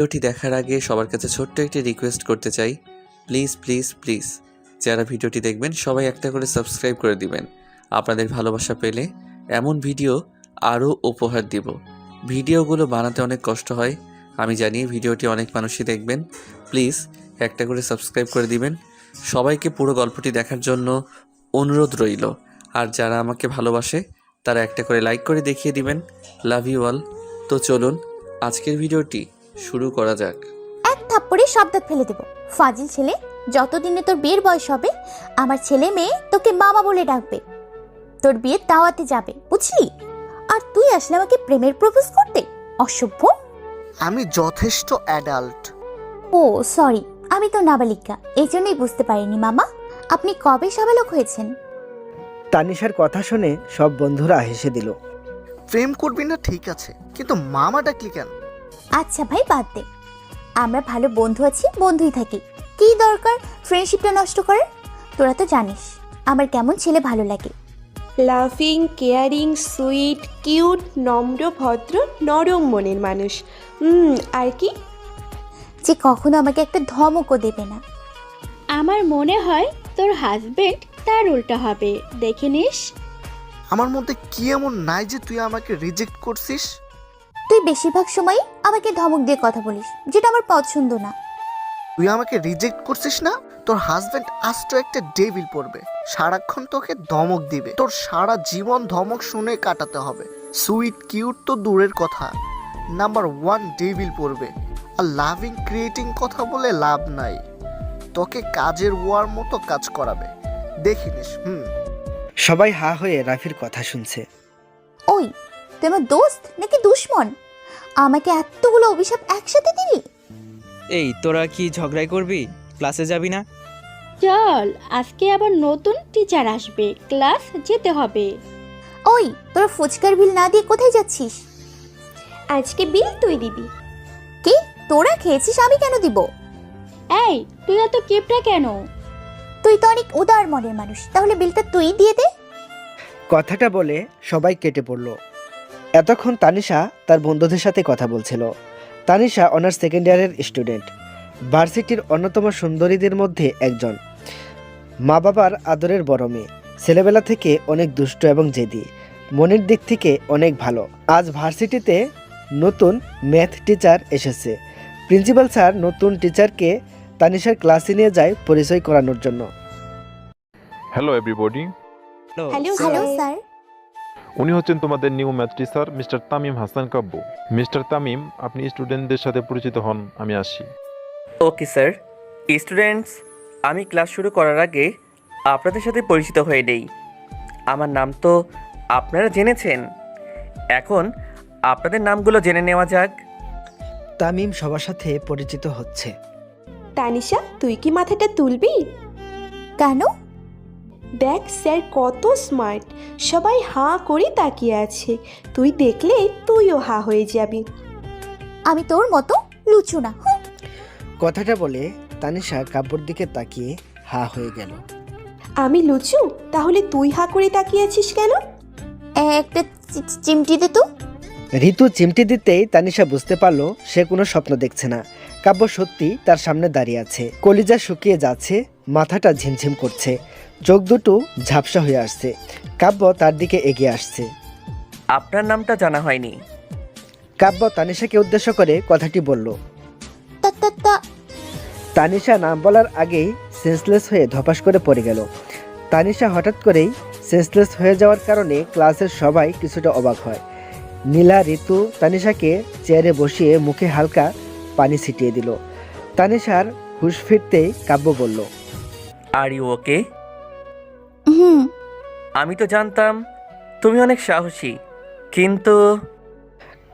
ভিডিওটি দেখার আগে সবার কাছে ছোট্ট একটি রিকোয়েস্ট করতে চাই, প্লিজ প্লিজ প্লিজ যারা ভিডিওটি দেখবেন সবাই একটা করে সাবস্ক্রাইব করে দিবেন। আপনাদের ভালোবাসা পেলে এমন ভিডিও আরও উপহার দিব। ভিডিওগুলো বানাতে অনেক কষ্ট হয়, আমি জানি। ভিডিওটি অনেক মানুষই দেখবেন, প্লিজ একটা করে সাবস্ক্রাইব করে দিবেন। সবাইকে পুরো গল্পটি দেখার জন্য অনুরোধ রইল। আর যারা আমাকে ভালোবাসে তারা একটা করে লাইক করে দেখিয়ে দিবেন। Love you all. তো চলুন আজকের ভিডিওটি শুরু করা যাক। এক থাপ্পড়ে সব দাঁত ফেলে দেব। ফাজিল ছেলে, যতদিনে তোর বিয়ের বয়স হবে আমার ছেলে মেয়ে তোকে মামা বলে ডাকবে। তোর বিয়ের দাওয়াতে যাবে, বুঝলি? আর তুই আসলে আমাকে প্রেমের প্রপোজ করতে? অসভ্য। আমি যথেষ্ট অ্যাডাল্ট। ও সরি, আমি তো নাবালিকা, এই জন্যই বুঝতে পারিনি। মামা, আপনি কবে সাবালক হয়েছেন? তানিশার কথা শুনে সব বন্ধুরা হেসে দিল। প্রেম করবি না ঠিক আছে, কিন্তু মামা ডাকলি কেন? আচ্ছা ভাই, বাদ দে। আমরা ভালো বন্ধু আছি, বন্ধুই থাকি। কি দরকার ফ্রেন্ডশিপটা নষ্ট করার? তোরা তো জানিস আমার কেমন ছেলে ভালো লাগে। লাভিং, কেয়ারিং, সুইট, কিউট, নম্র, ভদ্র, নরম মনের মানুষ। আর কি? যে কখনো আমাকে একটা ধমকও দেবে না। আমার মনে হয় তোর হাজবেন্ড তার উল্টা হবে, দেখে নিস। আমার মধ্যে কি এমন নাই যে তুই আমাকে রিজেক্ট করছিস? তুই বেশিরভাগ সময়ই আমাকে ধমক দিয়ে কথা বলিস, যেটা আমার পছন্দ না। তুই আমাকে রিজেক্ট করছিস না? তোর হাজবেন্ড আস্ত একটা ডেভিল পড়বে, সারাক্ষণ তোকে ধমক দিবে। তোর সারা জীবন ধমক শুনে কাটাতে হবে। সুইট কিউট তো দূরের কথা, নাম্বার 1 ডেভিল পড়বে। আর লাভিং ক্রিয়েটিং কথা বলে লাভ নাই, তোকে কাজের ওয়ার মতো কাজ করাবে, দেখিনিস। সবাই হা হয়ে রাফির কথা শুনছে। ওই, তুই আমার দোস্ত নাকি দুশ্মন? আমাকে এতগুলো অভিশাপ একসাথে দিলি? এই তোরা কি ঝগড়াই করবি? ক্লাসে যাবি না? চল, আজকে আবার নতুন টিচার আসবে, ক্লাস যেতে হবে। ওই, তোরা ফুচকার বিল না দিয়ে কোথায় যাচ্ছিস? আজকে বিল তুই দিবি। কি, তোরা খেয়েছিস, আমি কেন দিব? এই, তুই এত কেপটা কেন? তুই তো অনেক উদার মনের মানুষ, তাহলে বিলটা তুই দিয়ে দে। কথাটা বলে সবাই কেটে পড়ল। এতক্ষণ তানিশা তার বন্ধুদের সাথে কথা বলছিল। তানিশা অনার্স সেকেন্ড ইয়ারের স্টুডেন্ট, ভার্সিটির অন্যতম সুন্দরীদের মধ্যে একজন। মা বাবার আদরের বড় মেয়ে, ছেলেবেলা থেকে অনেক দুষ্ট এবং জেদি, মনের দিক থেকে অনেক ভালো। আজ ভার্সিটিতে নতুন ম্যাথ টিচার এসেছে। প্রিন্সিপাল স্যার নতুন টিচারকে তানিশার ক্লাসে নিয়ে যায় পরিচয় করানোর জন্য। Hello everybody, hello hello sir. উনি হচ্ছেন তোমাদের new math teacher mister Tamim Hasan Kabbo. Mister Tamim, আপনি স্টুডেন্টদের সাথে পরিচিত হন, আমি আসি। Okay sir. স্টুডেন্টস, আমি ক্লাস শুরু করার আগে আপনাদের সাথে পরিচিত হয়ে নেই। আমার নাম তো আপনারা জেনেছেন, এখন আপনাদের নামগুলো জেনে নেওয়া যাক। তামিম সবার সাথে পরিচিত হচ্ছে। তানিশা, তুই কি মাথাটা তুলবি? কেন? দেখ স্যার কত স্মার্ট, সবাই হাঁ করে তাকিয়ে আছে। তুই দেখলে তুইও হাঁ হয়ে যাবি। আমি তোর মতো লুচু না। কথাটা বলে তানিশা কাব্যর দিকে তাকিয়ে হা হয়ে গেল। আমি লুচু? তাহলে তুই হাঁ করে তাকিয়ে আছিস কেন? একটা চিমটি দে তো। ঋতু চিমটি দিতেই তানিশা বুঝতে পারলো সে কোনো স্বপ্ন দেখছে না। কাব্য সত্যি তার সামনে দাঁড়িয়ে আছে। কলিজা শুকিয়ে যাচ্ছে, মাথাটা ঝিমঝিম করছে, চোখ দুটো ঝাপসা হয়ে আসছে। কাব্য তার দিকে এগিয়ে আসছে। আপনার নামটা জানা হয়নি। কাব্য তানিশাকে উদ্দেশ্য করে কথাটি বলল। তানিশা নাম বলার আগেই সেন্সলেস হয়ে ধপাস করে পড়ে গেল। তানিশা হঠাৎ করেই সেন্সলেস হয়ে যাওয়ার কারণে ক্লাসের সবাই কিছুটা অবাক হয়। নীলা, ঋতু তানিশাকে চেয়ারে বসিয়ে মুখে হালকা পানি ছিটিয়ে দিল। তানিশার হুঁশ ফিরতেই কাব্য বলল, আর ইউ ওকে? হুম। আমি তো জানতাম তুমি অনেক সাহসী, কিন্তু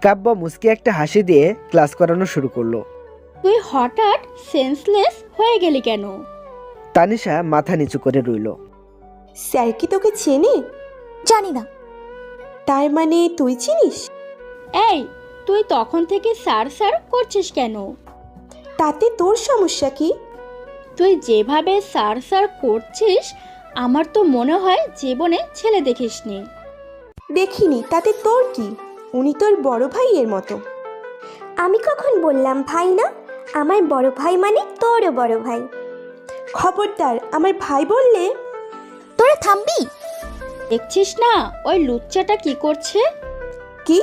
কাব্য মুচকি একটা হাসি দিয়ে ক্লাস করানো শুরু করলো। তুই হঠাৎ সেন্সলেস হয়ে গেলি কেন? তানিশা মাথা নিচু করে রইল। স্যার কি তোকে চেনে? জানি না। তার মানে তুই চিনিস? এই, তুই তখন থেকে স্যার স্যার করছিস কেন? তাতে তোর সমস্যা কি? তুই যেভাবে স্যার স্যার করছিস আমার তো মনে হয় জীবনে ছেলে দেখিসনি। দেখিনি, তাতে তোর কি? উনি তোর বড় ভাইয়ের মতো। আমি কখন বললাম ভাই না? আমার বড় ভাই মানে তোরও বড় ভাই। খবরদার আমার ভাই বললে। তোরা থামবি? দেখছিস না ওই লুচ্চাটা কি করছে? কি?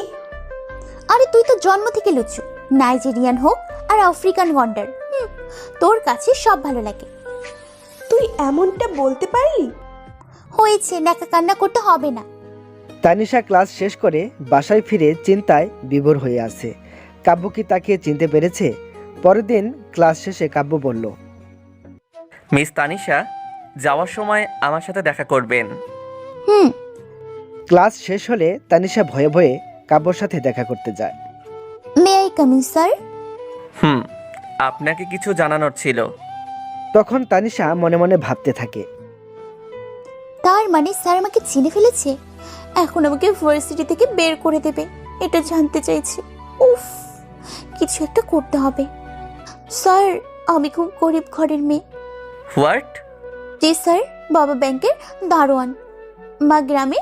আরে তুই তো জন্ম থেকে লুচ্চু, নাইজেরিয়ান হোক আর আফ্রিকান ওয়ান্ডার, তোর কাছে সব ভালো লাগে। তুই এমনটা বলতে পারলি? হয়েছে, নাকা কান্না করতে হবে না। তানিশা ক্লাস শেষ করে বাসায় ফিরে চিন্তায় বিভোর হয়ে আছে। কাব্য কি তাকে চিনতে পেরেছে? পরের দিন ক্লাস শেষে কাব্য বলল, মিস তানিশা, যাওয়ার সময় আমার সাথে দেখা করবেন। হুম। ক্লাস শেষ হলে তানিশা ভয়ে ভয়ে কাব্যর সাথে দেখা করতে যায়। May I come in sir? আপনাকে কিছু জানানোর ছিল। তখন তানিশা মনে মনে ভাবতে থাকে, তার মানে স্যার আমাকে চিনে ফেলেছে, এখন আমাকে ইউনিভার্সিটি থেকে বের করে দেবে, এটা জানতে চাইছে। উফ, কিছু একটা করতে হবে। স্যার, আমি খুব গরিব ঘরের মেয়ে। হোয়াট? জি স্যার, বাবা ব্যাংকের দারোয়ান, মা গ্রামে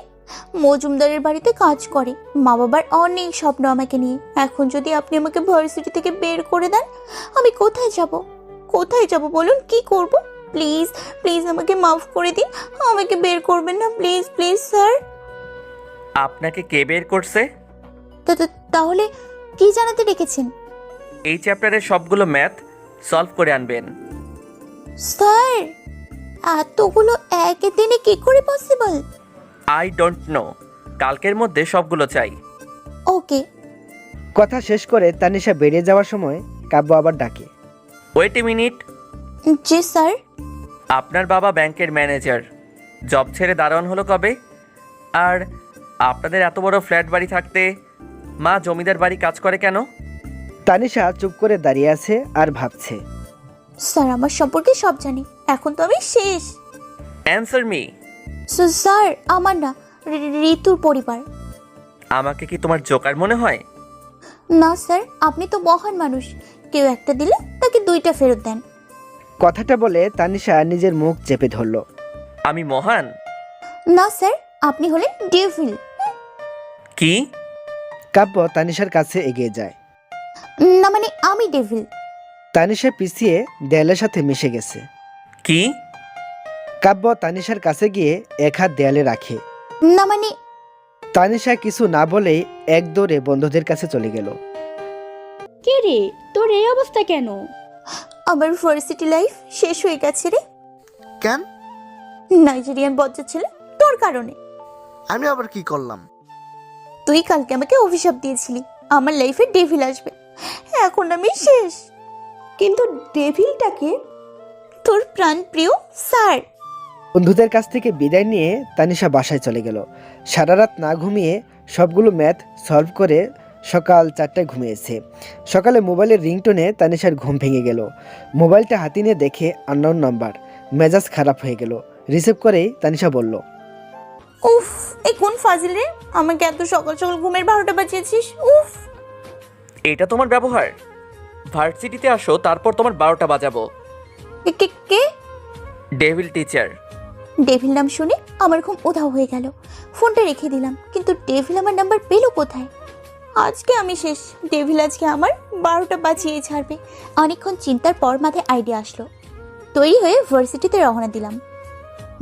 মজুমদারের বাড়িতে কাজ করে। মা বাবার অনেক স্বপ্ন আমাকে নিয়ে। এখন যদি আপনি আমাকে ভার্সিটি থেকে বের করে দেন, আমি কোথায় যাব? কোথায় যাব বলুন, কি করব? প্লিজ প্লিজ আমাকে মাফ করে দিন, আমাকে বের করবেন না, প্লিজ প্লিজ স্যার। আপনাকে কে বের করছে? তাহলে কি জানাতে ডেকেছেন? এই চ্যাপ্টারের সবগুলো ম্যাথ সলভ করে আনবেন। স্যার, এতগুলো একই দিনে কি করে পসিবল? আই ডোন্ট নো, কালকের মধ্যে সবগুলো চাই। ওকে। কথা শেষ করে তানিশা বেরিয়ে যাওয়ার সময় কাব্য আবার ডাকে, ওয়েট এ মিনিট। জি স্যার। আপনার বাবা ব্যাংকের ম্যানেজার, জব ছেড়ে দারোয়ান হলো কবে? আর আপনাদের এত বড় ফ্ল্যাট বাড়ি থাকতে মা জমিদার বাড়ি কাজ করে কেন? তানিশা চুপ করে দাঁড়িয়ে আছে আর ভাবছে। স্যার আমার সম্পর্কে সব জানে, এখন তো আমি শেষ। Answer me. স্যার, আমার না, ঋতুর পরিবার। আমাকে কি তোমার জোকার মনে হয়? না স্যার, আপনি তো মহান মানুষ, কেউ একটা দিলে তাকে দুইটা ফেরত দেন। কথাটা বলে তানিশা নিজের মুখ চেপে ধরল। আমি মহান? না স্যার, আপনি হলেন ডেভিল। কি? কাব্য তানিশার কাছে এগিয়ে যায়। না মানে আমি ডেভিল। তানিশা পিছিয়ে দেয়ালের সাথে মিশে গেছে। কি? কাব্য তানিশার কাছে গিয়ে এক হাত দেয়ালে রাখে। না মানে। তানিশা কিছু না বলেই এক দৌড়ে বন্ধুদের কাছে চলে গেল। কে রে, তোর এই অবস্থা কেন? আমার ভার্সিটি লাইফ শেষ হয়ে গেছে রে। কেন? নাইজেরিয়ান বজ্জা ছেলে, তোর কারণে। আমি আবার কি করলাম? তুই কালকে আমাকে অভিশাপ দিয়েছিলি আমার লাইফে ডেভিল আসবে, এখন আমি শেষ। কিন্তু ডেভিলটাকে? তোর প্রাণ প্রিয় স্যার। বন্ধুদের কাছ থেকে বিদায় নিয়ে তানিশা বাসায় চলে গেল। সারা রাত না ঘুমিয়ে সবগুলো ম্যাথ সলভ করে সকাল 4টায় ঘুমিয়েছে। সকালে মোবাইলের রিংটোনে তানিশার ঘুম ভেঙে গেল। মোবাইলটা হাতে নিয়ে দেখে আননোন নাম্বার। মেজাজ খারাপ হয়ে গেল। রিসিভ করেই তানিশা বলল, উফ, এই কোন ফাজিল রে, আমাকে এত সকাল সকাল ঘুমের 12টা বাজিয়েছিস। উফ, এটা তোমার ব্যবহার? ভার্সিটিতে আসো, তারপর তোমার 12টা বাজাবো। কে কে? Devil teacher. ডেভিল নাম শুনে আমার ঘুম উধাও হয়ে গেল। ফোনটা রেখে দিলাম, কিন্তু ডেভিল আমার নাম্বার পেলো কোথায়? আজকে আমি শেষ। ডেভিল আজকে আমার 12টা বাজিয়ে ছাড়বে। অনেকক্ষণ চিন্তার পর মাথায় আইডিয়া আসলো। তৈরি হয়ে ভার্সিটিতে রওনা দিলাম।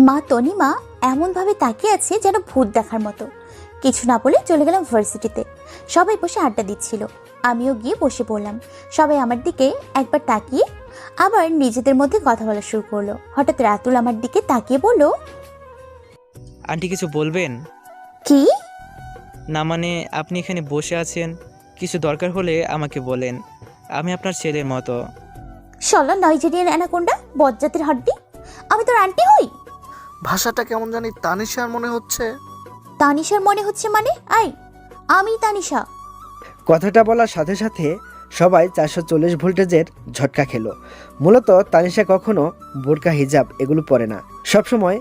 মা তনিমা এমনভাবে তাকিয়ে আছে যেন ভূত দেখার মতো। কিছু না বলে চলে গেলাম ভার্সিটিতে। সবাই বসে আড্ডা দিচ্ছিল, আমিও গিয়ে বসে পড়লাম। সবাই আমার দিকে একবার তাকিয়ে আবার নিজেদের মধ্যে কথা বলা শুরু করলো। হঠাৎ রাতুল আমার দিকে তাকিয়ে বলল, আন্টি কিছু বলবেন? কি? না মানে আপনি এখানে বসে আছেন, কিছু দরকার হলে আমাকে বলেন, আমি আপনার ছেলের মতো। শালা নাইজেরিয়ান অ্যানাকোন্ডা, বজ্জাতের হাড্ডি, আমি তোর আন্টি হই? ভাষাটা কেমন জানি তানিশার মনে হচ্ছে। তানিশার মনে হচ্ছে মানে? আমি তানিশা। কথাটা বলার সাথে সাথে সবাই 440 ভোল্টেজের ঝটকা খেলো। মূলত তানিশা কখনো বোরকা হিজাব এগুলো পরে না, সবসময়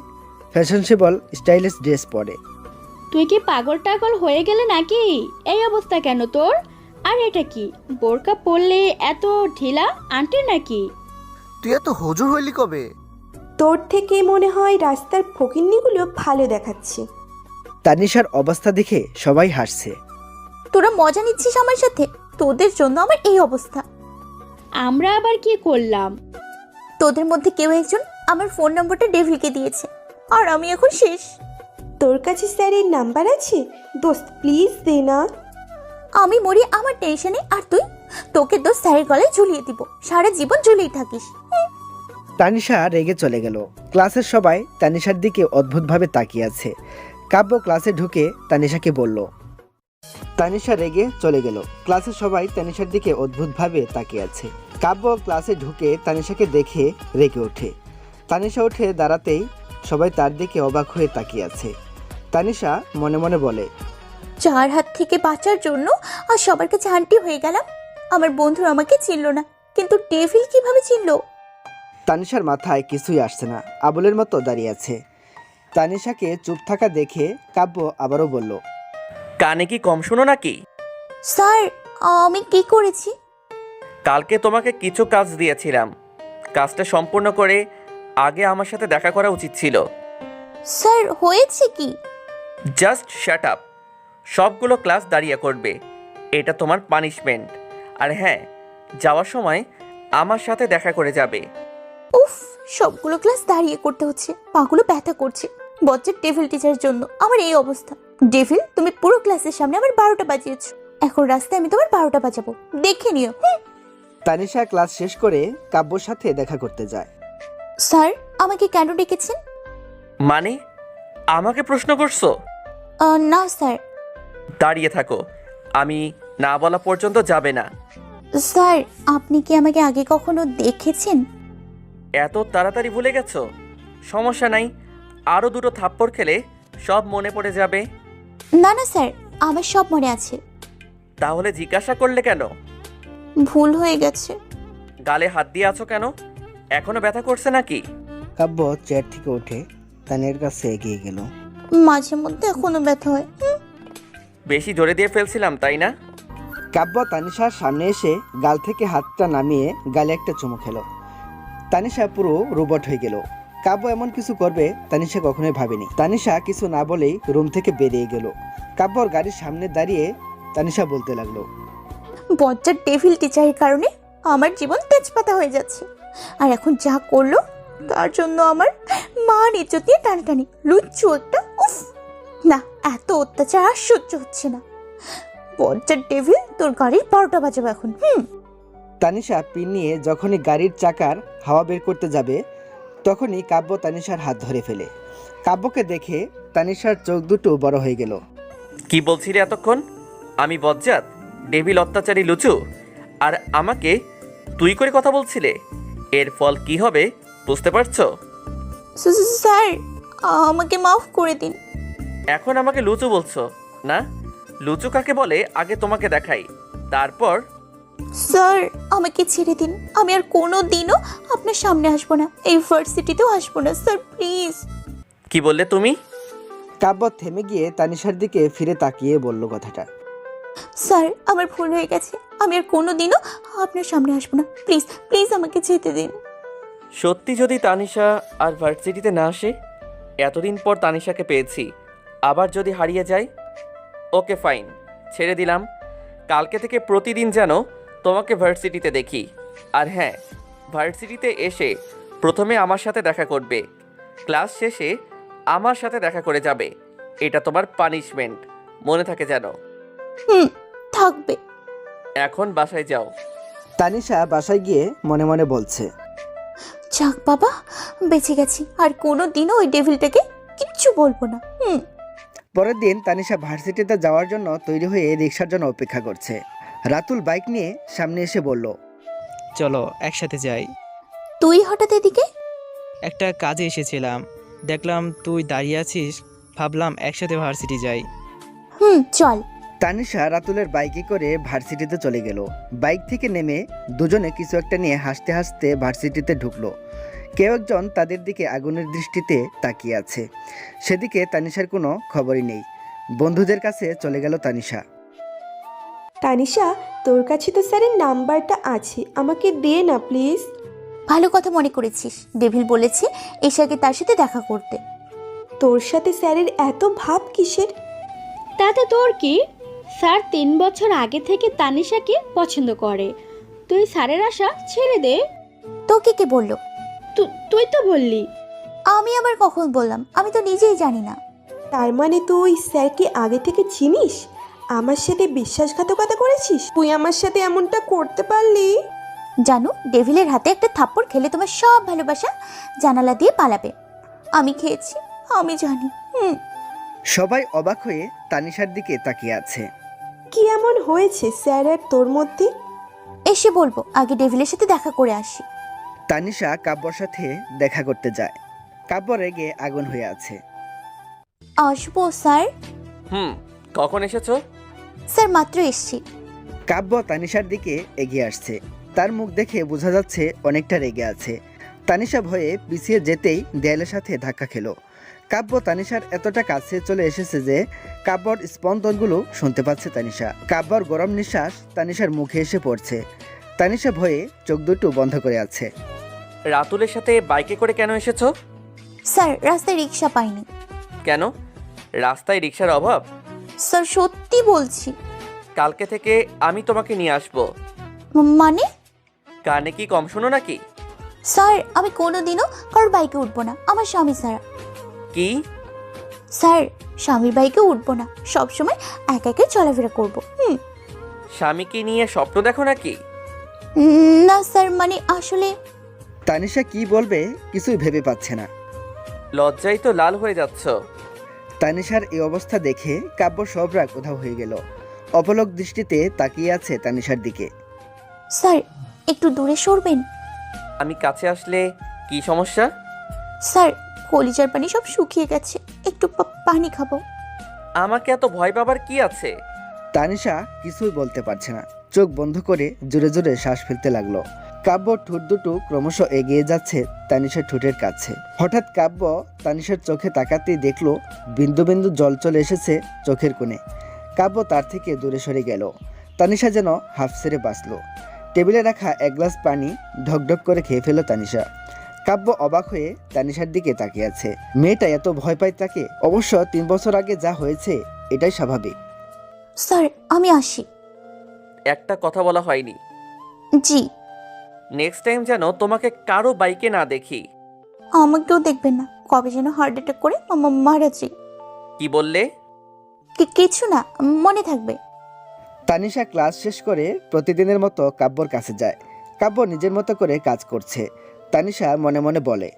ফ্যাশনেবল স্টাইলিশ ড্রেস পরে। তুই কি পাগল টাগল হয়ে গেলে নাকি? এই অবস্থা কেন তোর? আর এটা কি, বোরকা পরলে এত ঢিলা আন্টি নাকি? তুই এত হুজুর হইলি কবে? তোর থেকে মনে হয় রাস্তার ফকিন্নিগুলো ভালো দেখাচ্ছে। তানিশার অবস্থা দেখে সবাই হাসছে। তোরা মজা নিচ্ছিস আমার সাথে? তোদের জন্য আমার এই অবস্থা। আমরা আবার কি করলাম? তোদের মধ্যে কেউ একজন আমার ফোন নম্বরটা ডেভিলকে দিয়েছে, আর আমি এখন শেষ। তোর কাছে স্যারের নাম্বার আছে? দোস্ত প্লিজ দে না। আমি মরি আমার টেনশনে, আর তোকে তো স্যারের গলায় ঝুলিয়ে দিব, সারা জীবন ঝুলিয়ে থাকিস। তানিশা রেগে চলে গেল। ক্লাসের সবাই তানিশার দিকে অদ্ভুতভাবে তাকিয়ে আছে। কাব্য ক্লাসে ঢুকে তানিশাকে বলল। তানিশা রেগে চলে গেল। ক্লাসের সবাই তানিশার দিকে অদ্ভুতভাবে তাকিয়ে আছে। কাব্য ক্লাসে ঢুকে তানিশাকে দেখে রেগে ওঠে। তানিশা উঠে দাঁড়াতেই সবাই তার দিকে অবাক হয়ে তাকিয়ে আছে। তানিশা মনে মনে বলে, যার হাত থেকে বাঁচার জন্য আর সবার কাছে আন্টি হয়ে গেলাম। আমার বন্ধু আমাকে চিনল না, কিন্তু ডেভিল কিভাবে চিনল? তানিশার মাথায় কিছুই আসছে না, আবুলের মতো দাঁড়িয়ে আছে। তানিশাকে চুপ থাকা দেখে কাব্য আবারও বলল, কানে কি কম শোনো নাকি? স্যার, আমি কি করেছি? কালকে তোমাকে কিছু কাজ দিয়েছিলাম, কাজটা সম্পূর্ণ করে আগে আমার সাথে দেখা করা উচিত ছিল। স্যার, হয়েছে কি? Just shut up. সবগুলো ক্লাস দাঁড়িয়ে করবে, এটা তোমার পানিশমেন্ট। আর হ্যাঁ, যাওয়ার সময় আমার সাথে দেখা করে যাবে। উফ, সবগুলো ক্লাস দাঁড়িয়ে করতে হচ্ছে, পাগুলো ব্যথা করছে। বজ্জার ডেভিল টিচারের জন্য আমার এই অবস্থা। ডেভিল, তুমি পুরো ক্লাসের সামনে আমার 12টা বাজিয়েছো। এখন রাস্তায় আমি তোমার 12টা বাজাবো, দেখে নিও। তানিশা ক্লাস শেষ করে কাব্যর সাথে দেখা করতে যায়। স্যার, আমাকে কেন ডেকেছেন? মানে আমাকে প্রশ্ন করছো? না স্যার। দাঁড়িয়ে থাকো, আমি না বলা পর্যন্ত যাবে না। স্যার, আপনি কি আমাকে আগে কখনো দেখেছেন? এত তাড়াতাড়ি ভুলে গেছো? সমস্যা নাই, আরও দুটো থাপ্পড় খেলে সব মনে পড়ে যাবে। না না স্যার, আমার সব মনে আছে। তাহলে জিজ্ঞাসা করলে কেন? ভুল হয়ে গেছে। গালে হাত দিয়ে আছো কেন? এখনো ব্যথা করছে নাকি? কাব্য চেয়ার থেকে উঠে তানের কাছে এগিয়ে গেল। মাঝে মধ্যে এখনো ব্যথা হয়। বেশি জোরে দিয়ে ফেলছিলাম তাই না? কাব্য তানিশার সামনে এসে গাল থেকে হাতটা নামিয়ে গালে একটা চুমু খেলো। তানিশা পুরো রোবট হয়ে গেল। কাব্য এমন কিছু করবে তানিশা কখনোই ভাবেনি। তানিশা কিছু না বলেই রুম থেকে বেরিয়ে গেল। কাব্যর গাড়ির সামনে দাঁড়িয়ে তানিশা বলতে লাগলো, বজ্জার ডেভিল টিচারের কারণে আমার জীবন তেজপাতা হয়ে যাচ্ছে, আর এখন যা করলো তার জন্য আমার মান ইজ্জত নিয়ে টানাটানি। লুচ্চু একটা। উফ, না, এত অত্যাচার আর সহ্য হচ্ছে না। বজ্জার ডেভিল, তোর গাড়ির 12টা বাজাবো এখন। তানিশা পিন নিয়ে যখনই গাড়ির চাকার হাওয়া বের করতে যাবে তখনই কাব্য তানিশার হাত ধরে ফেলে। কাব্যকে দেখে তানিশার চোখ দুটো বড় হয়ে গেল। কি বলছিলে এতক্ষণ? আমি বজ্জাত, ডেভিল অত্যাচারী লুচু, আর আমাকে তুই করে কথা বলছিলে? এর ফল কি হবে বুঝতে পারছো? স্যার, আমাকে মাফ করে দিন। এখন আমাকে লুচু বলছো না? লুচু কাকে বলে আগে তোমাকে দেখাই, তারপর। স্যার, আমাকে ছেড়ে দিন। আমি আর কোনো দিনও আপনার সামনে আসবো না, এই ভার্সিটিতেও আসবো না। Sir please. কি বললে তুমি? কাব্য থেমে গিয়ে তানিশার দিকে ফিরে তাকিয়ে বলল কথাটা। স্যার, আমার ভুল হয়ে গেছে, আমি আর কোনো দিনও আপনার সামনে আসবো না। প্লিজ প্লিজ আমাকে যেতে দিন। সত্যি যদি তানিশা আর ভার্সিটিতে না আসে? এতদিন পর তানিশাকে পেয়েছি, আবার যদি হারিয়ে যায়? ওকে ফাইন, ছেড়ে দিলাম। কালকে থেকে প্রতিদিন যেন তোমাকে ভার্সিটিতে দেখি। আর হ্যাঁ, ভার্সিটিতে এসে প্রথমে আমার সাথে দেখা করবে, ক্লাস শেষে আমার সাথে দেখা করে যাবে। এটা তোমার পানিশমেন্ট, মনে থাকে যেন। থাকবে। এখন বাসায় যাও। তানিশা বাসায় গিয়ে মনে মনে বলছে, যাক বাবা, বেঁচে গেছি, আর কোনো দিনও ওই ডেভিলটাকে কিচ্ছু বলবো না। পরের দিন তানিশা ভার্সিটিতে যাওয়ার জন্য তৈরি হয়ে রিক্সার জন্য অপেক্ষা করছে। রাতুল বাইক নিয়ে সামনে এসে বলল, চলো একসাথে যাই। তুই হঠাৎ এদিকে? একটা কাজে এসেছিলাম, দেখলাম তুই দাঁড়িয়ে আছিস, ভাবলাম একসাথে ভার্সিটি যাই। চল। তানিশা রাতুলের বাইকে করে ভার্সিটিতে চলে গেল। বাইক থেকে নেমে দুজনে কিছু একটা নিয়ে হাসতে হাসতে ভার্সিটিতে ঢুকলো। কেউ একজন তাদের দিকে আগুনের দৃষ্টিতে তাকিয়ে আছে। সেদিকে তানিশার কোনো খবরই নেই। বন্ধুদের কাছে চলে গেল তানিশা। তানিশা, তোর কাছে তো স্যারের নাম্বারটা আছে, আমাকে দে না প্লিজ। ভালো কথা মনে করেছিস। ডেভিল বলেছে এসে আগে তার সাথে দেখা করতে। তোর সাথে স্যারের এত ভাব কিসের? তাতে তোর কি? স্যার 3 বছর আগে থেকে তানিশাকে পছন্দ করে, তুই স্যারের আশা ছেড়ে দে। তোকে কে বললো? তুই তো বললি। আমি আবার কখন বললাম? আমি তো নিজেই জানি না। তার মানে তুই স্যারকে আগে থেকে চিনিস? আমার সাথে বিশ্বাসঘাতকতা করেছিস? তুই আমার সাথে এমনটা করতে পারলি? জানো, ডেভিলের হাতে একটা থাপ্পড় খেলে তোমার সব ভালোবাসা জানালা দিয়ে পালাবে। আমি খেয়েছি, আমি জানি। সবাই অবাক হয়ে তানিশার দিকে তাকিয়ে আছে। কি এমন হয়েছে স্যার আর তোর মধ্যে? এসে বলবো, আগে ডেভিলের সাথে দেখা করে আসি। তানিশা কাব্যর সাথে দেখা করতে যায়। কাব্য রেগে আগুন হয়ে আছে। আসবো স্যার? কখন এসেছো? স্যার মাত্র এসছি। কাব্য তানিশার দিকে এগিয়ে আসছে। তার মুখ দেখে বোঝা যাচ্ছে অনেকটা রেগে আছে। তানিশা ভয়ে পিছিয়ে যেতেই দেয়ালের সাথে ধাক্কা খেলো। কাব্য তানিশার এতটা কাছে চলে এসেছে যে কাব্যর স্পন্দনগুলো শুনতে পাচ্ছে তানিশা। কাব্যর গরম নিঃশ্বাস তানিশার মুখে এসে পড়ছে। তানিশা ভয়ে চোখ দুটো বন্ধ করে আছে। রাতুলের সাথে বাইকে করে কেন এসেছো? স্যার রাস্তায় রিক্সা পাইনি। কেন? রাস্তায় রিক্সার অভাব? স্যার সত্যি বলছি। কালকে থেকে আমি তোমাকে নিয়ে আসবো। মানে? কানে কি কম শোনো নাকি? স্যার আমি কোনোদিনও কারোর বাইকে উঠবো না, আমার স্বামী ছাড়া। কি? স্যার স্বামীর বাইকে উঠবো না, সবসময় একা একা চলাফেরা করবো। স্বামীকে নিয়ে স্বপ্ন দেখো নাকি? না স্যার, মানে আসলে। তানিশা কি বলবে কিছুই ভেবে পাচ্ছে না। লজ্জায় তো লাল হয়ে যাচ্ছ। তানিশার এই অবস্থা দেখে কাব্য সব রাগ উধাও হয়ে গেল। অপলক দৃষ্টিতে তাকিয়ে আছে তানিশার দিকে। স্যার একটু দূরে সরবেন। আমি কাছে আসলে কি সমস্যা? স্যার কলিজার পানি সব শুকিয়ে গেছে, একটু পানি খাবো। আমাকে এত ভয় পাবার কি আছে? তানিশা কিছুই বলতে পারছে না। চোখ বন্ধ করে জোরে জোরে শ্বাস ফেলতে লাগলো। কাব্য ঠোঁট দুটো ক্রমশ এগিয়ে যাচ্ছে তানিশার ঠোঁটের কাছে। হঠাৎ কাব্য তানিশার চোখে তাকাতেই দেখলো বিন্দু বিন্দু জল চলে এসেছে চোখের কোণে। কাব্য তার থেকে দূরে সরে গেল। তানিশা যেন হাফ ছেড়ে বাঁচল। টেবিলে রাখা এক গ্লাস পানি ঢকঢক করে খেয়ে ফেল তানিশা। কাব্য অবাক হয়ে তানিশার দিকে তাকিয়ে আছে। মেয়েটা এত ভয় পায় তাকে? অবশ্য 3 বছর আগে যা হয়েছে এটাই স্বাভাবিক। স্যার আমি আসি। একটা কথা বলা হয়নি। জি। নেক্সট টাইম যেন তোমাকে কারো বাইকে না দেখি। আমাকেও দেখবেন না, কবে যেন হার্ট অ্যাটাক করে মারা যাই। কি বললে? কিছু না, মনে থাকবে। তানিশা ক্লাস শেষ করে প্রতিদিনের মতো কাব্যর কাছে যায়। কাব্য নিজের মতো করে কাজ করছে। তানিশা মনে মনে বলে,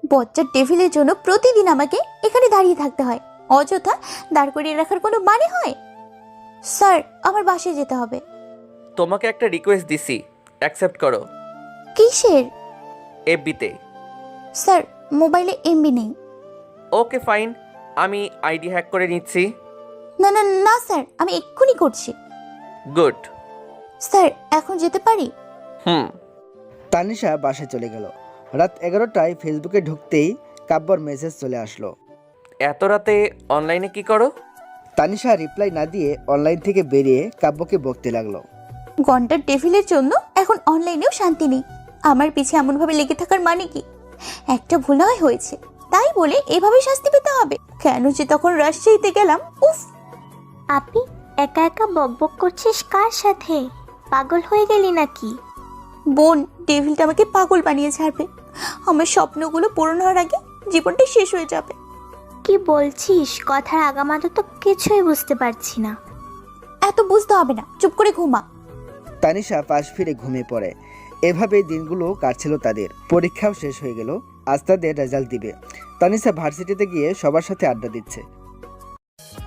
বচ্চার টেবিলের জন্য প্রতিদিন আমাকে এখানে দাঁড়িয়ে থাকতে হয়, অযথা দাঁড় করিয়ে রাখার কোনো মানে হয়? স্যার আমার বাসায় যেতে হবে। তোমাকে একটা রিকোয়েস্ট দিছি, অ্যাকসেপ্ট করো। কিসের? এফবিতে। স্যার মোবাইলে এমবি নেই। ওকে ফাইন, আমি আইডি হ্যাক করে নিচ্ছি। না না না স্যার, আমি এক্ষুনি করছি। গুড। স্যার এখন যেতে পারি? তানিশা বাসায় চলে গেল। রাত 11টায় ফেসবুকে ঢুকতেই কাব্যর মেসেজ চলে আসলো। এত রাতে অনলাইনে কি করো? তানিশা রিপ্লাই না দিয়ে অনলাইন থেকে বেরিয়ে কাব্যকে বকতে লাগলো। ঘন্টার টেবিলের জন্য এখন অনলাইনেও শান্তি নেই। আমার পিছে এমনভাবে লেগে থাকার মানে কি? একটা ভুল হয়েছে তাই বলে এভাবে শাস্তি পেতে হবে? কেন যে তখন রাজশাহীতে গেলাম। উফ। আপনি একা একা বকবক করছিস কার সাথে? পাগল হয়ে গেলি নাকি? বোন, ডেভিলটা আমাকে পাগল বানিয়ে ছাড়বে। আমার স্বপ্নগুলো পূরণ হওয়ার আগে জীবনটা শেষ হয়ে যাবে। কি বলছিস? কথার আগামাথা তো কিছুই বুঝতে পারছি না। এত বুঝতে হবে না, চুপ করে ঘুমা। তানিশা পাশ ফিরে ঘুমিয়ে পড়ে। এভাবেই দিনগুলো কাটছিল তাদের। পরীক্ষাও শেষ হয়ে গেল। আজ তাদের রেজাল্ট দিবে। তানিশা ভার্সিটিতে গিয়ে সবার সাথে আড্ডা দিচ্ছে।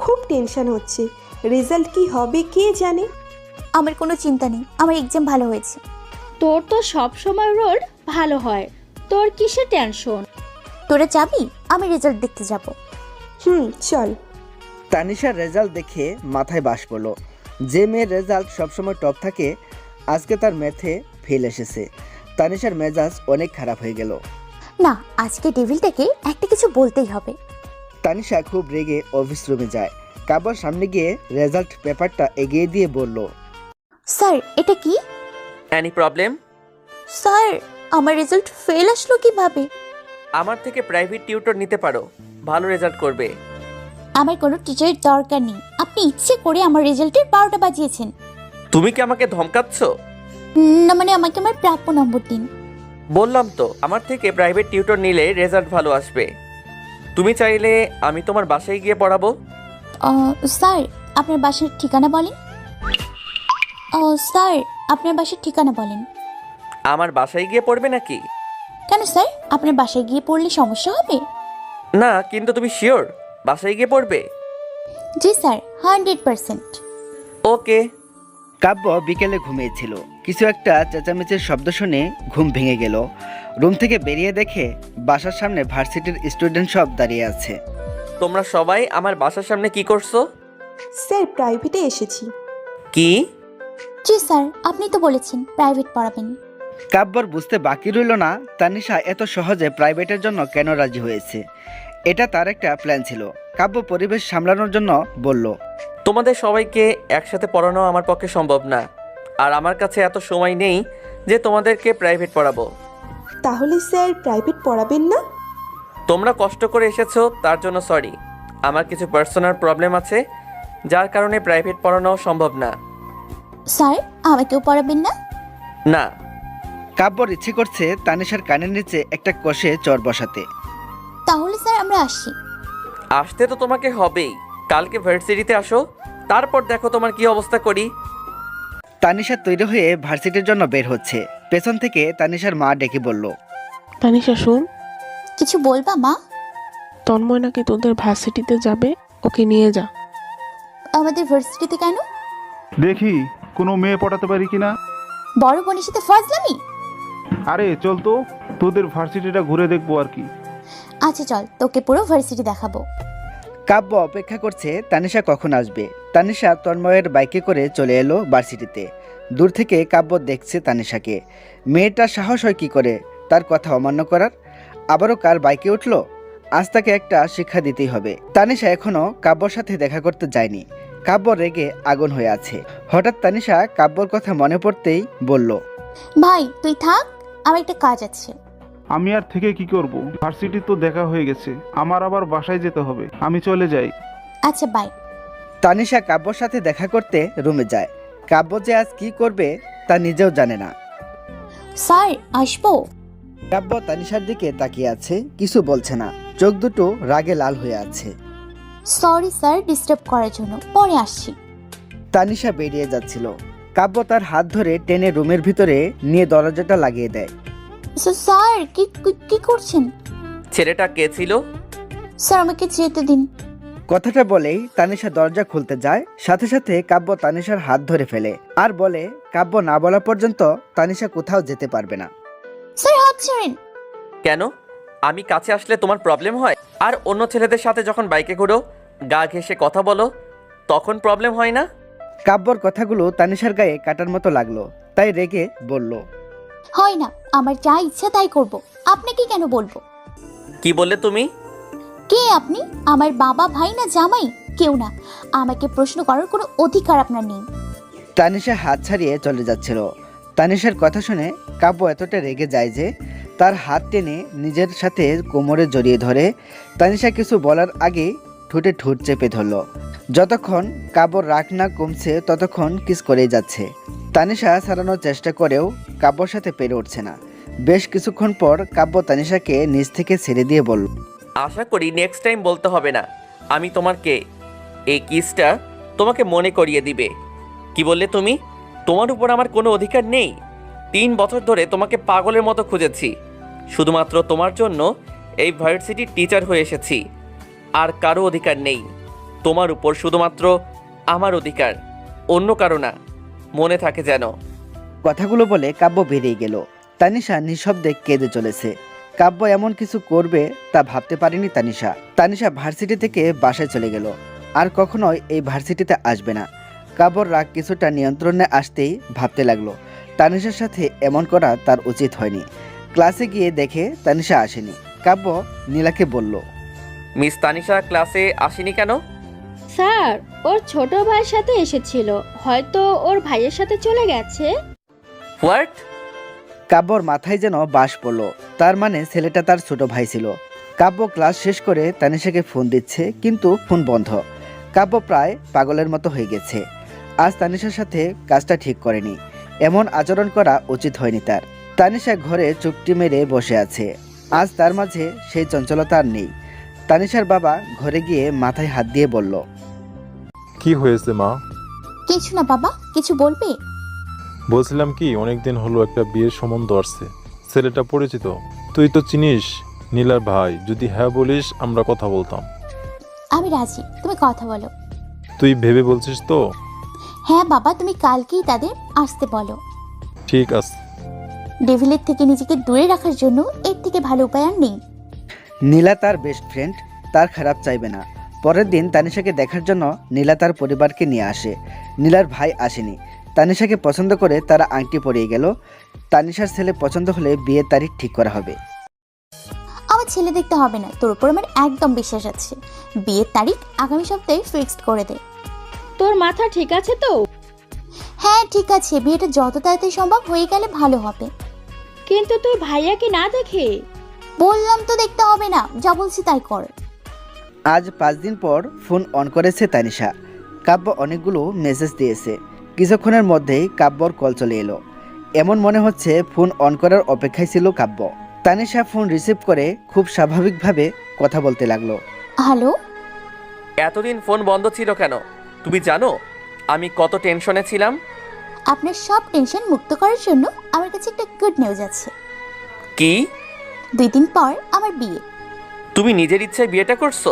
খুব টেনশন হচ্ছে, রেজাল্ট কি হবে কে জানে। আমার কোনো চিন্তা নেই, আমার এক্সাম ভালো হয়েছে। তোর তো সব সময় রোল ভালো হয়, তোর কিসের টেনশন? তোরা যাবি? আমি রেজাল্ট দেখতে যাব। চল। তানিশার রেজাল্ট দেখে মাথায় বাস পড়লো। যে মেয়ের রেজাল্ট সবসময় টপ থাকে, আজকে তার ম্যাথে ফেল এসেছে। তানিশার মেজাজ অনেক খারাপ হয়ে গেল। না, আজকে ডেভিলটাকে একটা কিছু বলতেই হবে। তানিশা খুব রেগে অফিস রুমে যায়। কাব্যর সামনে গিয়ে রেজাল্ট পেপারটা এগিয়ে দিয়ে বলল, স্যার এটা কি? Any problem? স্যার আমার রেজাল্ট ফেল আসলো কিভাবে? আমার থেকে প্রাইভেট টিউটর নিতে পারো, ভালো রেজাল্ট করবে। আমার কোনো টিচারের দরকার নেই, আপনি আপনি ইচ্ছে করে আমার রেজাল্টের 12টা বাজিয়েছেন। তুমি কি আমাকে ধমকাচ্ছ? না মানে আমাকে আমার প্রাপ্য নম্বর দিন। বললাম তো আমার থেকে প্রাইভেট টিউটর নিলে রেজাল্ট ভালো আসবে। তুমি চাইলে আমি তোমার বাসায় গিয়ে পড়াবো। স্যার আপনার বাসার ঠিকানা বলেন। স্যার আপনার বাসার ঠিকানা বলেন। আমার বাসায় গিয়ে পড়বে নাকি? কেন স্যার, আপনার বাসায় গিয়ে পড়লে সমস্যা হবে? না, কিন্তু তুমি শিওর বাসায় গিয়ে পড়বে? জি স্যার, 100%। ওকে। কাব্য বিকেলে ঘুমিয়েছিল। কিছু একটা চেঁচামেচির শব্দ শুনে ঘুম ভেঙে গেল। রুম থেকে বেরিয়ে দেখে বাসার সামনে ভার্সিটির স্টুডেন্ট সব দাঁড়িয়ে আছে। তোমরা সবাই আমার বাসার সামনে কি করছো? স্যার প্রাইভেটে এসেছি। কি? জি স্যার, আপনি তো বলেছেন প্রাইভেট পড়াবেন। কাব্যর বুঝতে বাকি রইল না তানিশা এত সহজে প্রাইভেটের জন্য কেন রাজি হয়েছে। এটা তার একটা প্ল্যান ছিল। কাব্য পরিবেশ সামলানোর জন্য বলল, তোমাদের সবাইকে একসাথে পড়ানো আমার পক্ষে সম্ভব না, আর আমার কাছে এত সময় নেই যে তোমাদেরকে প্রাইভেট পড়াবো। তাহলে স্যার প্রাইভেট পড়াবেন না? তোমরা কষ্ট করে এসেছো তার জন্য সরি। আমার কিছু পার্সোনাল প্রবলেম আছে যার কারণে প্রাইভেট পড়ানো সম্ভব না। স্যার আমাকেও পড়াবেন না? না। কাব্যর ইচ্ছে করছে তানিশার কানের নিচে একটা কষে চর বসাতে। তাহলে স্যার আমরা আসি। আসতে তো তোমাকে হবেই। কালকে ভার্সিটিতে আসো, তারপর দেখো তোমার কি অবস্থা করি। তানিশা তৈরি হয়ে ভার্সিটির জন্য বের হচ্ছে। পেছন থেকে তানিশার মা ডেকে বলল, তানিশা শুন, কিছু বলবা মা? তন্ময় নাকি তোদের ভার্সিটিতে যাবে, ওকে নিয়ে যা। আমাদের ভার্সিটিতে কেন? দেখি কোনো মেয়ে পটাতে পারি কিনা। বড় বোনের সাথে ফাজলামি? আরে চল তো, তোদের ভার্সিটিটা ঘুরে দেখবো আর কি। আচ্ছা চল, তোকে পুরো ভার্সিটি দেখাবো। কাব্য অপেক্ষা করছে তানিশা কখন আসবে। তানিশা তন্ময়ের বাইকে করে চলে এলো ভার্সিটিতে। দূর থেকে কাব্য দেখছে তানিশাকে। মেয়েটার সাহস হয় কি করে তার কথা অমান্য করার? আবারও কার বাইকে উঠলো? আজ তাকে একটা শিক্ষা দিতেই হবে। তানিশা এখনো কাব্যর সাথে দেখা করতে যায়নি। কাব্য রেগে আগুন হয়ে আছে। হঠাৎ তানিশা কাব্যর কথা মনে পড়তেই বলল, ভাই তুই থাক, আমার একটা কাজ আছে। আমি আর থেকে কি করব? ভার্সিটি তো দেখা হয়ে গেছে, আমার আবার বাসায় যেতে হবে। আমি চলে যাই। আচ্ছা বাই। তানিশা কাব্যর সাথে দেখা করতে রুমে যায়। কাব্য যে আজ কি করবে তা নিজেও জানে না। স্যার আসবো? কাব্য তানিশার দিকে তাকিয়ে আছে, কিছু বলছে না। চোখ দুটো রাগে লাল হয়ে আছে। সরি স্যার ডিস্টার্ব করার জন্য, পরে আসছি। তানিশা বেরিয়ে যাচ্ছিল। কাব্য তার হাত ধরে টেনে রুমের ভিতরে নিয়ে দরজাটা লাগিয়ে দেয়। স্যার কি কি করছেন? ছেলেটা কে ছিল? স্যার আমাকে যেতে দিন। কথাটা বলেই তানিশা দরজা খুলতে যায়। সাথে সাথে কাব্য তানিশার হাত ধরে ফেলে আর বলে কাব্য না বলা পর্যন্ত তানিশা কোথাও যেতে পারবে না। স্যার হাত ছাড়েন। কেন? আমি কাছে আসলে তোমার প্রবলেম হয়? আর অন্য ছেলেদের সাথে যখন বাইকে ঘুরো, গা ঘেঁষে কথা বলো, তখন প্রবলেম হয় না? কাব্যর কথাগুলো তানিশার গায়ে কাটার মতো লাগলো, তাই রেগে বলল, হয় না, আমার যা ইচ্ছা তাই করব, আপনাকে কেন বলবো? কি বললে তুমি? কে আপনি? আমার বাবা, ভাই না জামাই? কেউ না, আমাকে প্রশ্ন করার কোনো অধিকার আপনার নেই। তানিশা হাত ছাড়িয়ে চলে যাচ্ছিল। তানিশার কথা শুনে কাব্য এতটা রেগে যায় যে তার হাত টেনে নিজের সাথে কোমরে জড়িয়ে ধরে। তানিশা কিছু বলার আগে ঠোঁটে ঠোঁট চেপে ধরল। যতক্ষণ কাব্যর রাগ না কমছে ততক্ষণ কিস করেই যাচ্ছে। তানিশা ছাড়ানোর চেষ্টা করেও কাব্যর সাথে পেরে উঠছে না। বেশ কিছুক্ষণ পর কাব্য তানিশাকে নিজ থেকে ছেড়ে দিয়ে বলল, আশা করি নেক্সট টাইম বলতে হবে না আমি তোমার কে। এই কিসটা তোমাকে মনে করিয়ে দিবে। কি বললে তুমি? তোমার উপর আমার কোনো অধিকার নেই? 3 বছর ধরে তোমাকে পাগলের মতো খুঁজেছি। শুধুমাত্র তোমার জন্য এই ভার্সিটির টিচার হয়ে এসেছি। আর কারো অধিকার নেই তোমার উপর, শুধুমাত্র আমার অধিকার, অন্য কারো না। মনে থাকে যেন। কথাগুলো বলে কাব্য বেরিয়ে গেল। তানিশা নিঃশব্দে কেঁদে চলেছে। কাব্য এমন কিছু করবে তা ভাবতে পারেনি তানিশা। তানিশা ভার্সিটি থেকে বাসায় চলে গেল। আর কখনোই এই ভার্সিটিতে আসবে না। কাব্যর রাগ কিছুটা নিয়ন্ত্রণে আসতেই ভাবতে লাগলো, তানিশার সাথে এমন করা তার উচিত হয়নি। ক্লাসে গিয়ে দেখে তানিশা আসেনি। কাব্য নীলাকে বলল, মিস তানিশা ক্লাসে আসেনি কেন? স্যার ওর ছোট ভাইয়ের সাথে এসেছিল, হয়তো ওর ভাইয়ের সাথে চলে গেছে। হোয়াট? কাব্যর মাথায় যেন বাস পড়ল। তার মানে ছেলেটা তার ছোট ভাই ছিল। কাব্য ক্লাস শেষ করে তানিশাকে ফোন দিচ্ছে, কিন্তু ফোন বন্ধ। কাব্য প্রায় পাগলের মতো হয়ে গেছে। আজ তানিশার সাথে কাজটা ঠিক করেনি, এমন আচরণ করা উচিত হয়নি তার। তানিশা ঘরে চুপটি মেরে বসে আছে। আজ তার মাঝে সেই চঞ্চলতা আর নেই। তানিশার বাবা ঘরে গিয়ে মাথায় হাত দিয়ে বলল, কি হয়েছে মা? কিছু না বাবা, কিছু বলবে? বলছিলাম কি, অনেকদিন হলো একটা বিয়ের সম্বন্ধ আসছে। ছেলেটা পরিচিত, তুই তো চিনিস নীলার ভাই। যদি হ্যাঁ বলিস আমরা কথা বলতাম। আমি রাজি, তুমি কথা বলো। তুই ভেবে বলছিস তো? হ্যাঁ বাবা, তুমি কালকেই তাদের আসতে বলো। ঠিক আছে। ডেভিলের থেকে নিজেকে দূরে রাখার জন্য এর থেকে ভালো উপায় আর নেই। নীলা তার বেস্ট ফ্রেন্ড, তার খারাপ চাইবে না। পরের দিন তানিশাকে দেখার জন্য নীলা তার পরিবারকে নিয়ে আসে। নীলার ভাই আসেনি। তানিশাকে পছন্দ করে তারা আংটি পরিয়ে গেল। তানিশার ছেলে পছন্দ হলে বিয়ের তারিখ ঠিক করা হবে। আমার ছেলে দেখতে হবে না, তোর উপর আমার একদম বিশ্বাস আছে। বিয়ের তারিখ আগামী সপ্তাহে ফিক্সড করে দে। তোর মাথা ঠিক আছে তো? হ্যাঁ ঠিক আছে, বিয়েটা যত তাড়াতাড়ি সম্ভব হয়ে গেলে ভালো হবে। কিন্তু তুই ভাইয়াকে না দেখে? বললাম তো দেখতে হবে না, যা বলছি তাই কর। আজ 5 দিন পর ফোন অন করেছে তানিশা। কাব্য অনেকগুলো মেসেজ দিয়েছে। কিছুক্ষণের মধ্যেই কাব্যর কল চলে এলো। এমন মনে হচ্ছে ফোন অন করার অপেক্ষায় ছিল কাব্য। তানিশা ফোন রিসিভ করে খুব স্বাভাবিকভাবে কথা বলতে লাগলো। হ্যালো। এতদিন ফোন বন্ধ ছিল কেন? তুমি জানো আমি কত টেনশনে ছিলাম? আপনার সব টেনশন মুক্ত করার জন্য আমার কাছে একটা গুড নিউজ আছে। কি? 2 দিন পর আমার বিয়ে। তুমি নিজের ইচ্ছায় বিয়েটা করছো?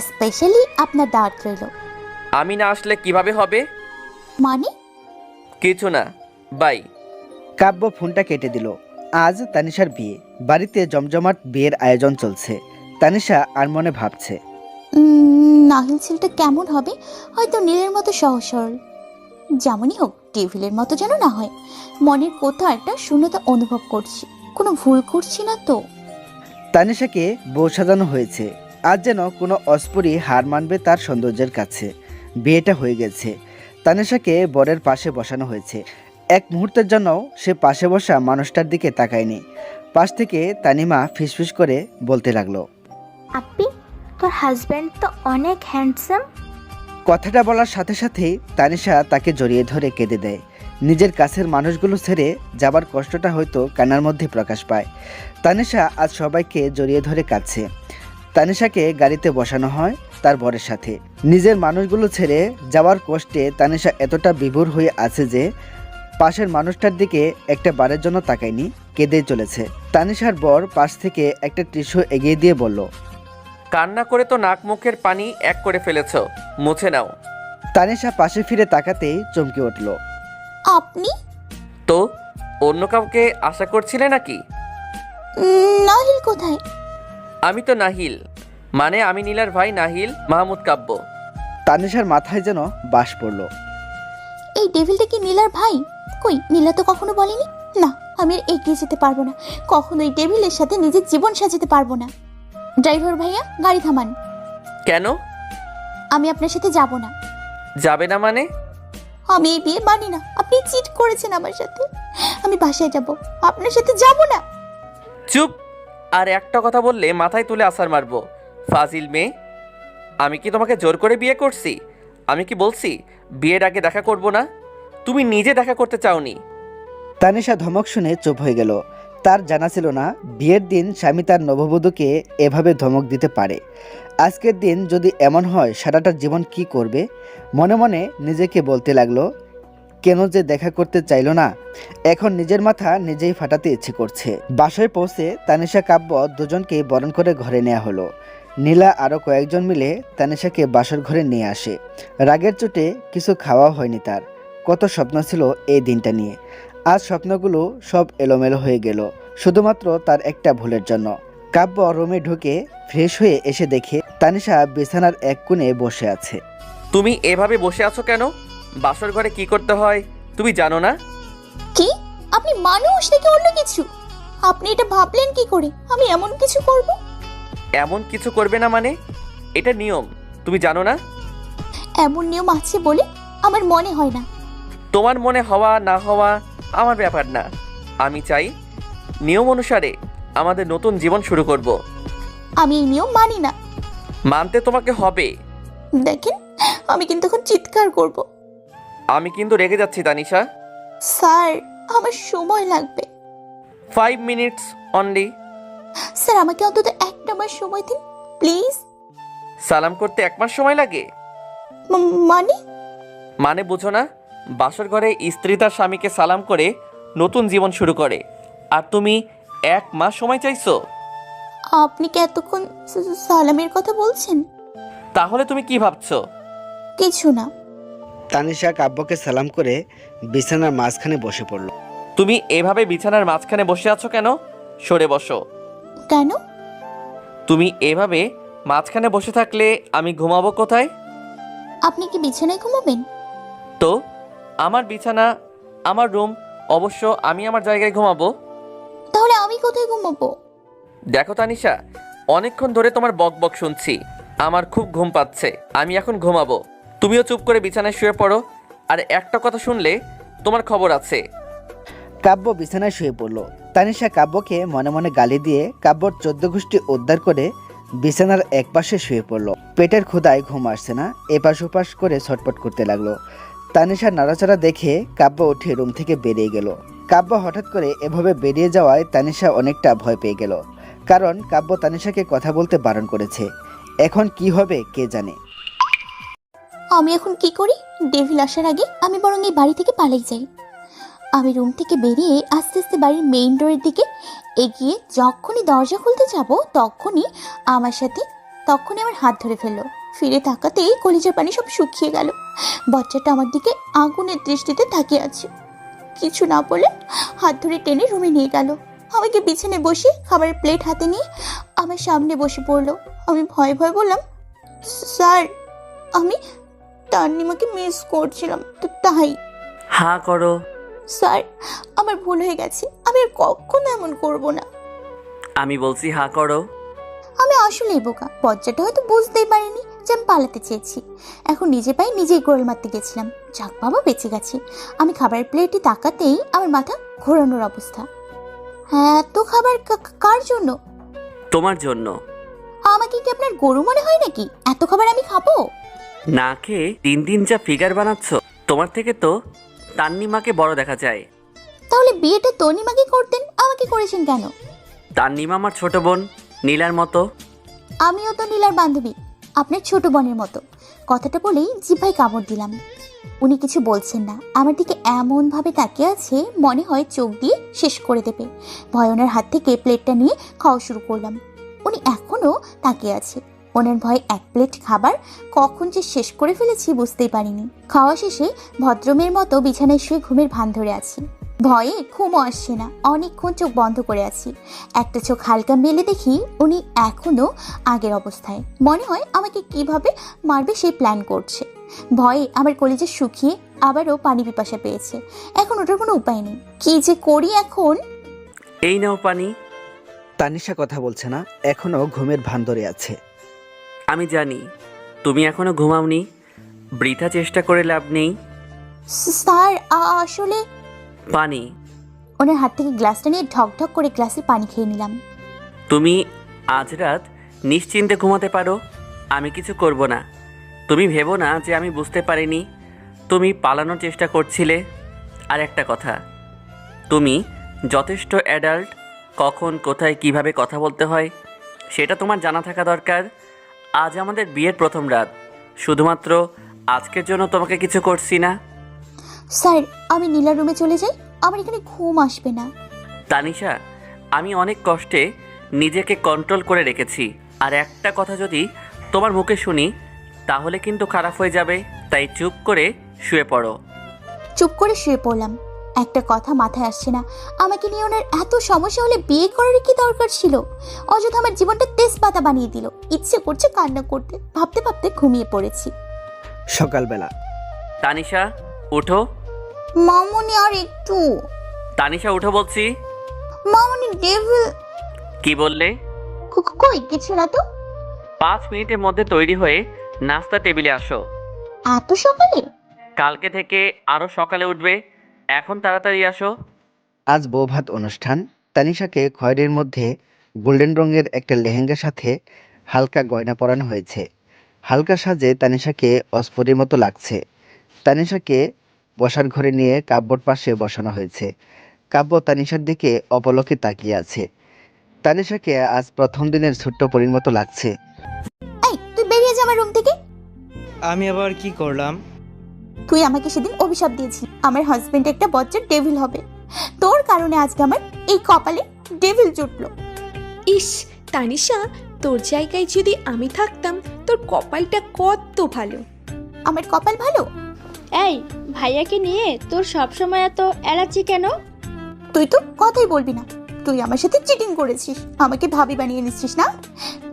স্পেশালি আপনার দাওয়াত রইল। আমি না আসলে কিভাবে হবে? মানে? কিছু না, বাই। কাব্য ফোনটা কেটে দিল। আজ তানিশার বিয়ে। বাড়িতে জমজমাট বিয়ের আয়োজন চলছে। তানিশা আর মনে ভাবছে, নাহিল ছেলেটা কেমন হবে? হয়তো নীলের মতো সহজ সরল। যেমনই হোক, টেবিলের মতো যেন না হয়। মনের কোথাও একটা শূন্যতা অনুভব করছি। কোনো ভুল করছি না তো? তানিশাকে বউ সাজানো হয়েছে। আজ যেন কোনো অস্পরি হার মানবে তার সৌন্দর্যের কাছে। বিয়েটা হয়ে গেছে। তানিশাকে বরের পাশে বসানো হয়েছে। এক মুহূর্তের জন্য সে পাশে বসা মানুষটার দিকে তাকায়নি। পাশ থেকে তানিমা ফিসফিস করে বলতে লাগলো, আপি, তোর হাজব্যান্ড তো অনেক হ্যান্ডসাম। কথাটা বলার সাথে সাথেই তানিশা তাকে জড়িয়ে ধরে কেঁদে দেয়। নিজের কাছের মানুষগুলো ছেড়ে যাবার কষ্টটা হয়তো কান্নার মধ্যে প্রকাশ পায়। তানিশা আজ সবাইকে জড়িয়ে ধরে কাঁদছে। তানিশাকে গাড়িতে বসানো হয় তার বরের সাথে। নিজের মানুষগুলো ছেড়ে যাওয়ার কষ্টে তানিশা এতটা বিভোর হয়ে আছে যে পাশের মানুষটার দিকে একটা বারের জন্য তাকায়নি, কেঁদেই চলেছে। তানিশার বর পাশ থেকে একটা টিস্যু এগিয়ে দিয়ে বলল, কান্না করে তো নাক মুখের পানি এক করে ফেলেছো, মুছে নাও। তানিশা পাশে ফিরে তাকাতেই চমকে উঠল। আপনি? তো অন্য কাউকে আশা করছিলে নাকি? নাহিল কোথায়? আমি তো নাহিল, মানে আমি নীলার ভাই নাহিল মাহমুদ কাব্য। তানিশার মাথায় যেন বাস পড়ল। এই ডেভিলটা কি নীলার ভাই? কই, নীলা তো কখনো বলেনি। না, আমি আর এগিয়ে যেতে পারবো না। কখনো এই ডেভিলের সাথে নিজের জীবন সাজাতে পারবো না। ড্রাইভার ভাইয়া, গাড়ি থামান। কেন? আমি আপনার সাথে যাব না। যাবে না মানে? আমি এই বিয়ে মানি না। আপনি চিট করেছেন আমার সাথে। আমি বাসায় যাব, আপনার সাথে যাব না। চুপ! আর একটা কথা বললে মাথায় তুলে আছাড় মারবো। ফাজিল মেয়ে, আমি কি তোমাকে জোর করে বিয়ে করছি? আমি কি বলছি বিয়ের আগে দেখা করব না? তুমি নিজে দেখা করতে চাওনি। তানিশা ধমক শুনে চুপ হয়ে গেল। তার জানা ছিল না বিয়ের দিন স্বামী তার নববধূকে এভাবে ধমক দিতে পারে। আজকের দিন যদি এমন হয় সারাটা জীবন কি করবে? মনে মনে নিজেকে বলতে লাগলো, কেন যে দেখা করতে চাইল না। এখন নিজের মাথা নিজেই ফাটাতে ইচ্ছে করছে। বাসায় পৌঁছে তানিশা কাব্য দুজনকেই বরণ করে ঘরে নেওয়া হলো। নীলা আরও কয়েকজন মিলে তানিশাকে বাসর ঘরে নিয়ে আসে। রাগের চোটে কিছু খাওয়া হয়নি তার। কত স্বপ্ন ছিল এই দিনটা নিয়ে। আজ স্বপ্নগুলো সব এলোমেলো হয়ে গেল শুধুমাত্র তার একটা ভুলের জন্য। কাব্য রুমে ঢুকে ফ্রেশ হয়ে এসে দেখে তানিশা বিছানার এক কোণে বসে আছে। তুমি এভাবে বসে আছো কেন? বাসর ঘরে কি করতে হয় তুমি জানো না? কি? আপনি মানুষ নাকি অন্য কিছু? আপনি এটা ভাবলেন কি করে আমি এমন কিছু করব? এমন কিছু করবে না মানে? এটা নিয়ম, তুমি জানো না? এমন নিয়ম আছে বলে আমার মনে হয় না। তোমার মনে হওয়া না হওয়া আমার ব্যাপার না। আমি চাই নিয়ম অনুসারে আমাদের নতুন জীবন শুরু করব। আমি এই নিয়ম মানি না। মানতে তোমাকে হবে। দেখেন আমি কিন্তু এখন চিৎকার করব। আমি কিন্তু রেগে যাচ্ছি তানিশা। স্যার আমার সময় লাগবে। 5 মিনিটস অনলি। স্যার আমাকে অন্তত একটা মাস সময় দিন প্লিজ। সালাম করতে 1 মাস সময় লাগে? মানে? মানে বুঝো না? বাসর ঘরে স্ত্রী তার স্বামীকে সালাম করে নতুন জীবন শুরু করে, আর তুমি 1 মাস সময় চাইছো? আপনি কি এতক্ষণ সালামের কথা বলছেন? তাহলে তুমি কি ভাবছো? কিছু না। তানিশা কাব্যকে সালাম করে বিছানার মাঝখানে বসে পড়ল। তুমি এভাবে বিছানার মাঝখানে বসে আছো কেন? সরে বসো। কেন? তুমি এভাবে মাঝখানে বসে থাকলে আমি ঘুমাবো কোথায়? আপনি কি বিছানায় ঘুমাবেন? তো আমার বিছানা, আমার রুম, অবশ্য আমি আমার জায়গায় ঘুমাবো। তাহলে আমি কোথায় ঘুমাবো? দেখো তানিশা, অনেকক্ষণ ধরে তোমার বক বক শুনছি, আমার খুব ঘুম পাচ্ছে, আমি এখন ঘুমাবো। তুমিও চুপ করে বিছানায় শুয়ে পড়ো, আর একটা কথা শুনলে তোমার খবর আছে। কাব্য বিছানায় শুয়ে পড়ল। তানিশা কাব্যকে মনে মনে গালি দিয়ে কাব্যর 14 গোষ্ঠী উদ্ধার করে বিছানার একপাশে শুয়ে পড়ল। পেটের ক্ষুধায় ঘুম আসছে না, এপাশ ওপাশ করে ছটপট করতে লাগলো। তানিশার নাড়াচাড়া দেখে কাব্য উঠে রুম থেকে বেরিয়ে গেল। কাব্য হঠাৎ করে এভাবে বেরিয়ে যাওয়ায় তানিশা অনেকটা ভয় পেয়ে গেল, কারণ কাব্য তানিশাকে কথা বলতে বারণ করেছে। এখন কি হবে কে জানে। আমি এখন কি করি? ডেভিল আসার আগে আমি বরং এই বাড়ি থেকে পালিয়ে যাই। আমি রুম থেকে বেরিয়ে আস্তে আস্তে বাড়ির মেইন ডোরের দিকে এগিয়ে যখনই দরজা খুলতে যাব তখনই আমার হাত ধরে ফেললো। ফিরে তাকাতেই কলিজার পানি সব শুকিয়ে গেল। বাচ্চাটা আমার দিকে আগুনের দৃষ্টিতে তাকিয়ে আছে। কিছু না বলে হাত ধরে টেনে রুমে নিয়ে গেল। আমাকে বিছানায় বসে খাবারের প্লেট হাতে নিয়ে আমার সামনে বসে পড়লো। আমি ভয়ে ভয়ে বললাম, স্যার আমি তান্নিমাকে মিস করছিলাম, তো তাই। হ্যাঁ করো। স্যার আমার ভুল হয়ে গেছে, আমি আর কখনো এমন করব না। আমি বলছি হ্যাঁ করো। আমি আসলেই বোকা। বাচ্চাটা হয়তো বুঝতেই পারিনি যে আমি পালাতে চেয়েছি। এখন নিজে পায়ে নিজেই গোড়াল মারতে গেছিলাম। যাক বাবা, বেঁচে গেছি। আমি খাবারের প্লেটে তাকাতেই আমার মাথা ঘোরানোর অবস্থা। হ্যাঁ, এত খাবার কার জন্য? তোমার জন্য। আমাকে কি আপনার গরু মনে হয় নাকি এত খাবার আমি খাবো? না খেয়ে 3 দিন যা ফিগার বানাচ্ছ, তোমার থেকে তো তান্নিমাকে বড় দেখা যায়। তাহলে বিয়েটা তনিমাকে করতেন, আমাকে করেছেন কেন? তান্নিমা আমার ছোট বোন নীলার মতো। আমিও তো নীলার বান্ধবী, আপনার ছোট বোনের মতো। কথাটা বলেই জিহ্বায় কামড় দিলাম। উনি কিছু বলছেন না, আমার দিকে এমনভাবে তাকিয়ে আছে মনে হয় চোখ দিয়ে শেষ করে দেবে। ভয় ওনার হাত থেকে প্লেটটা নিয়ে খাওয়া শুরু করলাম। উনি এখনও তাকিয়ে আছে। ওনার ভয়ে 1 প্লেট খাবার কখন যে শেষ করে ফেলেছি বুঝতেই পারিনি। খাওয়া শেষে ভদ্রমের মতো বিছানায় শুয়ে ঘুমের ভান ধরে আছি। ভয়ে ঘুমও আসছে না, অনেকক্ষণ চোখ বন্ধ করে আছি। একটা চোখ হালকা মেলে দেখি উনি এখনো আগের অবস্থায়। মনে হয় আমাকে কিভাবে মারবে সেই প্ল্যান করছে। ভয়ে আমার কলিজা শুকিয়ে আবারও পানি পিপাসা পেয়েছে। এখন ওটার কোনো উপায় নেই, কি যে করি এখন। এই নাও পানি। তানিশা কথা বলছে না, এখনো ঘুমের ভান ধরে আছে। আমি জানি তুমি এখনো ঘুমাওনি, বৃথা চেষ্টা করে লাভ নেই। স্যার আসলে পানি। ওনার হাত থেকে গ্লাসটা নিয়ে ঢক ঢক করে গ্লাসে পানি খেয়ে নিলাম। তুমি আজ রাত নিশ্চিন্তে ঘুমাতে পারো, আমি কিছু করব না। তুমি ভেবো না যে আমি বুঝতে পারিনি তুমি পালানোর চেষ্টা করছিলে। আর একটা কথা, তুমি যথেষ্ট অ্যাডাল্ট, কখন কোথায় কিভাবে কথা বলতে হয় সেটা তোমার জানা থাকা দরকার। আজ আমাদের বিয়ের প্রথম রাত, শুধুমাত্র আজকের জন্য তোমাকে কিছু করছি না। স্যার আমি নীলার রুমে চলে যাই, আমার এখানে ঘুম আসবে না। তানিশা, আমি অনেক কষ্টে নিজেকে কন্ট্রোল করে রেখেছি, আর একটা কথা যদি তোমার মুখে শুনি তাহলে কিন্তু খারাপ হয়ে যাবে, তাই চুপ করে শুয়ে পড়ো। চুপ করে শুয়ে পড়লাম। একটা কথা মাথায় আসছে না, আমাকে নিয়ে ওনার এত সমস্যা হলে বিয়ে করার কি দরকার ছিল? অযথা আমার জীবনটা তেজপাতা বানিয়ে দিল। ইচ্ছে করছে কান্না করতে, ভাবতে ভাবতে ঘুমিয়ে পড়েছি। সকালবেলা তানিশা উঠো। মামুনি আর একটু। তানিশা উঠো বলছি। মামুনি ডেভিল। কি বললে? কই কিছু না তো। 5 মিনিটের মধ্যে তৈরি হয়ে নাস্তা টেবিলে আসো। এত সকালে? কালকে থেকে আরো সকালে উঠবে, এখন তাড়াতাড়ি আসো। আজ বৌভাত অনুষ্ঠান। তানিশাকে খয়েরির মধ্যে গোল্ডেন রঙের একটা লেহেঙ্গার সাথে হালকা গয়না পরানো হয়েছে। হালকা সাজে তানিশাকে অস্পরির মতো লাগছে। তানিশাকে বসার ঘরে নিয়ে কাব্যর পাশে বসানো হয়েছে। কাব্য তানিশার দিকে অপলকে তাকিয়ে আছে। তানিশাকে আজ প্রথম দিনের ছোট্ট পরীর মতো লাগছে। এই তুই বেরিয়ে যা আমার রুম থেকে। আমি আবার কি করলাম? তুই আমাকে সেদিন অভিশাপ দিয়েছিস আমার হাজবেন্ড একটা বজ্জার ডেভিল হবে। তোর কারণে আজকে আমার এই কপালে ডেভিল জুটলো। ইস তানিশা, তোর জায়গায় যদি আমি থাকতাম, তোর কপালটা কত ভালো। আমার কপাল ভালো? এই ভাইয়াকে নিয়ে তোর সবসময় এত অ্যালার্জি কেন? তুই তো কথাই বলবি না। তুই আমার সাথে চিটিং করেছিস, আমাকে ভাবি বানিয়ে নিচ্ছিস না?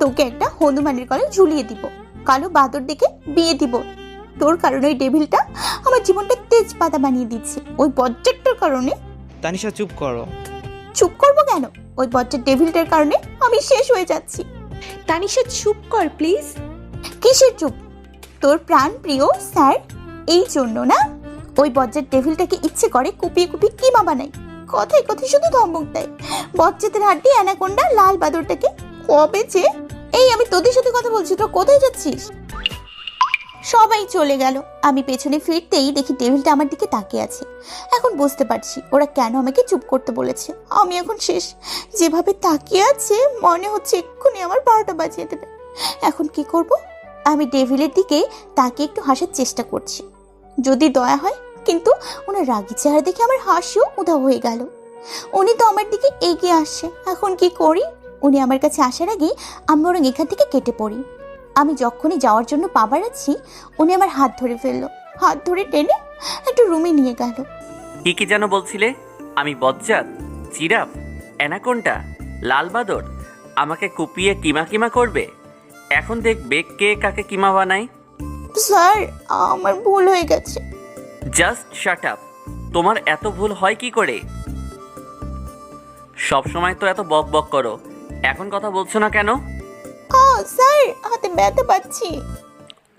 তোকে একটা হনুমানের গলায় ঝুলিয়ে দিব, কালো বাদর দেখে বিয়ে দিব। তোর কারণে ওই ডেভিলটা আমার জীবনটা তেজপাতা বানিয়ে দিচ্ছে, ওই বজ্জারটার কারণে। তানিশা চুপ করো। চুপ করবো কেন? ওই বজ্জার ডেভিলটার কারণে আমি শেষ হয়ে যাচ্ছি। তানিশা চুপ কর প্লিজ। কিসের চুপ? তোর প্রাণ প্রিয় স্যার এই জন্য না ওই বজ্জার ডেভিলটাকে ইচ্ছে করে কুপিয়ে কুপিয়ে কিমা বানাই। কথায় কথায় শুধু ধমক দেয়। বজ্জাতের হাড্ডি অ্যানাকোন্ডা লাল বাদরটাকে কবে যে। এই আমি তোদের সাথে কথা বলছি, তোরা কোথায় যাচ্ছিস? সবাই চলে গেল। আমি পেছনে ফিরতেই দেখি ডেভিলটা আমার দিকে তাকিয়ে আছে। এখন বুঝতে পারছি ওরা কেন আমাকে চুপ করতে বলেছে। আমি এখন শেষ। যেভাবে তাকিয়ে আছে মনে হচ্ছে এক্ষুনি আমার 12টা বাজিয়ে দেবে। এখন কি করব? আমি ডেভিলের দিকে তাকিয়ে একটু হাসার চেষ্টা করছি, যদি দয়া হয়। কিন্তু ওনার রাগি চেহারা দেখে আমার হাসিও উধাও হয়ে গেল। উনি তো আমার দিকে এগিয়ে আসছে। এখন কি করি? উনি আমার কাছে আসার আগে আমি বরং এখান থেকে কেটে পড়ি। আমি যখনই যাওয়ার জন্য পা বাড়াচ্ছি উনি আমার হাত ধরে ফেললো। হাত ধরে টেনে একটু রুমে নিয়ে গেল। কি যেন বলছিলে? আমি বজ্জাত, জিরাফ, অ্যানাকোন্ডা, লাল বাদর আমাকে কুপিয়ে কিমা কিমা করবে। এখন দেখবে কে কাকে কিমা বানায়। স্যার আমার ভুল হয়ে গেছে। Just shut up. তোমার এত ভুল হয় কি করে? সব সময় তো এত বক বক করো, এখন কথা বলছো না কেন? স্যার হাতে ব্যথা পাচ্ছি।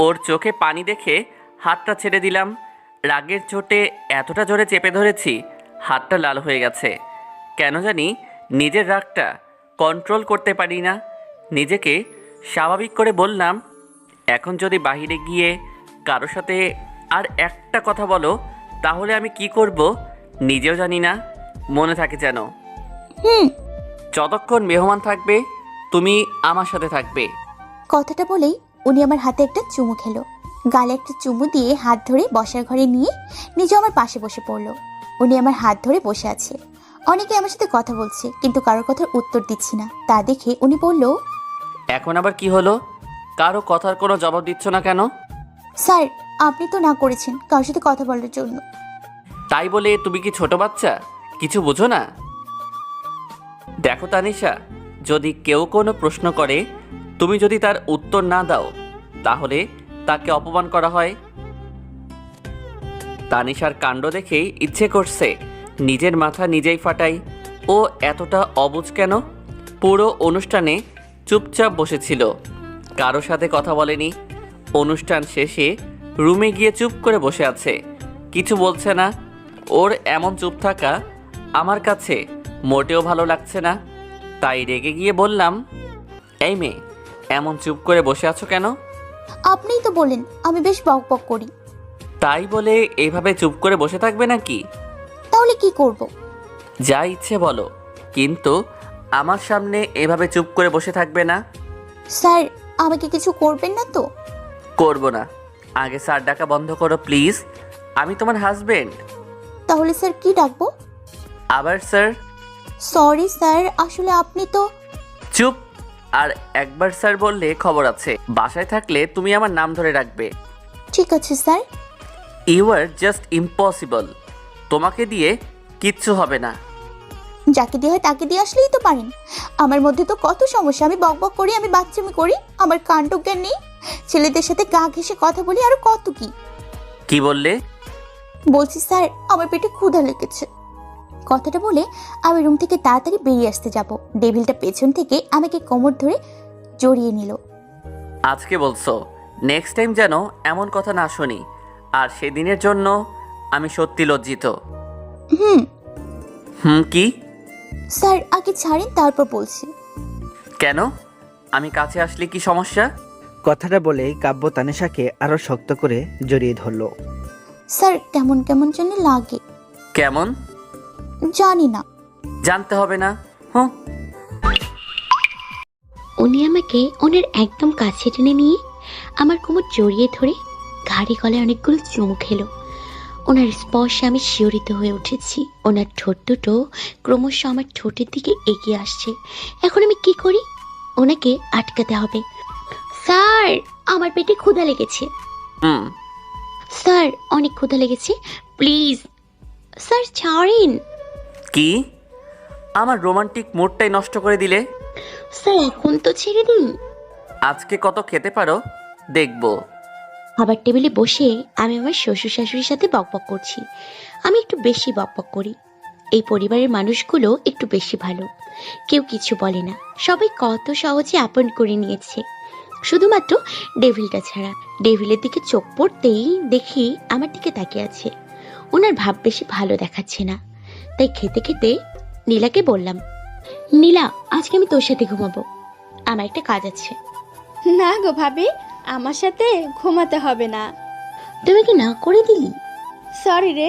ওর চোখে পানি দেখে হাতটা ছেড়ে দিলাম। রাগের চোটে এতটা জোরে চেপে ধরেছি হাতটা লাল হয়ে গেছে। কেন জানি নিজের রাগটা কন্ট্রোল করতে পারি না। নিজেকে স্বাভাবিক করে বললাম, এখন যদি বাইরে গিয়ে কারোর সাথে আর একটা কথা বলো তাহলে আমি কি করব নিজেও জানি না। মনে থাকে যেন। যতক্ষণ মেহমান থাকবে তুমি আমার সাথে থাকবে। কথাটা বলেই উনি আমার হাতে একটা চুমু খেলো। গালে একটা চুমু দিয়ে হাত ধরে বসার ঘরে নিয়ে নিজে আমার পাশে বসে পড়লো। উনি আমার হাত ধরে বসে আছে। অনেকে আমার সাথে কথা বলছে কিন্তু কারোর কথার উত্তর দিচ্ছি না। তা দেখে উনি বলল, এখন আবার কি হলো? কারো কথার কোনো জবাব দিচ্ছ না কেন? স্যার আপনি তো না করেছেন কারোর সাথে কথা বলার জন্য। তাই বলে তুমি কি ছোট বাচ্চা, কিছু বোঝো না? দেখো তানিশা, যদি কেউ কোনো প্রশ্ন করে তুমি যদি তার উত্তর না দাও তাহলে তাকে অপমান করা হয়। তানিশার কাণ্ড দেখেই ইচ্ছে করছে নিজের মাথা নিজেই ফাটাই। ও এতটা অবুঝ কেন? পুরো অনুষ্ঠানে চুপচাপ বসেছিল, কারো সাথে কথা বলেনি। অনুষ্ঠান শেষে রুমে গিয়ে চুপ করে বসে আছে, কিছু বলছে না। ওর এমন চুপ থাকা আমার কাছে মোটেও ভালো লাগছে না। তাই রেগে গিয়ে বললাম, এই মেয়ে এমন চুপ করে বসে আছো কেন? আপনিই তো বলেন আমি বেশ বক বক করি। তাই বলে এইভাবে চুপ করে বসে থাকবে নাকি? তাহলে কি করব? যা ইচ্ছে বলো, কিন্তু আমার সামনে এভাবে চুপ করে বসে থাকবে না। স্যার আমাকে কিছু করবেন না তো? করব না। আগে স্যার ডাকা বন্ধ করো প্লিজ, আমি তোমার হাজবেন্ড। তাহলে স্যার কি ডাকবো? আবার স্যার? সরি স্যার, আসলে আপনি তো। চুপ। আর একবার স্যার বললে খবর আছে। বাসায় থাকলে তুমি আমার নাম ধরে রাখবে। ঠিক আছে sir. You are just impossible. তোমাকে দিয়ে কিচ্ছু হবে না। যাকে দিয়ে হয় তাকে দিয়ে আসলেই তো পারেন। আমার মধ্যে তো কত সমস্যা। আমি বক বক করি, আমি বাচ্চামি করি, আমার কাণ্ডজ্ঞান নেই, ছেলেদের সাথে গা ঘেঁষে কথা বলি, আরো কত কি। কি বললে? বলছি স্যার আমার পেটে ক্ষুধা লেগেছে। কথাটা বলে আমি রুম থেকে তাড়াতাড়ি বেরিয়ে আসতে যাব। ডেভিলটা পেছন থেকে আমাকে কোমর ধরে জড়িয়ে নিল। আজকে বলছো, নেক্সট টাইম যেন এমন কথা না শুনি। আর সেদিনের জন্য আমি সত্যি লজ্জিত। কি? স্যার আগে ছাড়েন তারপর বলছি। কেন? আমি কাছে আসলে কি সমস্যা? কথাটা বলেই কাব্য তানিশাকে আরো শক্ত করে জড়িয়ে ধরলো। স্যার কেমন কেমন যেন লাগে। কেমন? জানি না। জানতে হবে না। হুঁ। উনি আমাকে ওনার একদম কাছে টেনে নিয়ে আমার কোমর জড়িয়ে ধরে ঘাড়ি গলায় অনেকগুলো চুমু খেলো। ওনার স্পর্শে আমি শিহরিত হয়ে উঠেছি। ওনার ঠোঁট দুটো ক্রমশ আমার ঠোঁটের দিকে এগিয়ে আসছে। এখন আমি কি করি? ওনাকে আটকাতে হবে। স্যার, আমার পেটে ক্ষুধা লেগেছে। হুম। স্যার, অনেক ক্ষুধা লেগেছে, প্লিজ স্যার ছাড়েন। কি? আমার রোমান্টিক মুডটাই নষ্ট করে দিলে। স্যার এখন তো ছেড়ে দিন। আজকে কত খেতে পারো দেখবো। খাবার টেবিলে বসে আমি আমার শ্বশুর শাশুড়ির সাথে বকবক করছি। আমি একটু বেশি বকবক করি। এই পরিবারের মানুষগুলো একটু বেশি ভালো, কেউ কিছু বলে না। সবাই কত সহজে আপন করে নিয়েছে, শুধুমাত্র ডেভিলটা ছাড়া। ডেভিলের দিকে চোখ পড়তেই দেখি আমার দিকে তাকিয়ে আছে। ওনার ভাব বেশি ভালো দেখাচ্ছে না, তাই খেতে খেতে নীলাকে বললাম, নীলা আজকে আমি তোর সাথে ঘুমাবো, আমার একটা কাজ আছে। না গো ভাবি, আমার সাথে ঘুমাতে হবে না। তুমি কি না করে দিলি? সরি রে।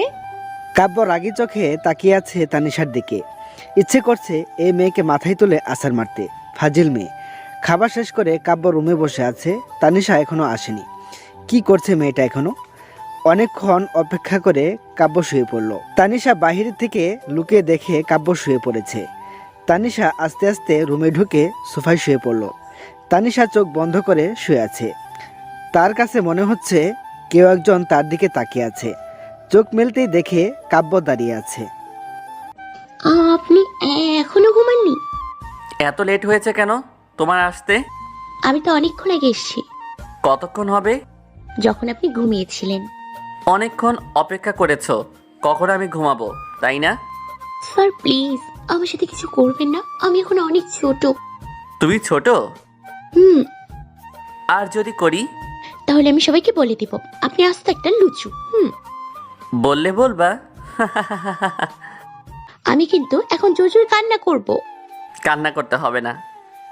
কাব্য রাগী চোখে তাকিয়ে আছে তানিশার দিকে। ইচ্ছে করছে এই মেয়েকে মাথায় তুলে আছাড় মারতে। ফাজিল মেয়ে। খাবার শেষ করে কাব্য রুমে বসে আছে। তানিশা এখনো আসেনি। কি করছে মেয়েটা এখনো? অনেকক্ষণ অপেক্ষা করে কাব্য শুয়ে পড়ল। তানিশা বাহির থেকে লুকিয়ে দেখে কাব্য শুয়ে পড়েছে। তানিশা আস্তে আস্তে রুমে ঢুকে সোফায় শুয়ে পড়ল। তানিশা চোখ বন্ধ করে শুয়ে আছে। তার কাছে মনে হচ্ছে কেউ একজন তার দিকে তাকিয়ে আছে। চোখ মেলতেই দেখে কাব্য দাঁড়িয়ে আছে। আপনি এখনো ঘুমাননি? এত লেট হয়েছে কেন তোমার আসতে? আমি তো অনেকক্ষণ আগে এসেছি। কতক্ষণ হবে? যখন আপনি ঘুমিয়েছিলেন। অনেকক্ষণ অপেক্ষা করেছো, কখন আমি ঘুমাবো তাই না? স্যার প্লিজ আমার সাথে কিছু করবেন না, আমি এখন অনেক ছোট। তুমি ছোট? হুম। আর যদি করি? তাহলে আমি সবাইকে বলে দিব আপনি আস্তে একটা লুচু। বললে বলবা। আমি কিন্তু এখন জোর জোর কান্না করব। কান্না করতে হবে না,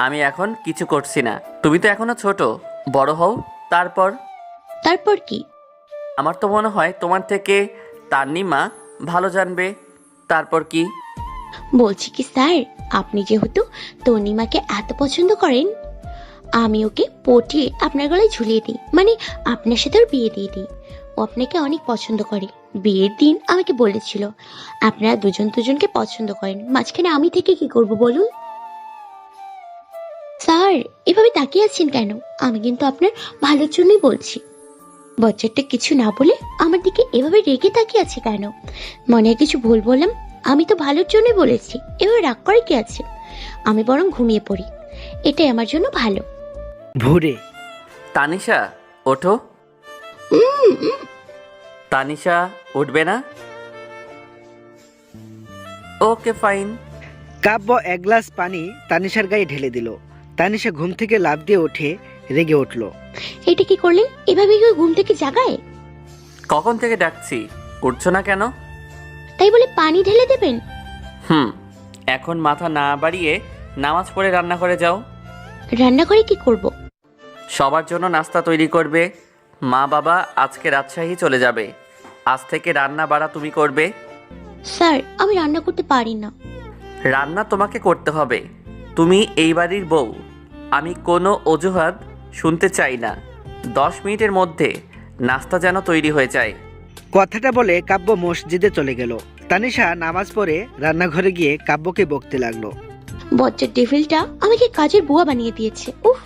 আমি এখন কিছু করছি না। তুমি তো এখনো ছোট, বড় হও তারপর। তারপর কি? আমার তো মনে হয় তোমার থেকে তান্নিমা ভালো জানবে। তারপর কি? বলছি কি স্যার, আপনি যেহেতু তনিমাকে এত পছন্দ করেন, আমি ওকে পটিয়ে আপনার গলায় ঝুলিয়ে দিই, মানে আপনার সাথে ওর বিয়ে দিয়ে দিই। ও আপনাকে অনেক পছন্দ করে। বিয়ের দিন আমাকে বলেছিল আপনারা দুজন দুজনকে পছন্দ করেন, মাঝখানে আমি থেকে কি করব বলুন? স্যার এভাবে তাকিয়ে আছেন কেন? আমি কিন্তু আপনার ভালোর জন্যই বলছি। বচ্চাটা কিছু না বলে আমার দিকে এভাবে রেগে তাকিয়ে আছে কেন? মনে হয় কিছু ভুল বললাম? আমি তো ভালোর জন্যই বলেছি, এভাবে রাগ করে কি আছে? আমি বরং ঘুমিয়ে পড়ি, এটাই আমার জন্য ভালো। ভোরে তানিশা ওঠো। তানিশা উঠবে না? Okay fine. কাব্য এক গ্লাস পানি তানিশার গায়ে ঢেলে দিল। তানিশা ঘুম থেকে লাফ দিয়ে উঠে রেগে উঠল। এটা কি করলেন? এভাবে কেউ ঘুম থেকে জাগায়? কখন থেকে ডাকছি, উঠছো না কেন? তাই বলে পানি ঢেলে দেবেন? এখন মাথা না বাড়িয়ে নামাজ পড়ে রান্না করে যাও। রান্না করে কি করব? সবার জন্য নাস্তা তৈরি করবে। মা বাবা আজকে রাজশাহী চলে যাবে, আজ থেকে রান্না বাড়া তুমি করবে। স্যার আমি রান্না করতে পারি না। রান্না তোমাকে করতে হবে, তুমি এই বাড়ির বউ। আমি কোনো অজুহাত শুনতে চাই না। 10 মিনিটের মধ্যে নাস্তা যেন তৈরি হয়ে যায়। কথাটা বলে কাব্য মসজিদে চলে গেল। তানিশা নামাজ পড়ে রান্নাঘরে গিয়ে কাব্যকে বকতে লাগলো। বজ্জার ডেভিলটা আমাকে কাজের বুয়া বানিয়ে দিয়েছে। উফ,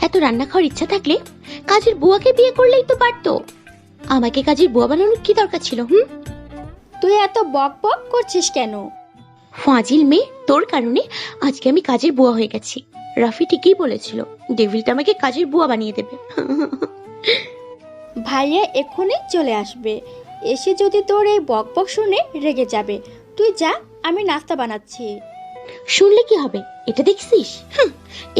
এত রান্না খাওয়ার ইচ্ছা থাকলে কাজের বুয়াকে বিয়ে করলেই তো পারতো। আমাকে কাজের বুয়া বানানোর কি দরকার ছিল? তুই এত বক বক করছিস কেন? ফাজিল মেয়ে, তোর কারণে আজকে আমি কাজের বুয়া হয়ে গেছি। রাফি ঠিকই বলেছিল, ডেভিলটা আমাকে কাজের বুয়া বানিয়ে দেবে। ভাইয়া এক্ষুনি চলে আসবে, এসে যদি তোর এই বক বক শুনে রেগে যাবে। তুই যা, আমি নাস্তা বানাচ্ছি। শুনলে কি হবে? এটা দেখছিস?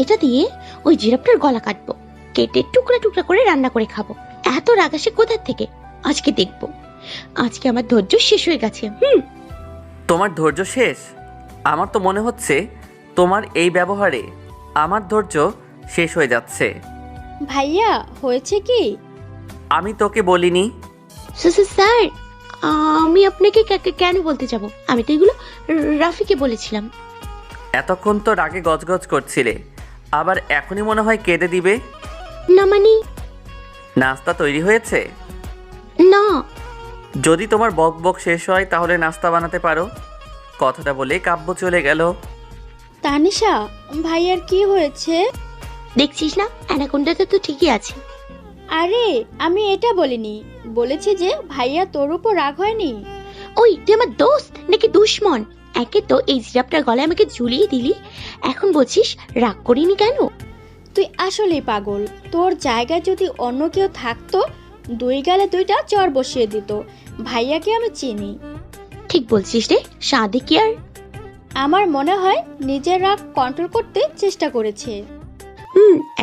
এটা দিয়ে ওই জিরাফটার গলা কাটবো, কেটে টুকরা টুকরা করে রান্না করে খাবো। এত রাগ আসে কোথা থেকে? আজকে দেখবো। আজকে আমার ধৈর্য শেষ হয়ে গেছে। তোমার ধৈর্য শেষ? আমার তো মনে হচ্ছে তোমার এই ব্যবহারে আমার ধৈর্য শেষ হয়ে যাচ্ছে। ভাইয়া হয়েছে কি? আমি তোকে বলিনি। স্যার, আমি আপনাকে কেন বলতে যাব? আমি তো এগুলো রাফিকে বলেছিলাম। এতক্ষণ তো রাগে গজগজ করছিলে, আবার এখনই মনে হয় কেঁদে দিবে। না মানে নাস্তা তৈরি হয়েছে? না। যদি তোমার বক বক শেষ হয় তাহলে নাস্তা বানাতে পারো। কথাটা বলে কাব্য চলে গেল। তানিশা, ভাইয়ার কি হয়েছে? দেখছিস না, অ্যানাকোন্ডাটা তো ঠিকই আছে। আরে আমি এটা বলিনি, বলেছি যে ভাইয়া তোর উপর রাগ হয়নি। ওই তুই আমার দোস্ত নাকি দুশ্মন? একে তো এই জিরাপটার গলায় আমাকে ঝুলিয়ে দিলি, এখন বলছিস রাগ করিনি কেন? তুই আসলেই পাগল। তোর জায়গায় যদি অন্য কেউ থাকতো, দুই গালে দুইটা চর বসিয়ে দিত। ভাইয়াকে আমি চিনি। ঠিক বলছিস রে সাদিক ইয়ার। আমার মনে হয় নিজের রাগ কন্ট্রোল করতে চেষ্টা করেছে।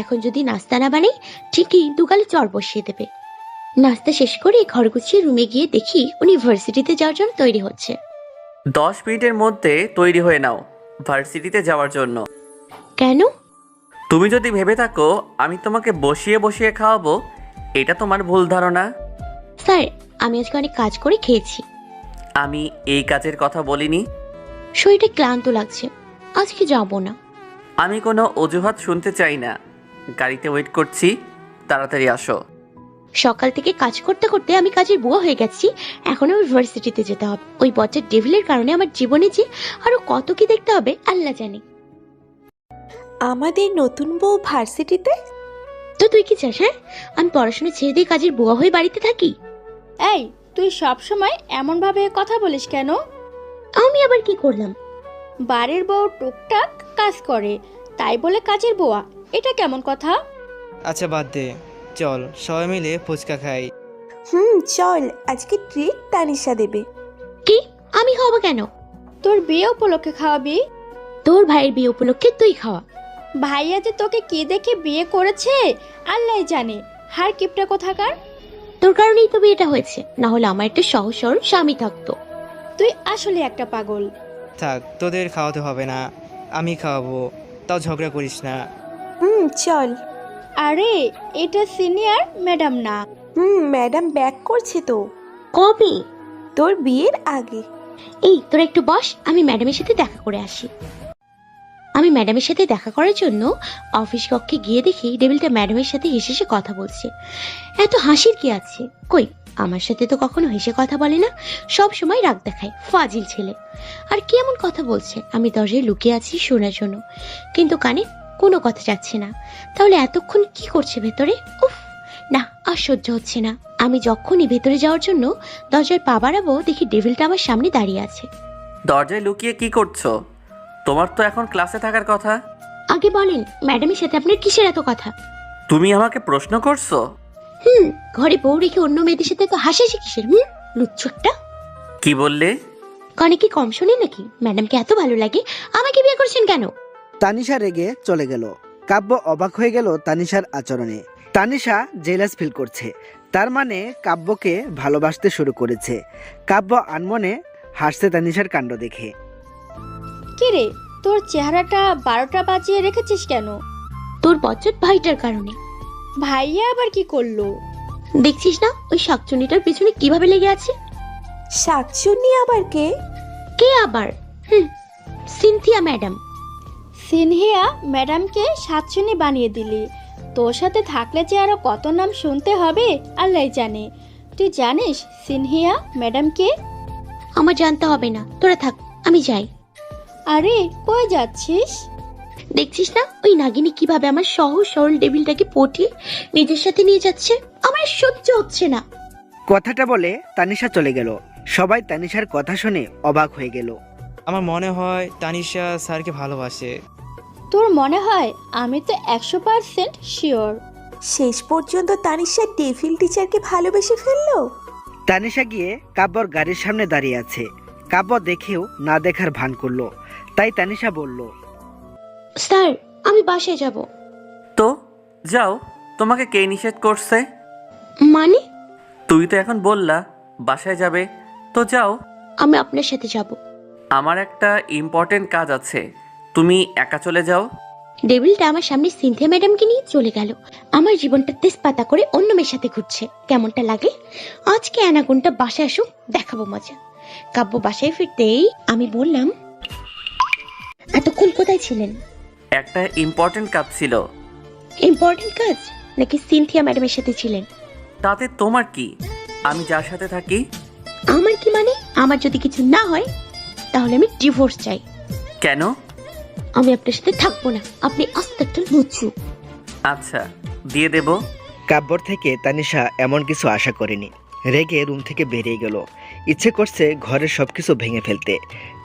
এখন যদি নাস্তা না বানাই ঠিকই দুগালে চর বসিয়ে দেবে। নাস্তা শেষ করে ঘর গুছিয়ে রুমে গিয়ে দেখি উনি ভার্সিটিতে যাওয়ার জন্য তৈরি হচ্ছে। 10 মিনিটের মধ্যে তৈরি হয়ে নাও ভার্সিটিতে যাওয়ার জন্য। কেন? তুমি যদি ভেবে থাকো আমি তোমাকে বসিয়ে বসিয়ে খাওয়াবো, এটা তোমার ভুল ধারণা। স্যার, আমি আজকে অনেক কাজ করে খেয়েছি। আমি এই কাজের কথা বলিনি। শরীরটা ক্লান্ত লাগছে, আজকে যাব না। আমি কোনো অজুহাত শুনতে চাই না। গাড়িতে ওয়েট করছি, তাড়াতাড়ি আসো। সকাল থেকে কাজ করতে করতে আমি কাজের বুয়া হয়ে গেছি, এখন আমার ভার্সিটিতে যেতে হবে। ওই বচ্চার ডেভিলের কারণে আমার জীবনে যে আরো কত কি দেখতে হবে আল্লাহ জানে। আমাদের নতুন বউ ভার্সিটিতে? তো তুই কি চাস? হ্যাঁ, আমি পড়াশোনা ছেড়ে দিয়ে কাজের বুয়া হয়ে বাড়িতে থাকি? এই, তুই সব সময় এমন ভাবে কথা বলিস কেন? আমি আবার কি করলাম? বাড়ির বউ টুকটাক কাজ করে, তাই বলে কাজের বুয়া, এটা কেমন কথা? আচ্ছা বাদ দে, চল সবাই মিলে ফুচকা খাই। চল, আজকে ট্রিট তানিশা দেবে। কি? আমি খাওয়াবো কেন? তোর বিয়ে উপলক্ষে খাওয়াবি। তোর ভাইয়ের বিয়ে উপলক্ষে তুই খাওয়া। ভাইয়া যে তোকে কি দেখে বিয়ে করেছে আল্লাহ জানে। হার কিপটা কোথাকার। তোর কারণেই তো বিয়েটা হয়েছে, না হলে আমার একটা সহজ সরল স্বামী থাকতো। তুই আসলে একটা পাগল। থাক, তোদের খাওয়াতে হবে না, আমি খাওয়াবো, তাও ঝগড়া করিস না। চল। আরে এটা সিনিয়র ম্যাডাম না। ম্যাডাম ব্যাক করছে তো। কবে? তোর বিয়ের আগে। এই তোর একটু বস, আমি ম্যাডামের সাথে দেখা করে আসি। আমি ম্যাডামের সাথে দেখা করার জন্য অফিস কক্ষে গিয়ে দেখি ডেভিলটা ম্যাডামের সাথে হেসে হেসে কথা বলছে। এত হাসির কি আছে? কই, আমার সাথে তো কখনো হেসে কথা বলে না, সব সময় রাগ দেখায়, ফাজিল ছেলে। আর কি এমন কথা বলছে? আমি দরজায় লুকিয়ে আছি শোনার জন্য, কিন্তু কানে কোনো কথা যাচ্ছে না। তাহলে এতক্ষণ কি করছে ভেতরে? উফ না, আর সহ্য হচ্ছে না। আমি যখনই ভেতরে যাওয়ার জন্য দরজায় পা বাড়াবো দেখি ডেভিলটা আমার সামনে দাঁড়িয়ে আছে। দরজায় লুকিয়ে কি করছো? তোমার তো এখন ক্লাসে থাকার কথা। আগে বলেন, ম্যাডামের সাথে আপনার কিসের এত কথা? তুমি আমাকে প্রশ্ন করছো? ঘরে বউ রেখে অন্য মেয়েদের সাথে তো হাসাহাসি কিসের? লুচ্ছ একটা। কি বললে? কানে কি কম শোনে নাকি? ম্যাডামকে এত ভালো লাগে, আমাকে বিয়ে করছেন কেন? তানিশা রেগে চলে গেল। কাব্য অবাক হয়ে গেল তানিশার আচরণে। তানিশা জেলাস ফিল করছে, তার মানে কাব্যকে ভালোবাসতে শুরু করেছে। কাব্য আনমনে হাসছে তানিশার কাণ্ড দেখে। কিরে, তোর চেহারাটা 12টা বাজিয়ে রেখেছিস কেন? তোর বচ্চত ভাইটার কারণে। ভাইয়া আবার কি করলো? দেখছিস না ওই শাকচুনিটার পিছনে কিভাবে লেগে আছে? শাকচুন্নি আবার কে? কে আবার? Cynthia madam. সিনহিয়া ম্যাডামকে সাতশনি বানিয়ে দিলি। তোর সাথে থাকলে যে আরো কত নাম শুনতে হবে আল্লাহ জানে। তুই জানিস সিনহিয়া ম্যাডামকে? আমার জানতে হবে না, তোরা থাক, আমি যাই। আরে কই যাচ্ছিস? দেখছিস না ওই নাগিনী কিভাবে আমার সহজ সরল ডেভিলটাকে পটিয়ে নিজের সাথে নিয়ে যাচ্ছে? আমার সহ্য হচ্ছে না। কথাটা বলে তানিশা চলে গেল। সবাই তানিশার কথা শুনে অবাক হয়ে গেল। আমার মনে হয় তানিশা স্যারকে ভালোবাসে। তোর মনে হয়? আমি তো 100% শিওর। শেষ পর্যন্ত তানিশা ডেভিল টিচারকে ভালোবেসে ফেললো। তানিশা গিয়ে কাব্যর গাড়ির সামনে দাঁড়িয়ে আছে। কাব্য দেখেও না দেখার ভান করলো। তাই তানিশা বলল, স্যার আমি বাসায় যাব। তো যাও, তোমাকে কে নিষেধ করছে? মানে? তুই তো এখন বললা বাসায় যাবে, তো যাও। আমি আপনার সাথে যাব। আমার একটা ইম্পর্টেন্ট কাজ আছে, তুমি একা চলে যাও। ডেভিলটা আমার সামনে সিনথিয়া ম্যাডামকে নিয়ে চলে গেল। আমার জীবনটা তেজপাতা করে অন্য মেয়ের সাথে ঘুরছে। কেমনটা লাগে? আজকে অ্যানাকোন্ডা বাসায় আসুক, দেখাবো মজা। কাব্য বাসায় ফিরতেই আমি বললাম, এতক্ষণ কোথায় ছিলেন? একটা ইম্পর্টেন্ট কাজ ছিল। ইম্পর্টেন্ট কাজ? নাকি সিনথিয়া ম্যাডামের সাথে ছিলেন? তাতে তোমার কি? আমি যার সাথে থাকি। আমার কি মানে? আমার যদি কিছু না হয় তাহলে আমি ডিভোর্স চাই। কেন? আমি আপনার সাথে থাকবো না। আপনি আস্তে একটা লুচু। আচ্ছা, দিয়ে দেব। কাব্যর থেকে তানিশা এমন কিছু আশা করেনি। রেগে রুম থেকে বেরিয়ে গেল। ইচ্ছে করছে ঘরের সবকিছু ভেঙে ফেলতে।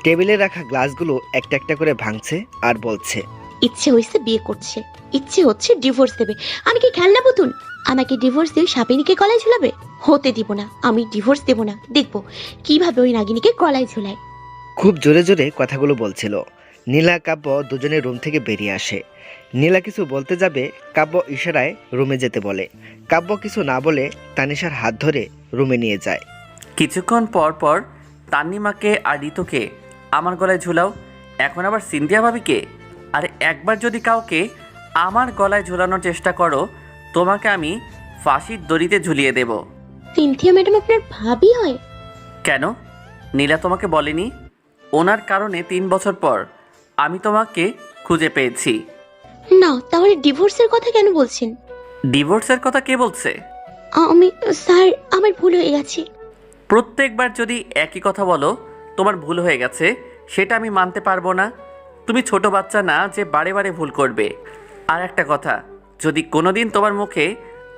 টেবিলে রাখা গ্লাসগুলো একটা একটা করে ভাঙছে আর বলছে, ইচ্ছে হয়েছে বিয়ে করছে, ইচ্ছে হচ্ছে ডিভোর্স দেবে। আমি কি খেলনা পুতুল? আমাকে ডিভোর্স দিয়ে সাপিনীকে গলায় ঝুলাবে? হতে দিব না, আমি ডিভোর্স দেব না। দেখবো কিভাবে ওই নাগিনীকে গলায় ঝুলায়। খুব জোরে জোরে কথাগুলো বলছিল। নীলা কাব্য দুজনে রুম থেকে বেরিয়ে আসে। নীলা কিছু বলতে যাবে, কাব্য ইশারায় রুমে যেতে বলে। কাব্য কিছু না বলে তানিশার হাত ধরে রুমে নিয়ে যায়। কিছুক্ষণ পর পর তান্নিমাকে আর ঋতুকে আমার গলায় ঝুলাও। এখন আবার সিন্ধিয়া ভাবিকে। আর একবার যদি কাউকে আমার গলায় ঝুলানোর চেষ্টা করো, তোমাকে আমি ফাঁসির দড়িতে ঝুলিয়ে দেব। সিনথিয়া ম্যাডাম আপনার ভাবি হয়? কেন? নীলা তোমাকে বলেনি? ওনার কারণে 3 বছর পর আমি তোমাকে খুঁজে পেয়েছি। না, তাহলে ডিভোর্সের কথা কেন বলছেন? ডিভোর্সের কথা কে বলছে? আমি স্যার, আমার ভুল হয়ে গেছে। প্রত্যেকবার যদি একই কথা বলো তোমার ভুল হয়ে গেছে, সেটা আমি মানতে পারবো না। তুমি ছোট বাচ্চা না যে বারে বারে ভুল করবে। আর একটা কথা, যদি কোনোদিন তোমার মুখে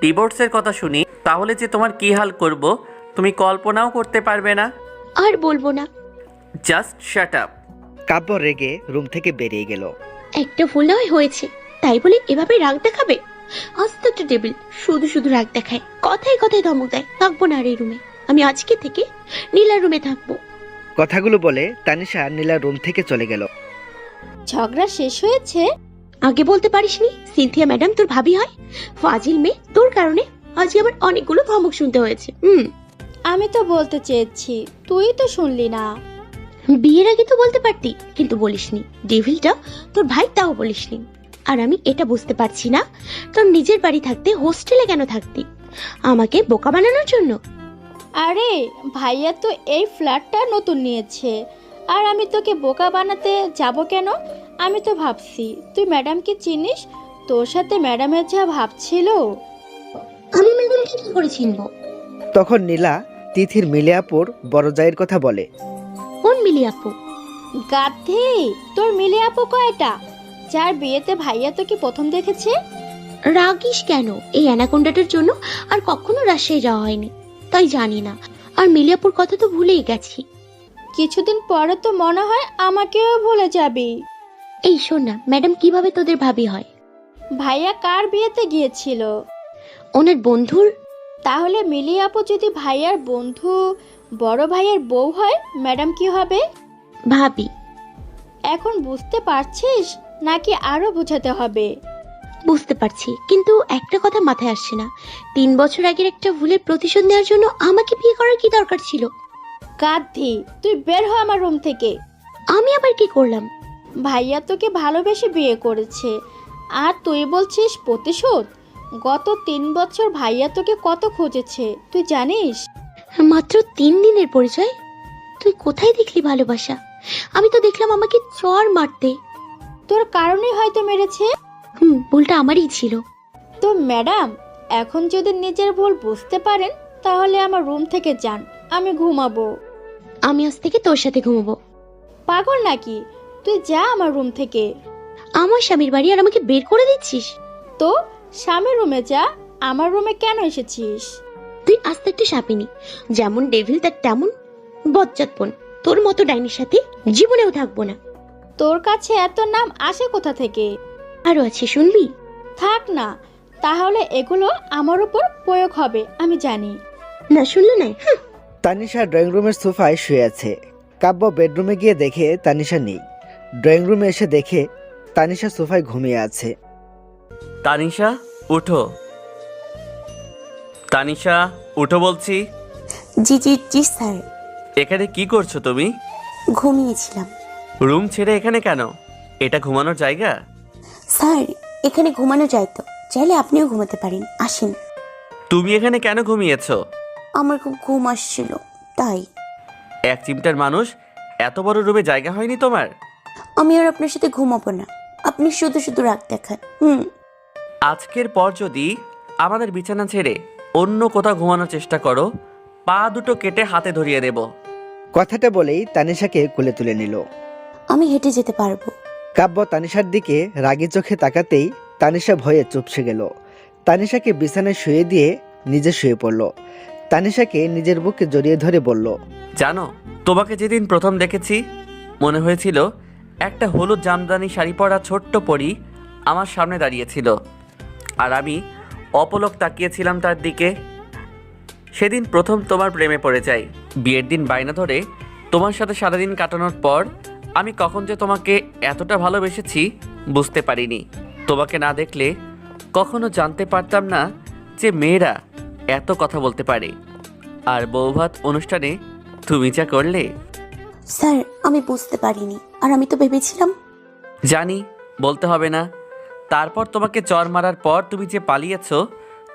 ডিভোর্সের কথা শুনি, তাহলে যে তোমার কী হাল করব তুমি কল্পনাও করতে পারবে না। আর বলবো না। Just shut up. কাব্য রেগে রুম থেকে বেরিয়ে গেল। একটা ভুল না হয়েছে তাই বলে এভাবে রাগ দেখাবে? আস্তে একটা টেবিল শুধু শুধু রাগ দেখায়, কথায় কথায় ধমক দেয়। থাকবো না আর এই রুমে। আমি আজকে থেকে নীলার রুমে থাকবো। কথাগুলো বলে তানিশা নীলার রুম থেকে চলে গেল। ঝগড়া শেষ হয়েছে? আগে বলতে পারিসনি সিনথিয়া ম্যাডাম তোর ভাবি হয়? ফাজিল মেয়ে, তোর কারণে আজকে আমার অনেকগুলো ধমক শুনতে হয়েছে। আমি তো বলতে চেয়েছি, তুই তো শুনলি না। বিয়ের আগে তো বলতে পারতি, কিন্তু বলিসনি। ডেভিলটা তোর ভাই, তাও বলিসনি। আর আমি এটা বুঝতে পারছি না, তোর নিজের বাড়ি থাকতে হোস্টেলে কেন থাকতি? আমাকে বোকা বানানোর জন্য? আরে ভাইয়া তো এই ফ্ল্যাটটা নতুন নিয়েছে, আর আমি তোকে বোকা বানাতে যাব কেন? আমি তো ভাবছি তুই ম্যাডামকে চিনিস, তোর সাথে ম্যাডামের যা ভাবছিল। আমি ম্যাডামকে কি করে চিনবো? তখন নীলা তিথির মিলে আপুর বড় জায়ের কথা বলে। কোন মিলি আপু? গাধি, তোর মিলে আপু কয়টা? যার বিয়েতে ভাইয়া তোকে প্রথম দেখেছে। রাগিস কেন? এই অ্যানাকোন্ডাটার জন্য আর কখনো রাজশাহী যাওয়া হয়নি, তাই জানি না। আর মিলিয়াপুর কথা তো ভুলেই গেছি। কিছুদিন পরে তো মনে হয় আমাকেও ভুলে যাবি। এই শোন না, ম্যাডাম কিভাবে তোদের ভাবি হয়? ভাইয়া কার বিয়েতে গিয়েছিল? ওনার বন্ধুর। তাহলে মিলি আপু যদি ভাইয়ার বন্ধু বড় ভাইয়ের বউ হয়, ম্যাডাম কি হবে? ভাবি। এখন বুঝতে পারছিস নাকি আরো বোঝাতে হবে? বুঝতে পারছি, কিন্তু একটা কথা মাথায় আসছে না। 3 বছর আগের একটা ভুলের প্রতিশোধ নেওয়ার জন্য আমাকে বিয়ে করার কি দরকার ছিল? গাধি, তুই বের হ আমার রুম থেকে। আমি আবার কি করলাম? ভাইয়া তোকে ভালোবেসে বিয়ে করেছে, আর তুই বলছিস প্রতিশোধ? গত 3 বছর ভাইয়া তোকে কত খুঁজেছে তুই জানিস? মাত্র 3 দিনের পরিচয়? তুই কোথায় দেখলি ভালোবাসা? আমি তো দেখলাম আমাকে চড় মারতে। তোর কারণেই হয়তো মেরেছে। ভুলটা আমারই ছিল। তো ম্যাডাম, এখন যদি নিজের ভুল বুঝতে পারেন তাহলে আমার রুম থেকে যান, আমি ঘুমাবো। আমি আজ থেকে তোর সাথে ঘুমাবো। পাগল নাকি? তুই যা আমার রুম থেকে। আমার স্বামীর বাড়ি আর আমাকে বের করে দিচ্ছিস? তো স্বামীর রুমে যা, আমার রুমে কেন এসেছিস? তুই আস্তে একটা সাপিনি, যেমন ডেভিল তার তেমন বজ্জাতপন। তোর মতো ডাইনির সাথে জীবনেও থাকবো না। তোর কাছে এত নাম আসে কোথা থেকে? আরো আছে, শুনবি? থাক না, তাহলে এগুলো আমার উপর প্রয়োগ হবে, আমি জানি। না শুনলে না। তানিশা ড্রয়িং রুমের সোফায় শুয়ে আছে। কাব্য বেডরুমে গিয়ে দেখে তানিশা নেই। ড্রয়িং রুমে এসে দেখে তানিশা সোফায় ঘুমিয়ে আছে। তানিশা উঠো। তানিশা উঠো বলছি। জি জি জি স্যার। এখানে কি করছো তুমি? ঘুমিয়েছিলাম। রুম ছেড়ে এখানে কেন? এটা ঘুমানোর জায়গা? স্যার এখানে ঘুমানো যায় তো, চাইলে আপনিও ঘুমাতে পারেন, আসেন। তুমি এখানে কেন ঘুমিয়েছো? আমার খুব ঘুম আসছিল তাই। এক চিমটার মানুষ, এত বড় রুমে জায়গা হয়নি তোমার? আমি আর আপনার সাথে ঘুমাবো না, আপনি শুধু শুধু রাগ দেখান। আজকের পর যদি আমাদের বিছানা ছেড়ে অন্য কোথাও ঘুমানোর চেষ্টা করো, পা দুটো কেটে হাতে ধরিয়ে দেব। কথাটা বলেই তানিশাকে কোলে তুলে নিল। আমি হেঁটে যেতে পারবো। কাব্য তানিশার দিকে রাগী চোখে তাকাতেই তানিশা ভয়ে চুপসে গেল। তানিশাকে বিছানায় শুয়ে দিয়ে নিজে শুয়ে পড়ল। তানিশাকে নিজের বুকে জড়িয়ে ধরে বলল, জানো, তোমাকে যেদিন প্রথম দেখেছি মনে হয়েছিল একটা হলুদ জামদানি শাড়ি পরা ছোট্ট পরী আমার সামনে দাঁড়িয়েছিল, আর আমি অপলক তাকিয়েছিলাম তার দিকে। সেদিন প্রথম তোমার প্রেমে পড়ে যাই। বিয়ের দিন বায়না ধরে তোমার সাথে সারাদিন কাটানোর পর আমি কখন যে তোমাকে এতটা ভালোবেসেছি বুঝতে পারিনি। তোমাকে না দেখলে কখনো জানতে পারতাম না যে মেয়েরা এত কথা বলতে পারে। আর বৌভাত অনুষ্ঠানে তুমি যা করলে। স্যার আমি বুঝতে পারিনি, আর আমি তো ভেবেছিলাম। জানি, বলতে হবে না। তারপর তোমাকে চর মারার পর তুমি যে পালিয়েছো,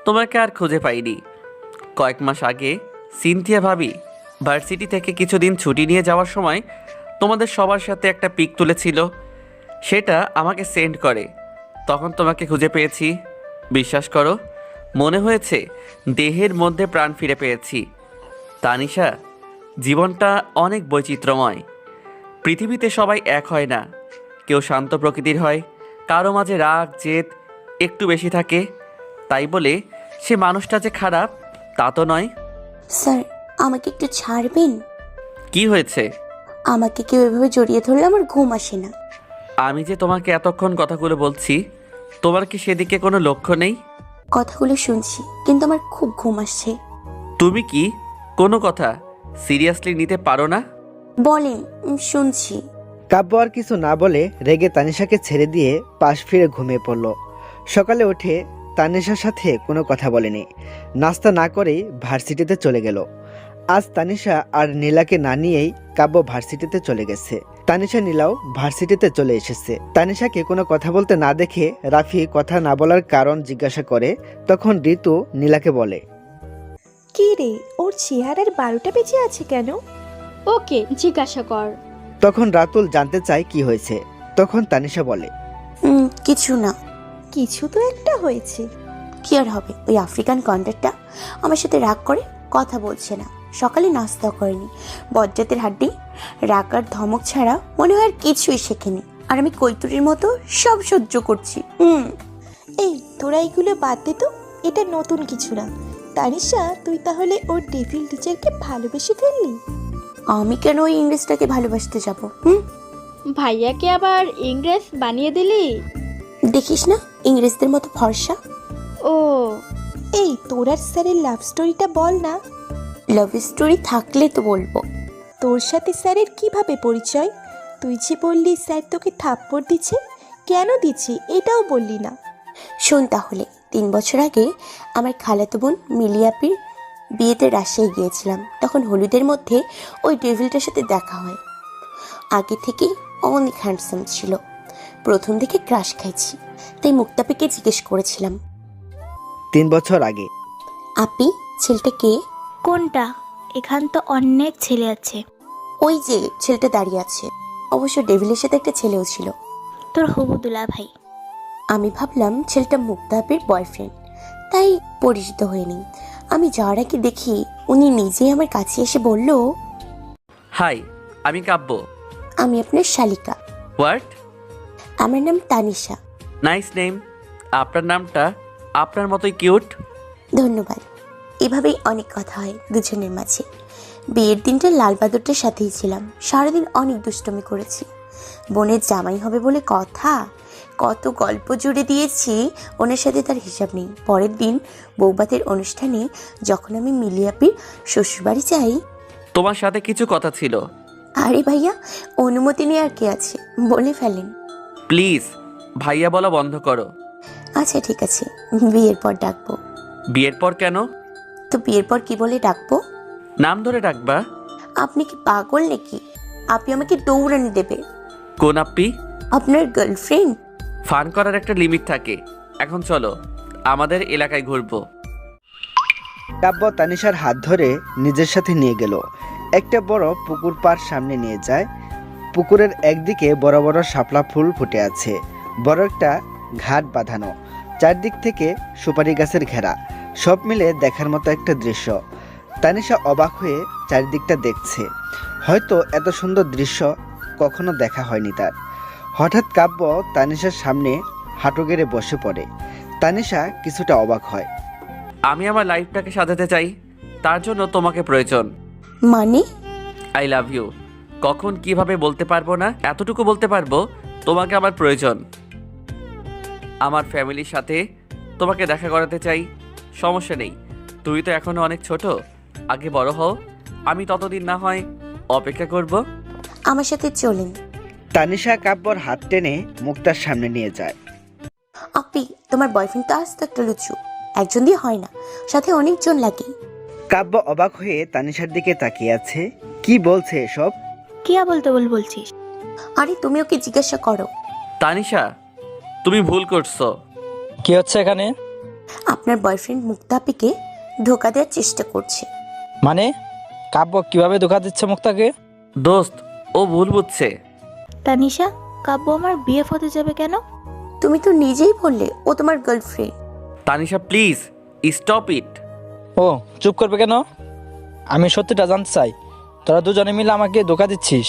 তোমাকে আর খুঁজে পাইনি। কয়েক মাস আগে সিনথিয়া ভাবি ভার্সিটি থেকে কিছুদিন ছুটি নিয়ে যাওয়ার সময় তোমাদের সবার সাথে একটা পিক তুলেছিল, সেটা আমাকে সেন্ড করে। তখন তোমাকে খুঁজে পেয়েছি। বিশ্বাস করো, মনে হয়েছে দেহের মধ্যে প্রাণ ফিরে পেয়েছি। তানিশা, জীবনটা অনেক বৈচিত্র্যময়। পৃথিবীতে সবাই এক হয় না। কেউ শান্ত প্রকৃতির হয়, কারো মাঝে রাগ জেদ একটু বেশি থাকে। তাই বলে সে মানুষটা যে খারাপ তা তো নয়। স্যার আমাকে একটু ছাড়বেন? কি হয়েছে? আমাকে কেউ এভাবে জড়িয়ে ধরলে আমার ঘুম আসে না। আমি যে তোমাকে এতক্ষণ কথাগুলো বলছি, তোমার কি সেদিকে কোনো লক্ষ্য নেই? কথাগুলো শুনছি, কিন্তু আমার খুব ঘুম আসছে। তুমি কি কোনো কথা সিরিয়াসলি নিতে পারো না? বলেন, শুনছি। কাব্য আর কিছু না বলে রেগে তানিশাকে ছেড়ে দিয়ে পাশ ফিরে ঘুমিয়ে পড়ল। সকালে উঠে তানিশার সাথে কোনো কথা বলেনি, নাস্তা না করেই ভার্সিটিতে চলে গেল। আজ তানিশা আর নীলাকে না নিয়েই কাব্য ভার্সিটিতে চলে গেছে। তানিশা নীলাও ভার্সিটিতে চলে এসেছে। তানিশাকে কোনো কথা বলতে না দেখে রাফি কথা না বলার কারণ জিজ্ঞাসা করে। তখন ঋতু নীলাকে বলে, কি রে, ওর চেহারার 12টা বেজে আছে কেন? ওকে জিজ্ঞাসা কর। তখন রাতুল জানতে চায় কি হয়েছে। তখন তানিশা বলে, কিছু না। কিছু তো একটা হয়েছে। কি আর হবে, ওই আফ্রিকান কন্ডাক্টরটা আমার সাথে রাগ করে কথা বলছে না। সকালে নাস্তা করেনি, বজ্জাতের হাড্ডি। রাগ আর ধমক ছাড়া মনে হয় আর কিছুই শেখেনি, আর আমি কৈতুরীর মতো সব সহ্য করছি। এই তোরা এইগুলো বাদ দে তো, এটা নতুন কিছু না। তানিশা, তুই তাহলে ওর ডেভিল টিচারকে ভালোবেসে ফেললি? আমি কেন ওই ইংরেজটাকে ভালোবাসতে যাব? ভাইয়াকে আবার ইংরেজ বানিয়ে দিলি? দেখিস না ইংরেজদের মতো ফর্সা। ও, এই তোরার স্যারের লাভ স্টোরিটা বল না। লাভ স্টোরি থাকলে তো বলবো। তোর সাথে স্যারের কিভাবে পরিচয়? তুই যে বললি স্যার তোকে থাপ্পড় দিচ্ছে, কেন দিচ্ছে এটাও বললি না। শোন তাহলে, 3 বছর আগে আমার খালাতো বোন মিলিয়াপির বিয়েতে রাজশাহী গিয়েছিলাম। তখন হলুদের মধ্যে ওই ডেভিলটার সাথে দেখা হয়। আগে থেকেই অনেক হ্যান্ডসাম ছিল। প্রথম দেখে ক্রাশ খাইছি, তাই মুক্তাপিকে জিজ্ঞেস করেছিলাম, 3 বছর আগে। আপি, ছেলেটা কে? কোনটা? এখান তো অনেক ছেলে আছে। ওই যে ছেলেটা দাঁড়িয়ে আছে। অবশ্য ডেভিলের সাথে একটা ছেলেও ছিল। তোর হবুদুলা ভাই। আমি ভাবলাম ছেলেটা মুক্তাপির বয়ফ্রেন্ড, তাই পরিচিত হয়ে নিই। আমি যাওয়ার আগে দেখি উনি নিজেই আমার কাছে এসে বলল, হাই, আমি কাব্য। আমি আপনার শালিকা। হোয়াট? আমার নাম তানিশা। Nice name. আপনার নামটা আপনার মতোই কিউট। ধন্যবাদ। এভাবেই অনেক কথা হয় দুজনের মাঝে। বিয়ের দিনটা লালবাদরটার সাথেই ছিলাম। সারাদিন অনেক দুষ্টমি করেছি। বোনের জামাই হবে বলে কথা, কত গল্প জুড়ে দিয়েছি ওনার সাথে, তার হিসাব নেই। পরের দিন বৌভাতের অনুষ্ঠানে যখন আমি মিলিয়াপির শ্বশুরবাড়ি যাই। তোমার সাথে কিছু কথা ছিল। আরে ভাইয়া, অনুমতি নিয়ে আর কে আছে, বলে ফেলেন। প্লিজ ভাইয়া বলা বন্ধ করো। আচ্ছা ঠিক আছে, বিয়ের পর ডাকবো। বিয়ের পর কেন? তো বিয়ের পর কি বলে ডাকবো? নাম ধরে ডাকবা। আপনি কি পাগল নাকি? আপনি আমাকে দৌড়ানি দেবে? কোন আপ্পি? আপনার গার্লফ্রেন্ড। ফান করার একটা লিমিট থাকে। এখন চলো আমাদের এলাকায় ঘুরবো। কাব্য তানিশার হাত ধরে নিজের সাথে নিয়ে গেল। একটা বড় পুকুর পাড় সামনে নিয়ে যায়। পুকুরের একদিকে বড় বড় শাপলা ফুল ফুটে আছে, বড় একটা ঘাট বাঁধানো, চারদিক থেকে সুপারি গাছের ঘেরা। সব মিলে দেখার মতো একটা দৃশ্য। তানিশা অবাক হয়ে চারিদিকটা দেখছে। হয়তো এত সুন্দর দৃশ্য কখনো দেখা হয়নি তার। হঠাৎ কাব্য তানিশার সামনে হাঁটু গেড়ে বসে পড়ে। তানিশা কিছুটা অবাক হয়। আমি আমার লাইফটাকে সাজাতে চাই, তার জন্য তোমাকে প্রয়োজন। মানে? I love you. কখন কিভাবে বলতে পারবো না, এতটুকু বলতে পারবো তোমাকে আমার প্রয়োজন। আমার ফ্যামিলির সাথে তোমাকে দেখা করাতে চাই। সমস্যা নেই, তুই তো এখনো অনেক ছোট, আগে বড় হও, আমি ততদিন না হয় অপেক্ষা করব। আমার সাথে চলেন। তানিশা কাব্যর হাত টেনে মুক্তার সামনে নিয়ে যায়। আপি, তোমার বয়ফ্রেন্ড তো আজ তো একটা লুচু, একজন দিয়ে হয় না, সাথে অনেকজন লাগে। কাব্য অবাক হয়ে তানিশার দিকে তাকিয়ে আছে। কি বলছে এসব? কি আবল বলছিস? আরে তুমি ওকে জিজ্ঞাসা করো। তানিশা, তুমি ভুল করছো। কি হচ্ছে এখানে? আপনার বয়ফ্রেন্ড মুক্তাপিকে ধোকা দেওয়ার চেষ্টা করছে। মানে কাব্য কিভাবে ধোকা দিচ্ছে মুক্তাকে? দোস্ত, ও ভুল বুঝছে। তানিশা, কাব্য আমার বিয়ে হতে যাবে কেন? তুমি তো নিজেই বললে ও তোমার girlfriend. Tanisha please stop it. ও চুপ করবে কেন? আমি সত্যিটা জানতে চাই, তোরা দুজনে মিলে আমাকে ধোকা দিচ্ছিস।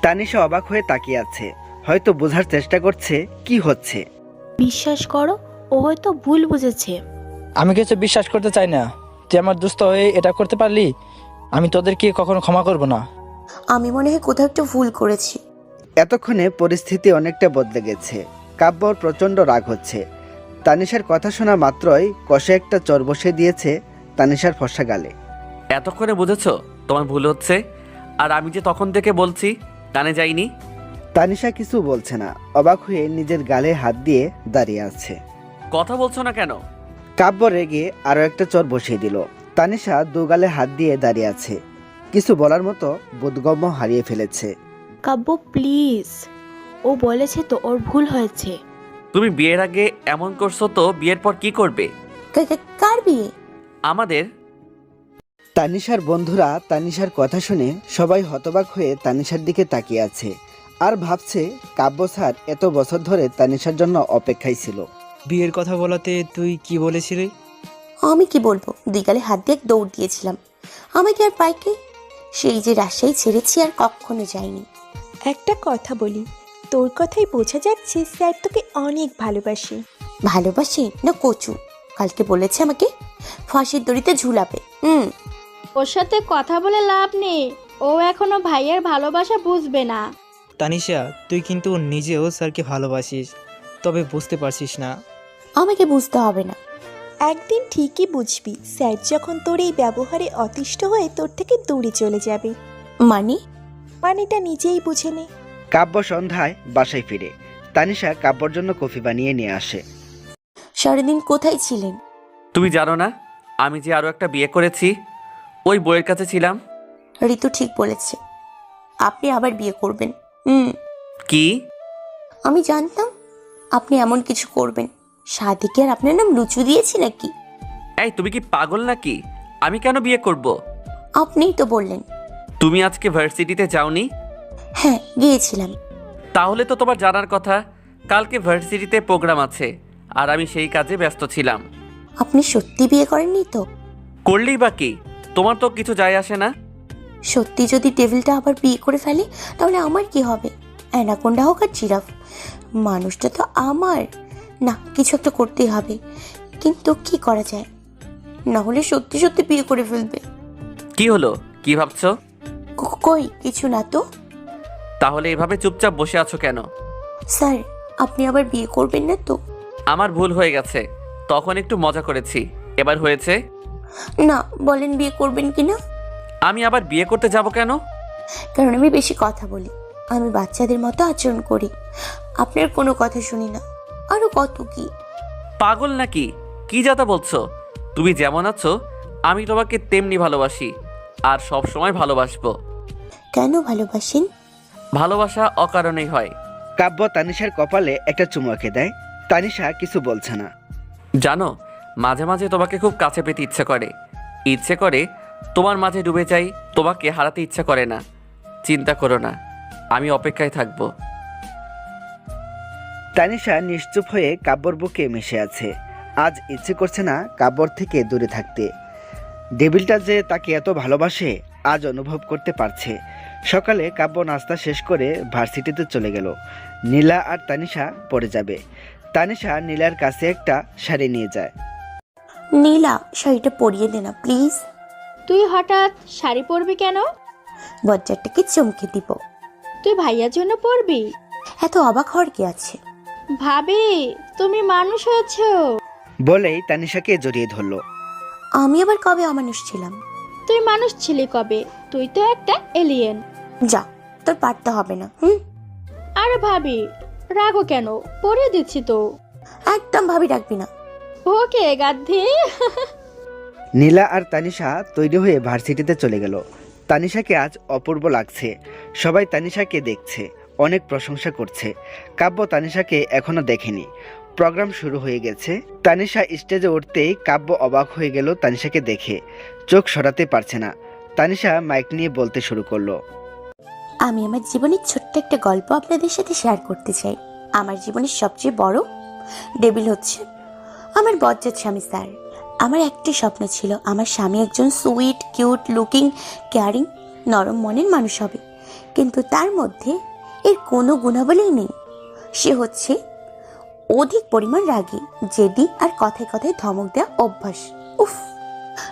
তানিশা অবাক হয়ে তাকিয়ে আছে, হয়তো বোঝার চেষ্টা করছে কি হচ্ছে। বিশ্বাস করো, ও হয়তো ভুল বুঝেছে। আমি কিছু বিশ্বাস করতে চাই না। তুই আমার দুস্থ হয়ে এটা করতে পারলি, আমি তোদেরকে কখনো ক্ষমা করব না। আমি মনে হয় কোথাও একটু ভুল করেছি। এতক্ষণে পরিস্থিতি অনেকটা বদলে গেছে। কাব্যর প্রচণ্ড রাগ হচ্ছে। তানিশার কথা শোনা মাত্রই কষে একটা চর বসে দিয়েছে তানিশার ফর্সা গালে। এতক্ষণে বুঝেছো তোমার ভুল হচ্ছে, আর আমি যে তখন থেকে বলছি কানে যাইনি। তানিশা কিছু বলছে না, অবাক হয়ে নিজের গালে হাত দিয়ে দাঁড়িয়ে আছে। কথা বলছো না কেন? কাব্য রেগে আরো একটা চর বসিয়ে দিল। তানিশা দু গালে হাত দিয়ে দাঁড়িয়ে আছে, কিছু বলার মতো বোধগম্য হারিয়ে ফেলেছে। কাব্য প্লিজ, ও বলেছে তো ওর ভুল হয়েছে। তুমি বিয়ের আগে এমন করছো, তো বিয়ের পর কি করবে? কার বিয়ে? আমাদের। তানিশার বন্ধুরা তানিশার কথা শুনে সবাই হতবাক হয়ে তানিশার দিকে তাকিয়ে আছে, আর ভাবছে কাব্য স্যার এত বছর ধরে তানিশার জন্য অপেক্ষায় ছিল। বিয়ের কথা বলাতে তুই কি বলেছিলি? আমি কি বলবো, দুই গালে হাত দিয়ে দৌড় দিয়েছিলাম। আমাকে আর পাইকে, সেই যে রাজশাহী ছেড়েছি আর কখনো যাইনি। একটা কথা বলি, তোর কথাই বোঝা যাচ্ছে স্যার তোকে অনেক ভালোবাসে। ভালোবাসে না কচু, কালকে বলেছে আমাকে ফাঁসির দড়িতে ঝুলাবে। ওর সাথে কথা বলে লাভ নেই, ও এখনো ভাইয়ের ভালোবাসা বুঝবে না। তানিশা, তুই কিন্তু নিজেও স্যারকে ভালোবাসিস, তবে বুঝতে পারছিস না। আমাকে বুঝতে হবে না। একদিন ঠিকই বুঝবি, স্যার যখন তোর এই ব্যবহারে অতিষ্ঠ হয়ে তোর থেকে দূরে চলে যাবে। মানেটা নিজেই বুঝে নে। কাব্য সন্ধ্যায় বাসায় ফিরে তানিশা কাব্যর জন্য কফি বানিয়ে নিয়ে আসে। সারাদিন কোথায় ছিলেন? তুমি জানো না আমি যে আরো একটা বিয়ে করেছি? ওই বইয়ের কাছে ছিলাম। ঋতু ঠিক বলেছে, আপনি আবার বিয়ে করবেন। কি? আমি জানতাম আপনি এমন কিছু করবেন। সাদিকে আর আপনার নাম লুচু দিয়েছি নাকি? এই তুমি কি পাগল নাকি? আমি কেন বিয়ে করব? আপনিই তো বললেন। তুমি আজকে ভার্সিটিতে যাওনি? হ্যাঁ গিয়েছিলাম। তাহলে তো তোমার জানার কথা কালকে ভার্সিটিতে প্রোগ্রাম আছে, আর আমি সেই কাজে ব্যস্ত ছিলাম। আপনি সত্যি বিয়ে করেননি তো? করলেই বা কি, তোমার তো কিছু যায় আসে না। সত্যি যদি টেবিলটা আবার বিয়ে করে ফেলে তাহলে আমার কি হবে? অ্যানাকোন্ডা হোক আর জিরাফ, মানুষটা তো আমার না। কিছু একটা করতেই হবে, কিন্তু কি করা যায়? না হলে সত্যি সত্যি বিয়ে করে ফেলবে। কি হলো, কি ভাবছো? কই কিছু না তো। তাহলে এভাবে চুপচাপ বসে আছো কেন? স্যার, আপনি আবার বিয়ে করবেন না তো? আমার ভুল হয়ে গেছে, তখন একটু মজা করেছি, এবার হয়েছে। না বলেন, বিয়ে করবেন কি না? আমি আবার বিয়ে করতে যাব কেন? কারণ আমি বেশি কথা বলি, আমি বাচ্চাদের মতো আচরণ করি, আপনার কোনো কথা শুনি না, আরো কত কি। পাগল নাকি? কি যাতা বলছো? তুমি যেমন আছো আমি তোমাকে তেমনি ভালোবাসি, আর সব সময় ভালোবাসবো। কেন ভালোবাসেন? ভালোবাসা অকারণেই হয়। কাব্য তানিশার কপালে একটা চুমু এঁকে দেয়। তানিশা কিছু বলছে না। জানো, মাঝে মাঝে তোমাকে খুব কাছে পেতে ইচ্ছে করে তোমার মাঝে ডুবে যাই, তোমাকে হারাতে ইচ্ছা করে না। চিন্তা করো না, আমি অপেক্ষায় থাকবো। তানিশা নিশ্চুপ হয়ে কাব্যর বুকে মিশে আছে। আজ ইচ্ছে করছে না কাব্যর থেকে দূরে থাকতে। ডেভিলটা যে তাকে এত ভালোবাসে আজ অনুভব করতে পারছে। সকালে কাব্য নাস্তা শেষ করে ভার্সিটিতে চলে গেল। নীলা আর তানিশা পড়ে যাবে। তানিশা নীলার কাছে একটা শাড়ি নিয়ে যায়। নীলা, শাড়িটা পরিয়ে দে না প্লিজ। তুই হঠাৎ শাড়ি পরবি কেন? বজ্জারটাকে চমকে দিব। তুই ভাইয়ার জন্য পরবি? এত অবাক হওয়ার কি আছে? ভাবি, তুমি মানুষ হয়েছো। বলেই তানিশাকে জড়িয়ে ধরলো। আমি আবার কবে অমানুষ ছিলাম? তুই মানুষ ছিলি কবে? তুই তো একটা এলিয়েন। যা, তোর পারতে হবে না। আরে ভাবি, রাগো কেন? পরিয়ে দিচ্ছি তো। একদম ভাবি ডাকবি না। ওকে গাধি। নীলা আর তানিশা তৈরি হয়ে ভার্সিটিতে চলে গেল। তানিশাকে আজ অপূর্ব লাগছে। সবাই তানিশাকে দেখছে, অনেক প্রশংসা করছে। কাব্য তানিশাকে এখনো দেখেনি। প্রোগ্রাম শুরু হয়ে গেছে। তানিশা স্টেজে উঠতেই কাব্য অবাক হয়ে গেল তানিশাকে দেখে। চোখ সরাতে পারছে না। তানিশা মাইক নিয়ে বলতে শুরু করলো। আমি আমার জীবনের ছোট্ট একটা গল্প আপনাদের সাথে শেয়ার করতে চাই। আমার জীবনের সবচেয়ে বড় ডেভিল হচ্ছে আমার বজ্জাত স্বামী স্যার। আমার একটি স্বপ্ন ছিল, আমার স্বামী একজন সুইট, কিউট লুকিং, কেয়ারিং, নরম মনের মানুষ হবে। কিন্তু তার মধ্যে এর কোনো গুণাবলী নেই। সে হচ্ছে অধিক পরিমাণ রাগী, জেদি আর কথায় কথায় ধমক দেওয়া অভ্যাস। উফ,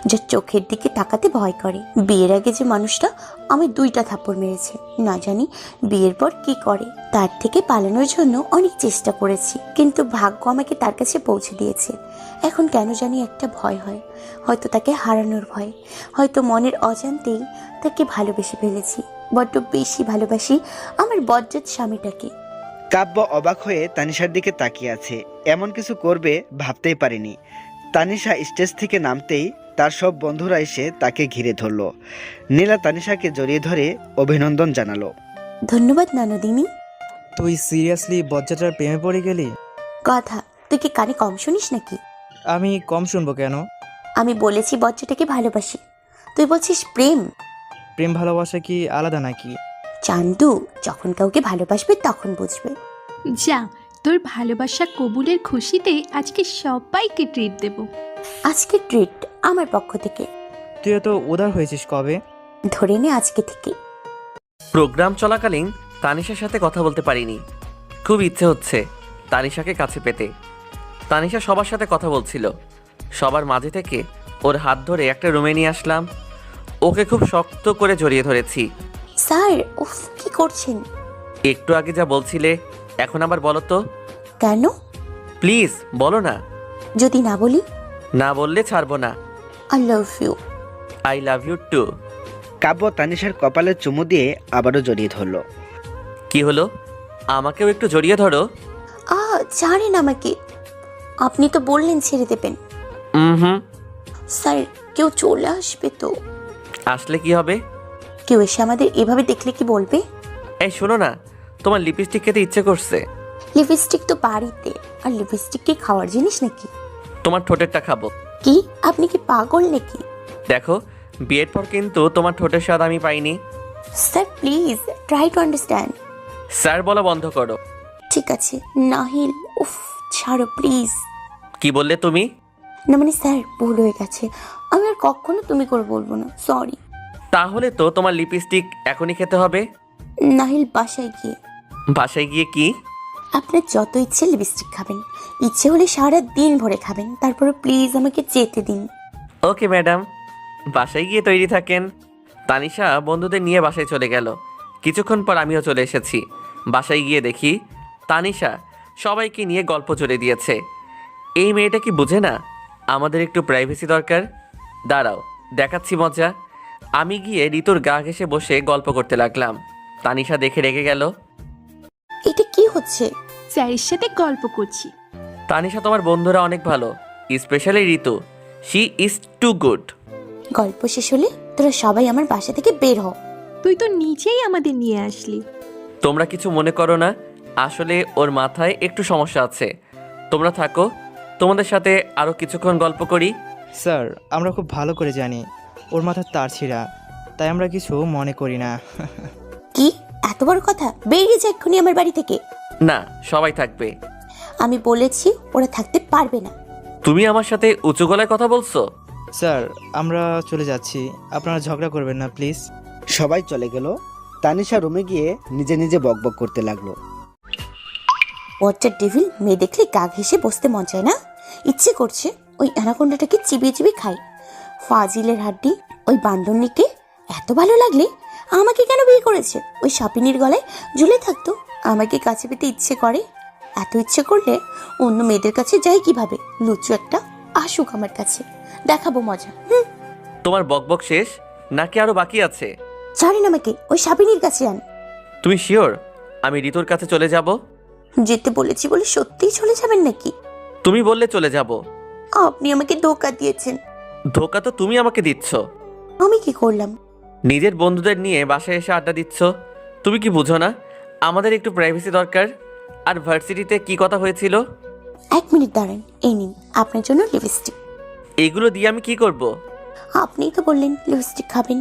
যার চোখের দিকে তাকাতে ভয় করে। বিয়ের আগে যে মানুষটা আমি 2টা থাপ্পড় মেরেছে, না জানি বিয়ের পর কি করে। তার থেকে পালানোর জন্য অনেক চেষ্টা করেছি, কিন্তু ভাগ্য আমাকে তার কাছে পৌঁছে দিয়েছে। এখন কেন জানি একটা ভয় হয়, হয়তো তাকে হারানোর ভয়, হয়তো মনের অজান্তেই তাকে ভালোবেসে ফেলেছি। বড্ড বেশি ভালোবাসি আমার বজ্জাত স্বামীটাকে। কাব্য অবাক হয়ে তানিশার দিকে তাকিয়ে আছে। এমন কিছু করবে ভাবতেই পারেনি। তানিশা স্টেজ থেকে নামতেই তার সব বন্ধুরা এসে তাকে ঘিরে ধরলো। নীলা তানিশাকে জড়িয়ে ধরে অভিনন্দন জানালো। ধন্যবাদ নানদিনী। তুই সিরিয়াসলি বজ্জাটার প্রেমে পড়ে গেলি? কথা, তুই কি কানে কম শুনিস নাকি? আমি কম শুনবো কেন? আমি বলেছি বজ্জাটাকে ভালোবাসি, তুই বলছিস প্রেম। প্রেম ভালোবাসা কি আলাদা নাকি? চান্দু, যখন কাউকে ভালোবাসবে তখন বুঝবে। যা, তোর ভালোবাসা কবুলের খুশিতে আজকে সবাইকে ট্রিট দেব। আজকে ট্রিট আমার পক্ষ থেকে। তুই এত উদার হয়েছিস কবে? ধরে নে আজকে থেকে। প্রোগ্রাম চলাকালীন তানিশার সাথে কথা বলতে পারিনি। খুব ইচ্ছে হচ্ছে তানিশাকে কাছে পেতে। তানিশা সবার সাথে কথা বলছিল, সবার মাঝে থেকে ওর হাত ধরে একটা রুমে নিয়ে আসলাম। ওকে খুব শক্ত করে জড়িয়ে ধরেছি। স্যার, উফ, কি করছেন? একটু আগে যা বলছিলে এখন আবার বলো তো। কেন? প্লিজ বলো না। যদি না বলি? না বললে ছাড়বো না। I love you. I love you too. Kabbo তানিশার কপালে চুমু দিয়ে আবারও জড়িয়ে ধরলো। কি হলো? আমাকেও একটু জড়িয়ে ধরো। ছাড়েন আমাকে। আপনি তো বললেন ছেড়ে দেবেন। হুম। স্যার, কেউ চলে আসবে তো? আসলে কি হবে? কেউ এসে আমাদের এভাবে দেখলে কি বলবে? এই শোনো না, তোমার লিপস্টিক খেতে ইচ্ছে করছে। লিপস্টিক তো বাড়িতে, আর লিপস্টিক কি খাওয়ার জিনিস নাকি? তোমার ঠোঁটেরটা খাবো। কি, আপনি কি পাগল নাকি? দেখো, বিয়ের পর কিন্তু তোমার ঠোঁটের স্বাদ আমি পাইনি। Sir please try to understand. Sir বলা বন্ধ করো। ঠিক আছে নাহিল, উফ, ছাড়ো প্লিজ। কি বললে তুমি? না মানে স্যার, ভুল হয়ে গেছে। আমি আর কখনো তুমি করে বলবো না, সরি। তাহলে তো তোমার লিপস্টিক এখনই খেতে হবে। নাহিল, বাসায় গিয়ে। বাসায় গিয়ে কি? আপনার যত ইচ্ছে লিপস্টিক খাবেন, ইচ্ছে হলে সারা দিন ভরে খাবেন, তারপরে প্লিজ আমাকে যেতে দিন। ওকে ম্যাডাম, বাসায় গিয়ে তৈরি থাকেন। তানিশা বন্ধুদের নিয়ে বাসায় চলে গেল। কিছুক্ষণ পর আমিও চলে এসেছি। বাসায় গিয়ে দেখি তানিশা সবাইকে নিয়ে গল্প জুড়ে দিয়েছে। এই মেয়েটা কি বুঝে না আমাদের একটু প্রাইভেসি দরকার? দাঁড়াও, দেখাচ্ছি মজা। আমি গিয়ে ঋতুর গা ঘেঁষে বসে গল্প করতে লাগলাম। তানিশা দেখে রেগে গেল। এটা কি হচ্ছে? স্যারের সাথে গল্প করছি। তানিশা, তোমার বন্ধুরা অনেক ভালো, specially Ritu. She is too good. গল্প শেষ হলে তোরা সবাই আমার বাসা থেকে বের হ। তুই তো নিজেই আমাদের নিয়ে আসলি। তোমরা কিছু মনে করো না, আসলে ওর মাথায় একটু সমস্যা আছে। তোমরা থাকো, তোমাদের সাথে আরও কিছুক্ষণ গল্প করি। স্যার আমরা খুব ভালো করে জানি ওর মাথার তার ছিঁড়া, তাই আমরা কিছু মনে করি না। কি এত বড় কথা? বেরিয়ে যা এক্ষুনি আমার বাড়ি থেকে। না, সবাই থাকবে। আমি বলেছি ওরা থাকতে পারবে না। তুমি আমার সাথে উঁচু গলায় কথা বলছো? স্যার আমরা চলে যাচ্ছি, আপনারা ঝগড়া করবেন না প্লিজ। সবাই চলে গেল। তানিশা রুমে গিয়ে নিজে নিজে বকবক করতে লাগলো। বজ্জার ডেভিল, মেয়ে দেখলে গা ঘেঁষে বসতে মন চায় না? ইচ্ছে করছে ওই অ্যানাকোন্ডাটাকে চিবিয়ে চিবিয়ে খাই। ফাজিলের হাড্ডি, ওই বান্দরনিকে এত ভালো লাগলে আমাকে কেন বিয়ে করেছে? ওই সাপিনীর গলায় ঝুলে থাকতো, আমাকে কাছে পেতে ইচ্ছে করে। এত ইচ্ছে করলে অন্য মেয়েদের কাছে যাই কিভাবে? লুচু একটা আসুক আমার কাছে, দেখাবো মজা। তোমার বকবক শেষ নাকি আরো বাকি আছে? ছাড়েন আমাকে, ওই সাপিনীর কাছে আন। তুমি শিওর আমি ঋতুর কাছে চলে যাব? যেতে বলেছি বলে সত্যিই চলে যাবেন নাকি? তুমি বললে চলে যাব। আপনি আমাকে ধোকা দিয়েছেন। ধোকা তো তুমি আমাকে দিচ্ছ। আমি কি করলাম? নিজের বন্ধুদের নিয়ে বাসায় এসে আড্ডা দিচ্ছ। তুমি কি বুঝো না আমাদের একটু প্রাইভেসি দরকার? আর ভার্সিটিতে কি কথা হয়েছিল? 1 মিনিট দাঁড়ান, এই নিন আপনার জন্য লিপস্টিক। এগুলো দিয়ে আমি কি করব? আপনিই তো বললেন লিপস্টিক খাবেন।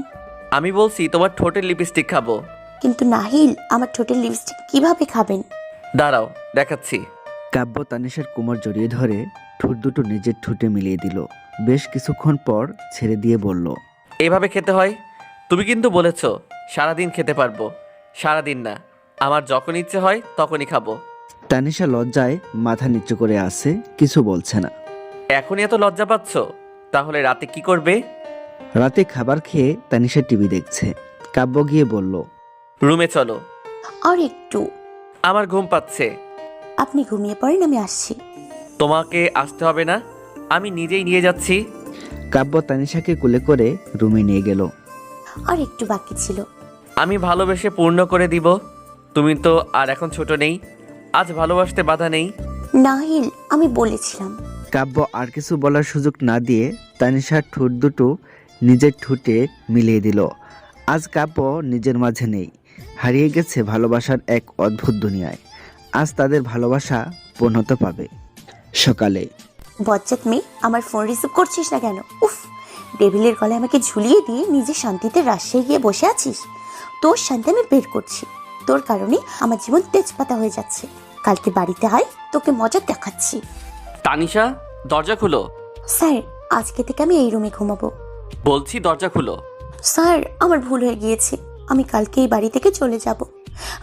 আমি বলছি তোমার ঠোঁটের লিপস্টিক খাবো। কিন্তু নাহিল, আমার ঠোঁটের লিপস্টিক কিভাবে খাবেন? দাঁড়াও দেখাচ্ছি। কাব্য তানিশার কোমর জড়িয়ে ধরে ঠোঁট দুটো নিজের ঠোঁটে মিলিয়ে দিল। বেশ কিছুক্ষণ পর ছেড়ে দিয়ে বলল, এভাবে খেতে হয়? তুমি কিন্তু বলেছো সারাদিন খেতে পারবো। সারাদিন না, আমার যখন ইচ্ছে হয় তখনই খাবো। তানিশা লজ্জায় মাথা নিচু করে আছে, কিছু বলছে না। এখনই এত লজ্জা পাচ্ছ? তাহলে রাতে কি করবে? রাতে খাবার খেয়ে তানিশা টিভি দেখছে। কাব্য গিয়ে বলল, রুমে চলো। আর একটু। আমার ঘুম পাচ্ছে। আপনি ঘুমিয়ে পড়েন, আমি আসছি। তোমাকে আসতে হবে না, আমি নিজেই নিয়ে যাচ্ছি। কাব্য তানিশাকে কোলে করে রুমে নিয়ে গেল। আর একটু বাকি ছিল। আমি ভালোবেসে পূর্ণ করে দিব। তুমি তো আর এখন ছোট নেই, আজ ভালোবাসতে বাধা নেই। নাহিল, আমি বলেছিলাম। কাব্য আর কিছু বলার সুযোগ না দিয়ে তানিশার ঠোঁট দুটো নিজের ঠোঁটে মিলিয়ে দিল। আজ কাব্য নিজের মাঝে নেই, হারিয়ে গেছে ভালোবাসার এক অদ্ভুত দুনিয়ায়। আজ তাদের ভালোবাসা পূর্ণতা পাবে। সকালে, বজ্জাত মেয়ে, আমার ফোন রিসিভ করছিস না কেন? উফ, ডেভিলের গলায় আমাকে ঝুলিয়ে দিয়ে নিজে শান্তিতে রাজশাহী গিয়ে বসে আছিস। তোর শান্তি আমি বের করছি। তোর কারণে আমার জীবন তেজপাতা হয়ে যাচ্ছে। কালকে বাড়িতে আয়, তোকে মজা দেখাচ্ছি। তানিশা, দরজা খুলো। স্যার, আজকে থেকে আমি এই রুমে ঘুমাবো। বলছি দরজা খুলো। স্যার, আমার ভুল হয়ে গিয়েছে। আমি কালকে এই বাড়ি থেকে চলে যাব,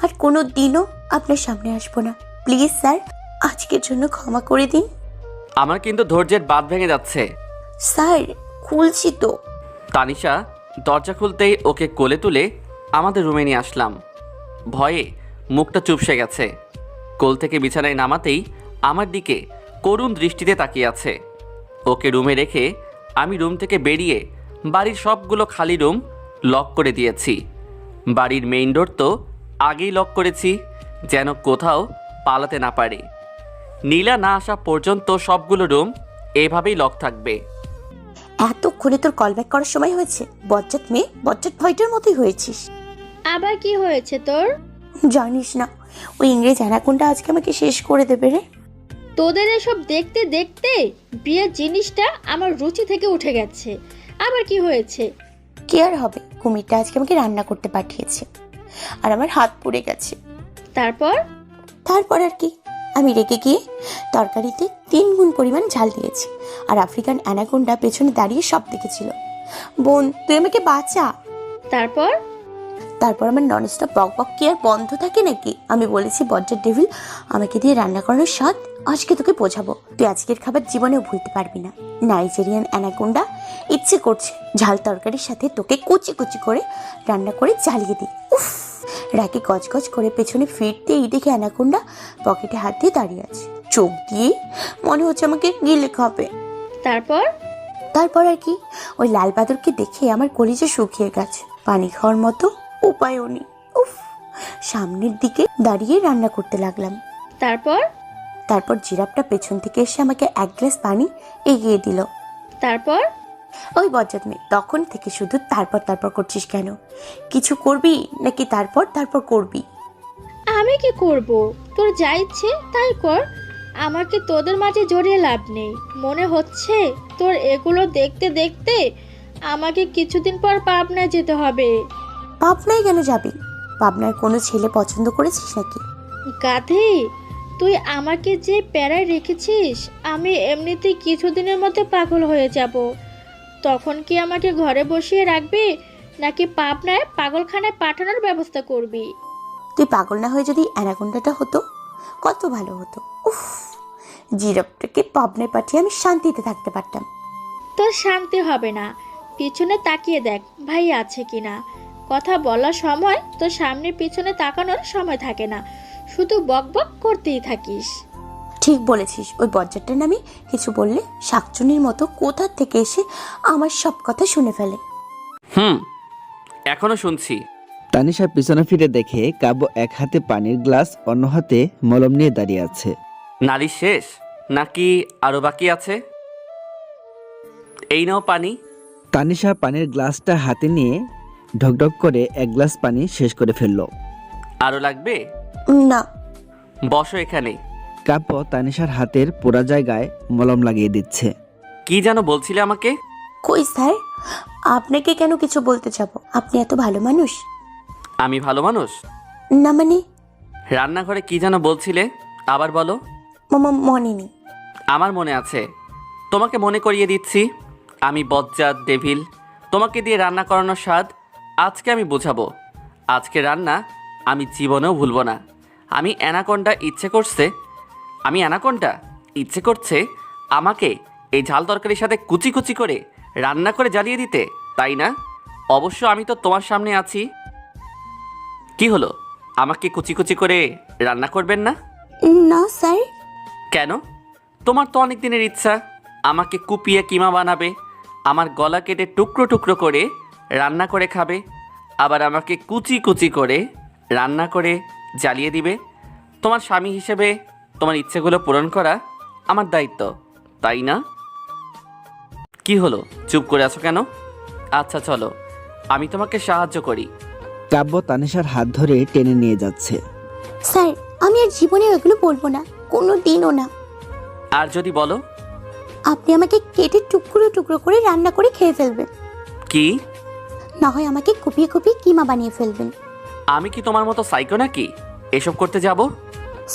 আর কোনো দিনও আপনার সামনে আসবো না। প্লিজ স্যার, আজকের জন্য ক্ষমা করে দিন। আমার কিন্তু ধৈর্যের বাঁধ ভেঙে যাচ্ছে। স্যার, খুলছি তো। তানিশা দরজা খুলতেই ওকে কোলে তুলে আমাদের রুমে নিয়ে আসলাম। ভয়ে মুখটা চুপসে গেছে। কোল থেকে বিছানায় নামাতেই আমার দিকে করুণ দৃষ্টিতে তাকিয়ে আছে। ওকে রুমে রেখে আমি রুম থেকে বেরিয়ে বাড়ির সবগুলো খালি রুম লক করে দিয়েছি। বাড়ির মেইন ডোর তো আগেই লক করেছি, যেন কোথাও পালাতে না পারে। নীলা না আসা পর্যন্ত সবগুলো রুম এভাবেই লক থাকবে। এতক্ষণে তোর কল ব্যাক করার সময় হয়েছে? বজ্জাত মেয়ে, বজ্জাত ভয়টার মতোই হয়েছিস। আবার কি হয়েছে তোর? জানিস না, ওই ইংরেজ অ্যানাকোন্ডা আজকে আমাকে শেষ করে দেবে রে। তোদের এসব দেখতে দেখতে বিয়ের জিনিসটা আমার রুচি থেকে উঠে গেছে। আবার কি হয়েছে? কি আর হবে, কুমিরটা আজকে আমাকে রান্না করতে পাঠিয়েছে, আর আমার হাত পুড়ে গেছে। তারপর? তারপর আর কি, আমি রেগে গিয়ে তরকারিতে 3 গুণ পরিমাণ ঝাল দিয়েছি, আর আফ্রিকান অ্যানাকোন্ডা পেছনে দাঁড়িয়ে সব দেখেছিল। বোন, তুই আমাকে বাঁচা। তারপর? তারপর আমার ননস্টপ বক বক কি আর বন্ধ থাকে নাকি? আমি বলেছি, বজ্জার ডেভিল, আমাকে দিয়ে রান্না করানোর স্বাদ আজকে তোকে বোঝাবো। তুই আজকের খাবার জীবনেও ভুলতে পারবি না। নাইজেরিয়ান অ্যানাকোন্ডা, ইচ্ছে করছে ঝাল তরকারির সাথে তোকে কুচি কুচি করে রান্না করে জ্বালিয়ে দিই। উফ, রাগে গজগজ করে পেছনে ফিরতেই দেখে অ্যানাকোন্ডা পকেটে হাত দিয়ে দাঁড়িয়ে আছে, চোখ দিয়ে মনে হচ্ছে আমাকে গিলে খাবে। তারপর? তারপর আর কি, ওই লাল বাদরকে দেখে আমার কলিজা শুকিয়ে গেছে, পানি খাওয়ার মতো উপায়ও নেই। উফ, সামনের দিকে দাঁড়িয়ে রান্না করতে লাগলাম। তারপর? তারপর জিরাফটা পেছন থেকে এসে আমাকে 1 গ্লাস পানি এগিয়ে দিল। তারপর? ওই বজ্জাত মেয়ে, তখন থেকে শুধু তারপর তারপর করছিস কেন? কিছু করবি নাকি তারপর তারপর করবি? আমি কি করব? তোর যা ইচ্ছে তাই কর। আমাকে তোদের মাঝে জড়িয়ে লাভ নেই। মনে হচ্ছে তোর এগুলো দেখতে দেখতে আমাকে কিছুদিন পর পাবনায় যেতে হবে। পাবনায় কেন যাবি? পাবনার কোনো ছেলে পছন্দ করেছিস নাকি? গাধি, তুই আমাকে যে প্যারায় রেখেছিস, আমি এমনিতেই কিছুদিনের মধ্যে পাগল হয়ে যাব। তখন কি আমাকে ঘরে বসিয়ে রাখবি নাকি পাবনায় পাগলখানায় পাঠানোর ব্যবস্থা করবি? তুই পাগল না হয়ে যদি অ্যানাকোন্ডাটা হতো কত ভালো হতো। উফ, জিরাফটাকে পাবনায় পাঠিয়ে আমি শান্তিতে থাকতে পারতাম। তোর শান্তি হবে না। পিছনে তাকিয়ে দেখ ভাই আছে কিনা। কথা বলার সময় তোর সামনে পিছনে তাকানোর সময় থাকে না, শুধু বকবক করতেই থাকিস। ঠিক বলেছিস। ওই বজ্জারটার নামে কিছু বললে শাকচুনির মতো কোথা থেকে এসে আমার সব কথা শুনে ফেলে। এখনো শুনছি। তানিশা পিছনে ফিরে দেখে কাব্য এক হাতে পানির গ্লাস, অন্য হাতে মলম নিয়ে দাঁড়িয়ে আছে। নালিশ শেষ নাকি আরো বাকি আছে? এই নাও পানি। তানিশা পানির গ্লাসটা হাতে নিয়ে ঢকঢক করে এক গ্লাস পানি শেষ করে ফেললো। আরো লাগবে? না। বসো এখানে। কাব্য তানিশার হাতের পোড়া জায়গায় মলম লাগিয়ে দিচ্ছে। কি যেন বলছিলে আমাকে? কই স্যার, আপনাকে কেন কিছু বলতে যাব? আপনি এত ভালো মানুষ। আমি ভালো মানুষ না মানে? রান্নাঘরে কি যেন বলছিলে, আবার বলো। মনে নেই। আমার মনে আছে। তোমাকে মনে করিয়ে দিচ্ছি, আমি বজ্জাত ডেভিল। তোমাকে দিয়ে রান্না করানোর স্বাদ আজকে আমি বোঝাবো। আজকে রান্না আমি জীবনেও ভুলবো না। আমি অ্যানাকোন্ডা ইচ্ছে করছে আমাকে এই ঝাল তরকারির সাথে কুচি কুচি করে রান্না করে জ্বালিয়ে দিতে, তাই না? অবশ্য আমি তো তোমার সামনে আছি। কি হলো, আমাকে কুচি কুচি করে রান্না করবেন না? না স্যার। কেন? তোমার তো অনেক দিনের ইচ্ছা আমাকে কুপিয়ে কিমা বানাবে, আমার গলা কেটে টুকরো টুকরো করে রান্না করে খাবে, আবার আমাকে কুচি কুচি করে রান্না করে জ্বালিয়ে দিবে। তোমার স্বামী হিসেবে তোমার ইচ্ছেগুলো পূরণ করা আমার দায়িত্ব, তাই না? কি হলো, চুপ করে আছো কেন? আচ্ছা চলো আমি তোমাকে সাহায্য করি। কাব্য তানিশার হাত ধরে টেনে নিয়ে যাচ্ছে। স্যার, আমি আর জীবনে এগুলো বলবো না, কোনো দিনও না। আর যদি বলো? আপনি আমাকে কেটে টুকরো টুকরো করে রান্না করে খেয়ে ফেলবেন। কি? না হয় আমাকে কুপিয়ে কুপিয়ে কিমা বানিয়ে ফেলবেন। আমি কি তোমার মতো সাইকো নাকি এসব করতে যাব?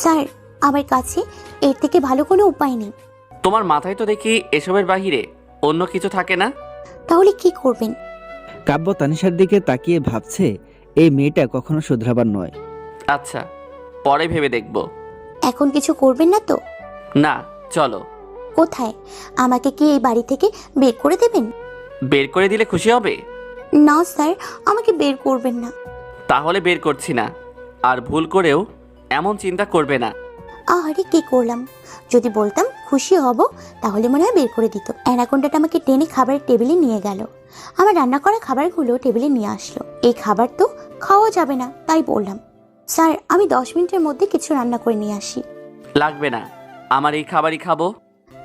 স্যার, আমার কাছে এর থেকে ভালো কোনো উপায় নেই। তোমার মাথায় তো দেখি এসবের বাহিরে অন্য কিছু থাকে না। তাহলে কি করবেন? কাব্য তানিশার দিকে তাকিয়ে ভাবছে এই মেয়েটা কখনো শুধরাবার নয়। আচ্ছা, পরে ভেবে দেখব। এখন কিছু করবেন না তো? না, চলো। কোথায়? আমাকে কি এই বাড়ি থেকে বের করে দেবেন? বের করে দিলে খুশি হবে? না স্যার, আমাকে বের করবেন না। তাহলে বের করছি না। আর ভুল করেও এমন চিন্তা করবে না। আরে কি করলাম? যদি বলতাম খুশি হব তাহলে মনে হয় বের করে দিত। অ্যানাকোন্ডাটা আমাকে টেনে খাবারের টেবিলে নিয়ে গেল। আমার রান্না করা খাবারগুলো টেবিলে নিয়ে আসলো। এই খাবার তো খাওয়া যাবে না, তাই বললাম স্যার আমি 10 মিনিটের মধ্যে কিছু রান্না করে নিয়ে আসি। লাগবে না, আমার এই খাবারই খাবো।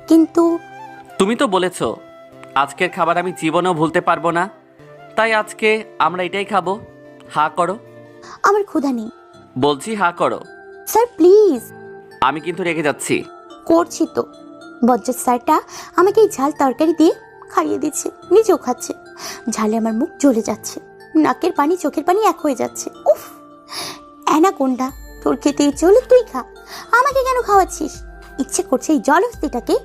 কিন্তু তুমি তো বলেছো আজকের খাবার আমি জীবনেও ভুলতে পারবো না, তাই আজকে আমরা এটাই খাবো। হা করো। আমার ক্ষুধা নেই। বলছি হা করো। Sir please. আমি কিন্তু রেগে যাচ্ছি। করছি তো। বজ্জাত স্যারটা আমাকে এই ঝাল তরকারি দিয়ে খাইয়ে দিচ্ছে, নিজেও খাচ্ছে। ঝালে আমার মুখ জ্বলে যাচ্ছে, নাকের পানি চোখের পানি এক হয়ে যাচ্ছে। উফ, অ্যানাকোন্ডা, তোর খেতে ইচ্ছে হলে তুই খা, আমাকে কেন খাওয়াচ্ছিস? ইচ্ছে করছে এই জলহস্তিটাকে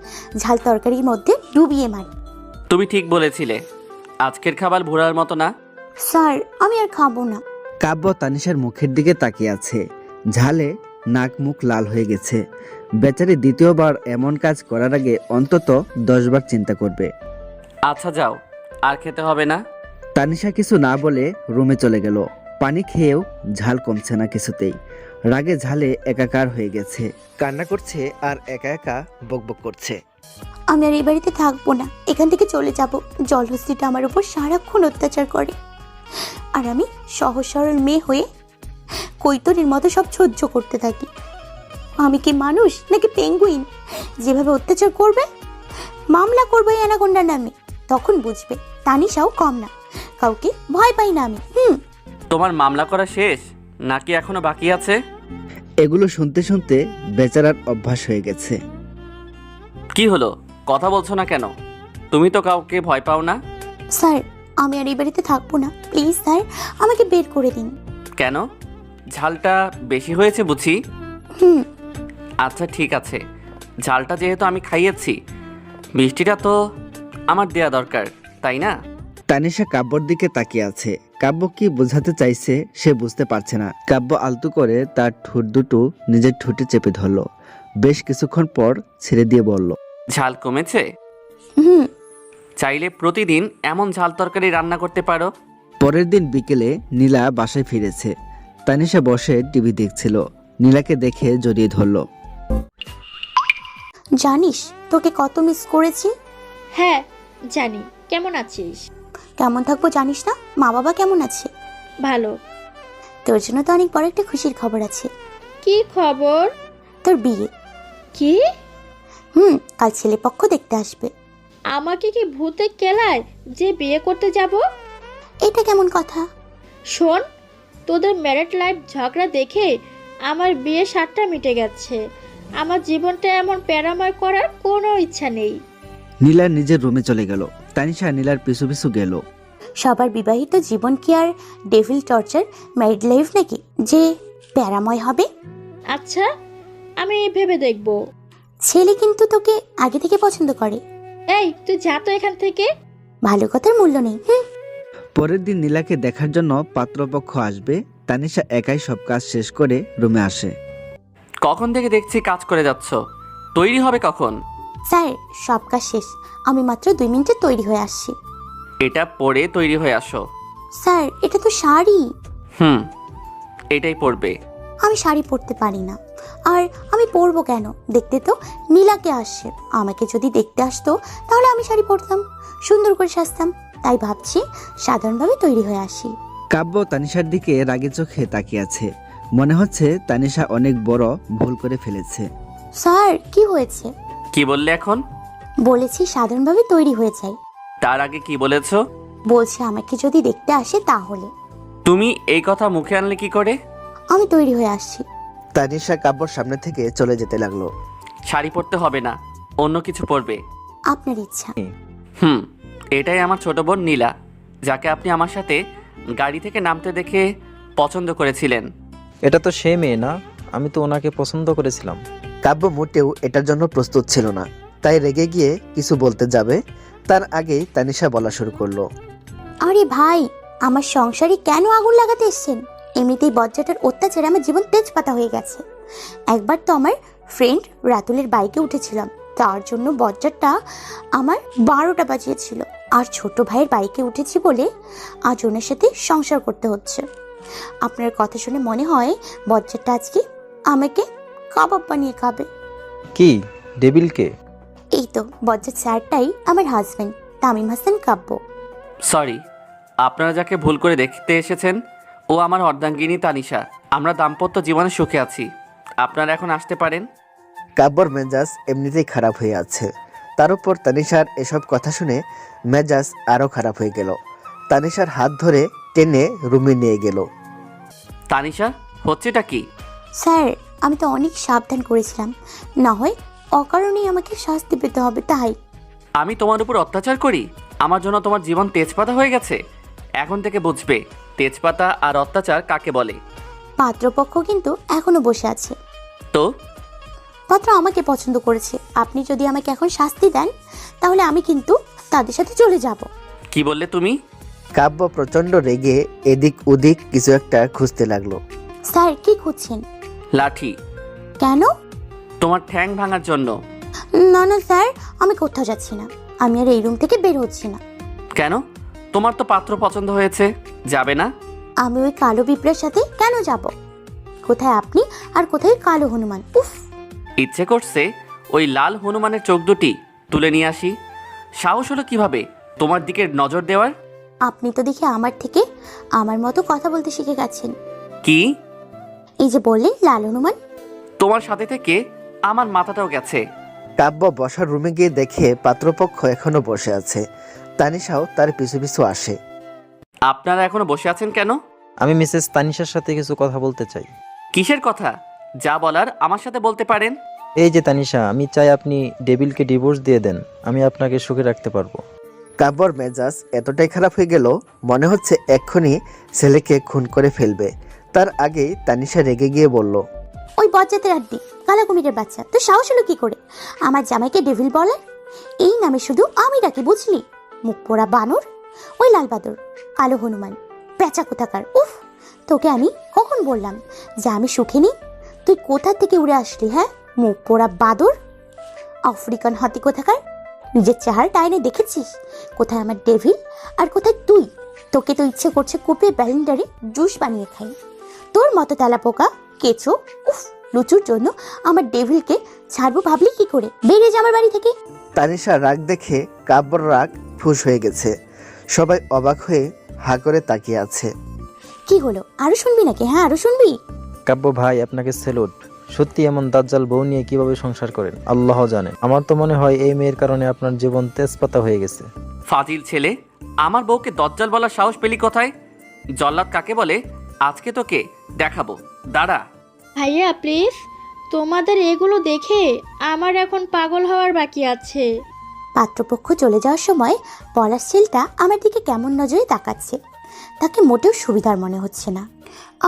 ঝাল তরকারির মধ্যে ডুবিয়ে মারি। তুমি ঠিক বলেছিলে, আজকের খাবার ভোরার মতো না। স্যার আমি আর খাবো না। কাব্য তানিশার মুখের দিকে তাকিয়ে আছে। ঝালে নাক মুখ লাল হয়ে গেছে। বেচারি দ্বিতীয়বার এমন কাজ করার আগে অন্তত 10 বার চিন্তা করবে। আচ্ছা যাও, আর খেতে হবে না। তানিশা কিছু না বলে রুমে চলে গেল। পানি খেয়েও ঝাল কমছে না কিছুতেই। রাগে ঝালে একাকার হয়ে গেছে, কান্না করছে আর একা একা বকবক করছে। আমি আর এই বাড়িতে থাকবো না, এখান থেকে চলে যাব। জলহস্তিটা আমার উপর সারাক্ষণ অত্যাচার করে, আর আমি সহজ সরল মেয়ে হয়ে কৈতরের মতো সব সহ্য করতে থাকি। আমি কি মানুষ নাকি পেঙ্গুইন যেভাবে অত্যাচার করবে? মামলা করবো এই অ্যানাকোন্ডার নামে, তখন বুঝবে তানিশাও কম না। কাউকে ভয় পাই না আমি। তোমার মামলা করা শেষ নাকি এখনো বাকি আছে? এগুলো শুনতে শুনতে বেচারার অভ্যাস হয়ে গেছে। কি হলো, কথা বলছো না কেন? তুমি তো কাউকে ভয় পাও না। স্যার, আমি আর এই বাড়িতে থাকবো না, প্লিজ স্যার, আমাকে বের করে দিন। কেন? ঝালটা বেশি হয়েছে বুঝি? হুম। আচ্ছা ঠিক আছে, ঝালটা যেহেতু আমি খাইয়েছি, মিষ্টিটা তো আমার দেয়া দরকার, তাই না? তানিশা কাব্যর দিকে তাকিয়ে আছে। কাব্য কি বোঝাতে চাইছে সে বুঝতে পারছে না। কাব্য আলতু করে তার ঠোঁট দুটো নিজের ঠোঁটে চেপে ধরলো। বেশ কিছুক্ষণ পর ছেড়ে দিয়ে বলল, ঝাল কমেছে? হুম। চাইলে প্রতিদিন এমন ঝাল তরকারি রান্না করতে পারো। পরের দিন বিকেলে নীলা বাসায় ফিরেছে। তানিশা বসে টিভি দেখছিল। নীলাকে দেখে জড়িয়ে ধরল। জানিস তোকে কত মিস করেছি? হ্যাঁ জানি। কেমন আছিস? কেমন থাকবো জানিস না? মা বাবা কেমন আছে? ভালো। তোর জন্য তো অনেক বড় একটা খুশির খবর আছে। কি খবর? তোর বিয়ে। কি? কাল ছেলে পক্ষ দেখতে আসবে। আমাকে কি ভূতে কেলায় যে বিয়ে করতে যাব? এটা কেমন কথা? শোন, তোদের ম্যারেড লাইফ ঝগড়া দেখে আমার বিয়ে সাতটা মিটে গেছে। আমার জীবনটা এমন প্যারাময় করার কোনো ইচ্ছা নেই। নীলা নিজের রুমে চলে গেল। তানিশা নীলার পিছু পিছু গেল। সবার বিবাহিত জীবন কি আর ডেভিল টর্চার ম্যারিড লাইফ নাকি যে প্যারাময় হবে? আচ্ছা, আমি ভেবে দেখব। ছেলে কিন্তু তোকে আগে থেকে পছন্দ করে। এই তুই যা তো এখান থেকে। ভালো কথার মূল্য নেই। পরের দিন নীলাকে দেখার জন্য পাত্রপক্ষ আসবে। তানিশা একাই সব কাজ শেষ করে রুমে আসে। কখন থেকে দেখছি কাজ করে যাচ্ছ, তৈরি হবে কখন? স্যার, সব কাজ শেষ, আমি মাত্র 2 মিনিটে তৈরি হয়ে আসছি। এটা পরে তৈরি হয়ে আসো। স্যার, এটা তো শাড়ি। এটাই পরবে। আমি শাড়ি পরতে পারি না। আর আমি পরবো কেন? দেখতে তো নীলাকে আসছে। আমাকে যদি দেখতে আসতো তাহলে আমি শাড়ি পরতাম, সুন্দর করে সাজতাম। তাই ভাবছি সাধারণভাবে তৈরি হয়ে আসি। কাব্য তানিশার দিকে রাগে চোখে তাকিয়ে আছে। মনে হচ্ছে তানিশা অনেক বড় ভুল করে ফেলেছে। স্যার, কি হয়েছে? কি বললে এখন? বলেছি সাধারণভাবে তৈরি হয়ে যাই। তার আগে কি বলেছো? বলছি আমাকে যদি দেখতে আসে তাহলে। তুমি এই কথা মুখে আনলে কি করে? আমি তৈরি হয়ে আসছি। তানিশা কাব্যর সামনে থেকে চলে যেতে লাগলো। শাড়ি পরতে হবে না, অন্য কিছু পরবে। আপনার ইচ্ছা। এটাই আমার ছোট বোন নীলা, যাকে আপনি আমার সাথে গাড়ি থেকে নামতে দেখে পছন্দ করেছিলেন। এটা তো সে মেয়ে না? আমি তো ওনাকে পছন্দ করেছিলাম। কাব্য মোটেও এটার জন্য প্রস্তুত ছিল না, তাই রেগে গিয়ে কিছু বলতে যাবে তার আগেই তানিশা বলা শুরু করলো। আরে ভাই, আমার সংসারে কেন আগুন লাগাতে এসেছেন? এমনিতেই বজ্জাটার অত্যাচারে আমার জীবন তেজপাতা হয়ে গেছে। একবার তো আমার ফ্রেন্ড রাতুলের বাইকে উঠেছিলাম, তার জন্য বজ্জারটা আমার 12টা বাজিয়েছিল। আর ছোট ভাইয়ের বাইকে উঠেছি বলে আজ ওনার সাথে সংসার করতে হচ্ছে। আপনার কথা শুনে মনে হয় বজ্জারটা আজকে আমাকে কাবাব বানিয়ে খাবে। কি ডেভিলকে? এই তো বজ্জার স্যারটাই আমার হাজবেন্ড, তামিম হাসান কাব্য। সরি, আপনারা যাকে ভুল করে দেখতে এসেছেন ও আমার অর্ধাঙ্গিনী তানিশা। আমরা দাম্পত্য জীবনে সুখে আছি, আপনারা এখন আসতে পারেন। কাব্যর মেজাজ এমনিতেই খারাপ হয়ে আছে, তার উপর তানিশার এসব কথা শুনে মেজাজ আরো খারাপ হয়ে গেল। তানিশার হাত ধরে টেনে রুমে নিয়ে গেল। তানিশা, হচ্ছেটা কি? স্যার, আমি তো অনেক সাবধান করেছিলাম, না হয় অকারণেই আমাকে শাস্তি পেতে হবে। তাই আমি তোমার উপর অত্যাচার করি? আমার জন্য তোমার জীবন তেজপাতা হয়ে গেছে। এখন থেকে বুঝবে তেজপাতা আর অত্যাচার কাকে বলে। পাত্রপক্ষ কিন্তু এখনো বসে আছে। তো পাত্র আমাকে পছন্দ করেছে। আপনি যদি আমাকে এখন শাস্তি দেন তাহলে আমি কিন্তু তাদের সাথে চলে যাব। কি বললে তুমি? কাব্য প্রচন্ড রেগে এদিক ওদিক কিছু একটা খুঁজতে লাগলো। স্যার, কি খুঁজছেন? লাঠি। কেন? তোমার ঠ্যাং ভাঙার জন্য। না না স্যার, আমি কোথাও যাচ্ছি না। আমি আর এই রুম থেকে বের হচ্ছি না। কেন? তোমার তো পাত্র পছন্দ হয়েছে, যাবে না? আমি ওই কালো পিঁপড়ার সাথে কেন যাব? কোথায় আপনি আর কোথায় কালো হনুমান? উফ, ইচ্ছে করছে ওই লাল হনুমানের চোখ দুটি তুলে নিয়ে আসি। সাহস হলো কিভাবে তোমার দিকে নজর দেওয়ার? আপনি তো দেখি আমার থেকে আমার মতো কথা বলতে শিখে গেছেন। কি? এই যে বললেন লাল হনুমান। তোমার সাথে থেকে আমার মাথাটাও গেছে। কাব্য বসার রুমে গিয়ে দেখে পাত্রপক্ষ এখনো বসে আছে। তানিশাও তার পিছু পিছু আসে। আপনারা এখনো বসে আছেন কেন? আমি মিসেস তানিশার সাথে কিছু কথা বলতে চাই। কিসের কথা? যা বলার আমার সাথে বলতে পারেন। এই যে তানিশা, আমি চাই আপনি ডেভিলকে ডিভোর্স দিয়ে দেন, আমি আপনাকে সুখে রাখতে পারবো। কাব্যর মেজাজ এতটাই খারাপ হয়ে গেল, মনে হচ্ছে এক্ষুনি ছেলেকে খুন করে ফেলবে। তার আগেই তানিশা রেগে গিয়ে বলল, ওই বজ্জাতের আড্ডি কালা কুমিরের বাচ্চা, তোর সাহস হলো কি করে আমার জামাইকে ডেভিল বলে? এই নামে শুধু আমি ডাকি, বুঝলি? মুখ পোড়া বানর, ওই লাল বাদর, কালো হনুমান, পেঁচা কোথাকার। উফ, তোকে আমি কখন বললাম যে আমি সুখে নেই? তুই কোথা থেকে উড়ে আসলি? হ্যাঁ, মুখ পোড়া বাদর, আফ্রিকান হাতি কোথাকার। নিজের চেহারা টাইনে দেখেছিস? কোথায় আমার ডেভিল আর কোথায় তুই? তোকে তো ইচ্ছে করছে কুপে ব্যালেন্ডারে জুস বানিয়ে খাই। তোর মতো তেলা পোকা, কেঁচো, উফ, লুচুর জন্য আমার ডেভিলকে ছাড়বো ভাবলি কি করে? বেরিয়ে যা আমার বাড়ি থেকে। তানিশা রাগ দেখে কাব্যর রাগ ফুস হয়ে গেছে। সবাই অবাক হয়ে হা করে তাকিয়ে আছে। কি হলো, আরো শুনবি নাকি? হ্যাঁ, আরো শুনবি? কাব্য ভাই, আপনাকে স্যালুট। সত্যি এমন দাজ্জাল বউ নিয়ে কিভাবে সংসার করেন আল্লাহ জানে। আমার তো মনে হয় এই মেয়ের কারণে আপনার জীবন তেজপাতা হয়ে গেছে। ফাজিল ছেলে, আমার বউকে দজ্জাল বলার সাহস পেলি কোথায়? জল্লাদ কাকে বলে আজকে তোকে দেখাবো, দাঁড়া। ভাইয়া প্লিজ, তোমাদের এগুলো দেখে আমার এখন পাগল হওয়ার বাকি আছে। পাত্রপক্ষ চলে যাওয়ার সময় পলাশ ছেলেটা আমার দিকে কেমন নজরে তাকাচ্ছে, তাকে মোটেও সুবিধার মনে হচ্ছে না।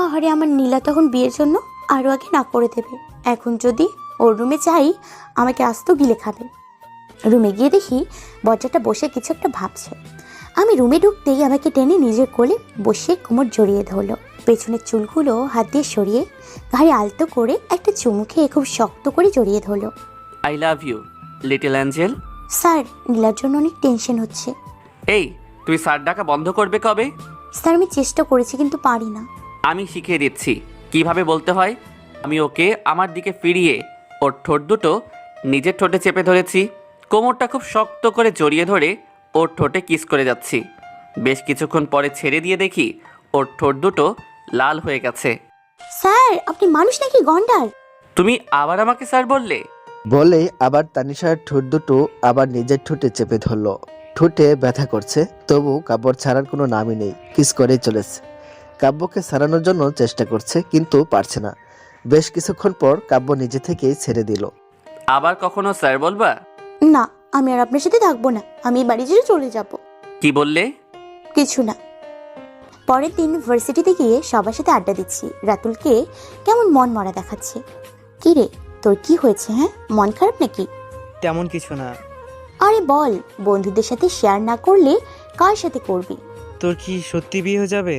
আহারে, আমার নীলা তখন বিয়ের জন্য আরও আগে না করে দেবে। এখন যদি ওর রুমে যাই, আমাকে আস্ত গিলে খাবে। রুমে গিয়ে দেখি বজ্জাটা বসে কিছু একটা ভাবছে। আমি রুমে ঢুকতেই আমাকে টেনে নিজের কোলে বসে কোমর জড়িয়ে ধরলো। পেছনের চুলগুলো হাত দিয়ে সরিয়ে ঘাড়ে আলতো করে একটা চুমু খেয়ে খুব শক্ত করে জড়িয়ে ধরলো। I love you little angel. Sir, নীলার জন্য অনেক টেনশন হচ্ছে। এই, তুই স্যার ডাকা বন্ধ করবে কবে? স্যার, আমি চেষ্টা করেছি কিন্তু পারি না। আমি শিখিয়ে দিচ্ছি কিভাবে বলতে হয়। আমি ওকে আমার দিকে ফিরিয়ে ওর ঠোঁট দুটো নিজের ঠোঁটে চেপে ধরেছি, কোমরটা খুব শক্ত করে জড়িয়ে ধরে ওর ঠোঁটে কিস করে যাচ্ছি। বেশ কিছুক্ষণ পরে ছেড়ে দিয়ে দেখি ওর ঠোঁট দুটো লাল হয়ে গেছে। স্যার, আপনি মানুষ নাকি গন্ডার? তুমি আবার আমাকে স্যার বললে? বলে আবার তানিশার ঠোঁট দুটো আবার নিজের ঠোঁটে চেপে ধরলো। ঠোঁটে ব্যথা করছে, তবু কাব্যর ছাড়ার কোনো নামই নেই, কিস করেই চলেছে। কাব্যকে ছাড়ানোর জন্য চেষ্টা করছে কিন্তু পারছে না। বেশ কিছুক্ষণ পর কাব্য নিজে থেকেই ছেড়ে দিল। আবার কখনো স্যার বলবা? না, আমি আর আপনার সাথে থাকবো না। আমি এই বাড়ি ছেড়ে চলে যাব। কি বললে? কিছু না। পরের দিন ভার্সিটিতে গিয়ে সবার সাথে আড্ডা দিচ্ছি। রাতুলকে কেমন মন মরা দেখাচ্ছে। কি রে, তোর কি হয়েছে? হ্যাঁ, মন খারাপ নাকি? তেমন কিছু না। আরে বল, বন্ধুদের সাথে শেয়ার না করলে কার সাথে করবি? তোর কি সত্যি বিয়ে হয়ে যাবে?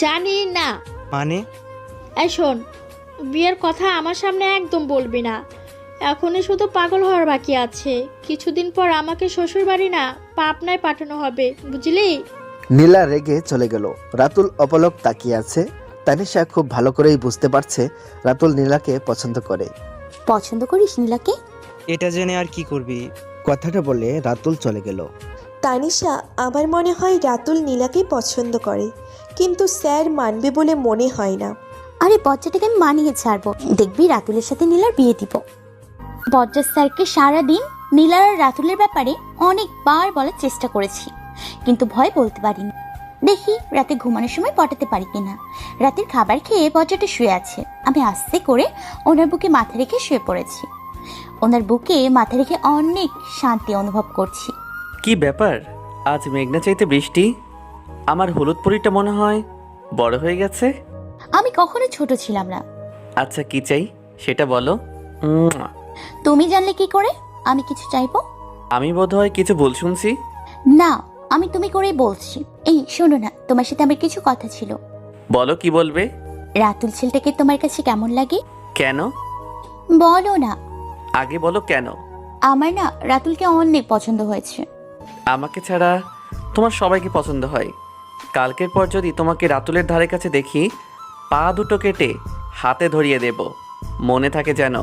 জানি না। মানে? এই শোন, বিয়ের কথা আমার সামনে একদম বলবি না। এখনই শুধু পাগল হওয়ার বাকি আছে। কিছুদিন পর আমাকে শ্বশুর বাড়ি না পাবনায় পাঠানো হবে, বুঝলি? নীলা রেগে চলে গেল। রাতুল অপলক তাকিয়ে আছে। তানিশা খুব ভালো করেই বুঝতে পারছে রাতুল নীলাকে পছন্দ করে। পছন্দ করিস নীলাকে? এটা জেনে আর কি করবি? কথাটা বলে রাতুল চলে গেল। তানিশা, আমার মনে হয় রাতুল নীলাকে পছন্দ করে, কিন্তু স্যার মানবে বলে মনে হয় না। আরে বজ্জাটাকে আমি মানিয়ে ছাড়বো, দেখবি রাতুলের সাথে নীলার বিয়ে দিব। বজ্জার স্যারকে সারাদিন নীলার আর রাতুলের ব্যাপারে অনেকবার বলার চেষ্টা করেছি, কিন্তু ভয় বলতে পারিনি। দেখি রাতে ঘুমানোর সময় পটাতে পারি কিনা। রাতের খাবার খেয়ে বজ্জাটা শুয়ে আছে। আমি আস্তে করে ওনার বুকে মাথা রেখে শুয়ে পড়েছি। ওনার বুকে মাথা রেখে অনেক শান্তি অনুভব করছি। কি ব্যাপার, আজ মেঘনা চাইতে বৃষ্টি? আমার হলুদ পরিটা মনে হয় বড় হয়ে গেছে। আমি কখনো ছোট ছিলাম না। আচ্ছা, কি চাই সেটা বলো। তুমি জানলে কি করে আমি কিছু চাইবো? আমি বোধহয় কিছু ভুল শুনছি। না, আমি তুমি করেই বলছি। এই শোনো না, তোমার সাথে আমার কিছু কথা ছিল। বলো, কি বলবে? রাতুল ছেলেটাকে তোমার কাছে কেমন লাগে? কেন? বলো না। আগে বলো কেন। আমার না রাতুলকে অনেক পছন্দ হয়েছে। আমাকে ছাড়া তোমার সবাইকে পছন্দ হয়। কালকের পর যদি তোমাকে রাতুলের ধারে কাছে দেখি, পা দুটো কেটে হাতে ধরিয়ে দেব, মনে থাকে যেন।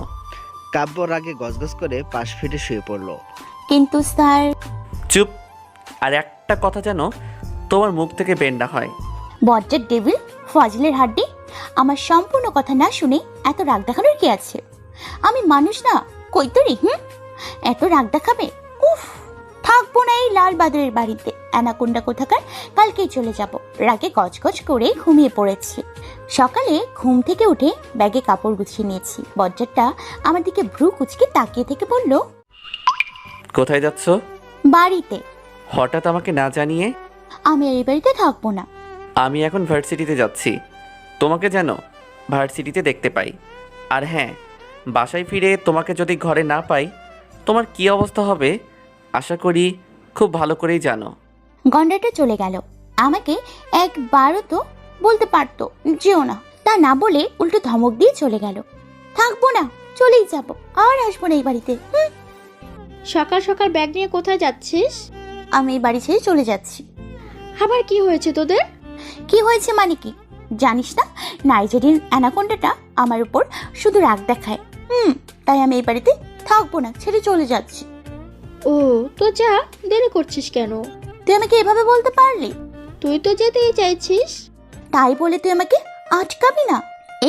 কাব্য রাগে গজগজ করে পাশ ফিরে শুয়ে পড়ল। কিন্তু স্যার। চুপ, আর একটা কথা যেন তোমার মুখ থেকে বের না হয়। বজ্জার ডেভিল, ফাজিলের হাড্ডি, আমার সম্পূর্ণ কথা না শুনে এত রাগ দেখানোর কি আছে? আমি মানুষ না, কই তোরি? এত রাগ দেখাবে? উফ, থাকবো থাকবো না এই লাল বাদরের বাড়িতে। অ্যানাকোন্ডা কোথাকার, কালকেই চলে যাব। রাগে গজগজ করে ঘুমিয়ে পড়েছি। সকালে ঘুম থেকে উঠে ব্যাগে কাপড় গুছিয়ে নিয়েছি। বজ্জারটা আমার দিকে ভ্রু কুচকে তাকিয়ে থেকে বলল, কোথায় যাচ্ছ? বাড়িতে। হঠাৎ আমাকে না জানিয়ে? আমি এই বাড়িতে থাকবো না। আমি এখন ভার্সিটিতে যাচ্ছি, তোমাকে যেন ভার্সিটিতে দেখতে পাই। আর হ্যাঁ, বাসায় ফিরে তোমাকে যদি ঘরে না পাই তোমার কি অবস্থা হবে আশা করি খুব ভালো করেই জানো। গন্ডাটা চলে গেল। আমাকে একবারও তো বলতে পারতো যেও না, তা না বলে উল্টো ধমক দিয়ে চলে গেল। থাকবো না, চলেই যাব, আর আসবো না এই বাড়িতে। সকাল সকাল ব্যাগ নিয়ে কোথায় যাচ্ছিস? আমি এই বাড়ি ছেড়ে চলে যাচ্ছি। আবার কি হয়েছে তোদের? কি হয়েছে মানে কি জানিস না? নাইজেরিয়ান অ্যানাকোন্ডাটা আমার উপর শুধু রাগ দেখায়। তাই আমি এই বাড়িতে থাকবো না, ছেড়ে চলে যাচ্ছি। ও তো যা, দেরি করছিস কেন? তুই আমাকে এভাবে বলতে পারলি? তুই তো যেতেই চাইছিস। তাই বলে তুই আমাকে আটকাবি না?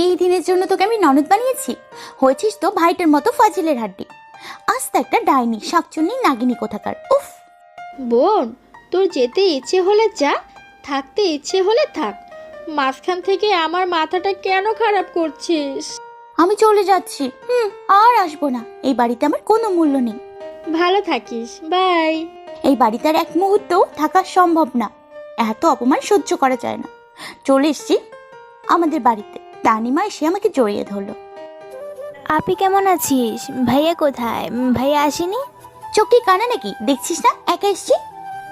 এই দিনের জন্য তোকে আমি ননদ বানিয়েছি? হয়েছিস তো ভাইটার মতো ফাজিলের হাড্ডি। আস্তে একটা ডাইনি, শাকচুন্নি, নাগিনী কোথাকার। উফ বোন, তোর যেতে ইচ্ছে হলে যা, থাকতে ইচ্ছে হলে থাক। মাঝখান থেকে আমার মাথাটা কেন খারাপ করছিস? আমি চলে যাচ্ছি, আর আসবো না। এই বাড়িতে আমার কোনো মূল্য নেই। ভালো থাকিস, বাই। এই বাড়িতে আর এক মুহূর্তও থাকা সম্ভব না। এত অপমান সহ্য করা যায় না। চলে এসছি আমাদের বাড়িতে। তানিমা এসে আমাকে জড়িয়ে ধরলো। আপনি কেমন আছিস? ভাইয়া কোথায়? ভাইয়া আসেনি? চোখে কানা নাকি, দেখছিস না একা এসছি?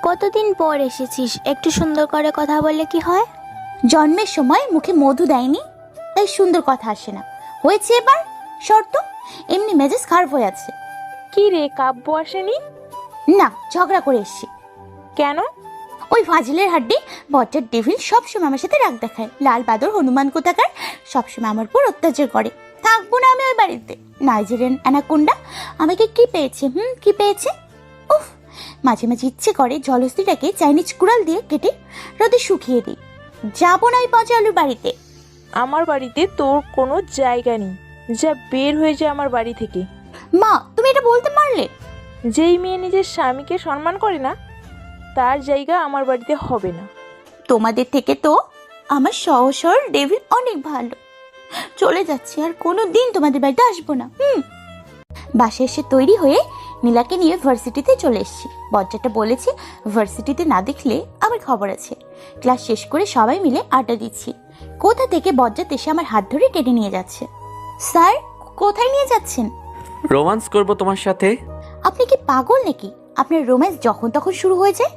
কতদিন পর এসেছিস, একটু সুন্দর করে কথা বললে কি হয়? জন্মের সময় মুখে মধু দেয়নি, তাই সুন্দর কথা আসে না। হয়েছে এবার শর্ত, এমনি মেজাজ খারাপ হয়ে আছে। কি রে, কাব্য আসেনি? না, ঝগড়া করে এসছি। কেন? ওই ফাজিলের হাড্ডি বজ্জার ডেভিল সবসময় আমার সাথে রাগ দেখায়। লাল বাদর হনুমান কোথাকার সবসময় আমার উপর অত্যাচার করে। থাকবো না আমি ওই বাড়িতে। নাইজেরিয়ান অ্যানাকোন্ডা আমাকে কি পেয়েছে? কি পেয়েছে? উফ, মাঝে মাঝে ইচ্ছে করে জলস্থিটাকে চাইনিজ কুড়াল দিয়ে কেটে রোদে শুকিয়ে দিই। যাবো না ওই পচা আলুর বাড়িতে। আমার বাড়িতে তোর কোনো জায়গা নেই, যা বের হয়ে যায় আমার বাড়ি থেকে। মা, তুমি এটা বলতে পারলে? যেই মেয়ে নিজের স্বামীকে সম্মান করে না, তার জায়গা আমার বাড়িতে হবে না। তোমাদের থেকে তো আমার সহসর ডেভিল অনেক ভালো। চলে যাচ্ছি, আর কোনো দিন তোমাদের বাড়িতে আসবো না। বাসায় এসে তৈরি হয়ে নীলাকে নিয়ে ভার্সিটিতে চলে এসেছি। বজ্জাটা বলেছে ভার্সিটিতে না দেখলে আমার খবর আছে। ক্লাস শেষ করে সবাই মিলে আড্ডা দিচ্ছি। কোথা থেকে বজ্জাত এসে আমার হাত ধরে টেনে নিয়ে যাচ্ছে। স্যার, কোথায় নিয়ে যাচ্ছেন? রোমান্স করব তোমার সাথে। আপনি কি পাগল নাকি? আপনার রোম্যান্স যখন তখন শুরু হয়ে যায়।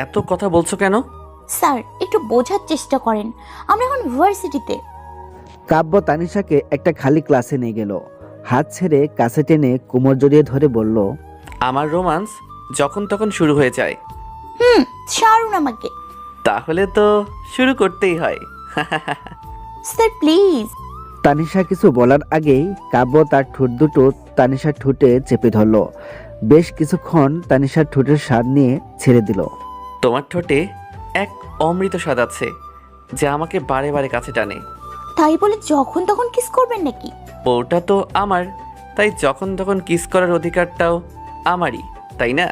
এত কথা বলছো কেন? স্যার, একটু বোঝার চেষ্টা করেন, আমরা এখন ভার্সিটিতে। কাব্য তানিশাকে একটা খালি ক্লাসে নিয়ে গেল। হাত ছেড়ে কাছে টেনে কোমর জড়িয়ে ধরে বলল, আমার রোমান্স যখন তখন শুরু হয়ে যায়। ছাড়ুন আমাকে। তাহলে তো শুরু করতেই হয়। Sir please. তানিশা কিছু বলার আগেই কাব্য তার ঠোঁট দুটো তানিশার ঠোঁটে চেপে ধরল। বেশ কিছুক্ষণ তানিশার ঠোঁটের স্বাদ নিয়ে ছেড়ে দিল। তোমার ঠোঁটে এক অমৃত স্বাদ আছে যা আমাকে বারে বারে কাছে টানে। তাই বলে যখন তখন কিস করবেন নাকি? ওটা তো আমার, তাই যখন তখন কিস করার অধিকারটাও আমারই, তাই না?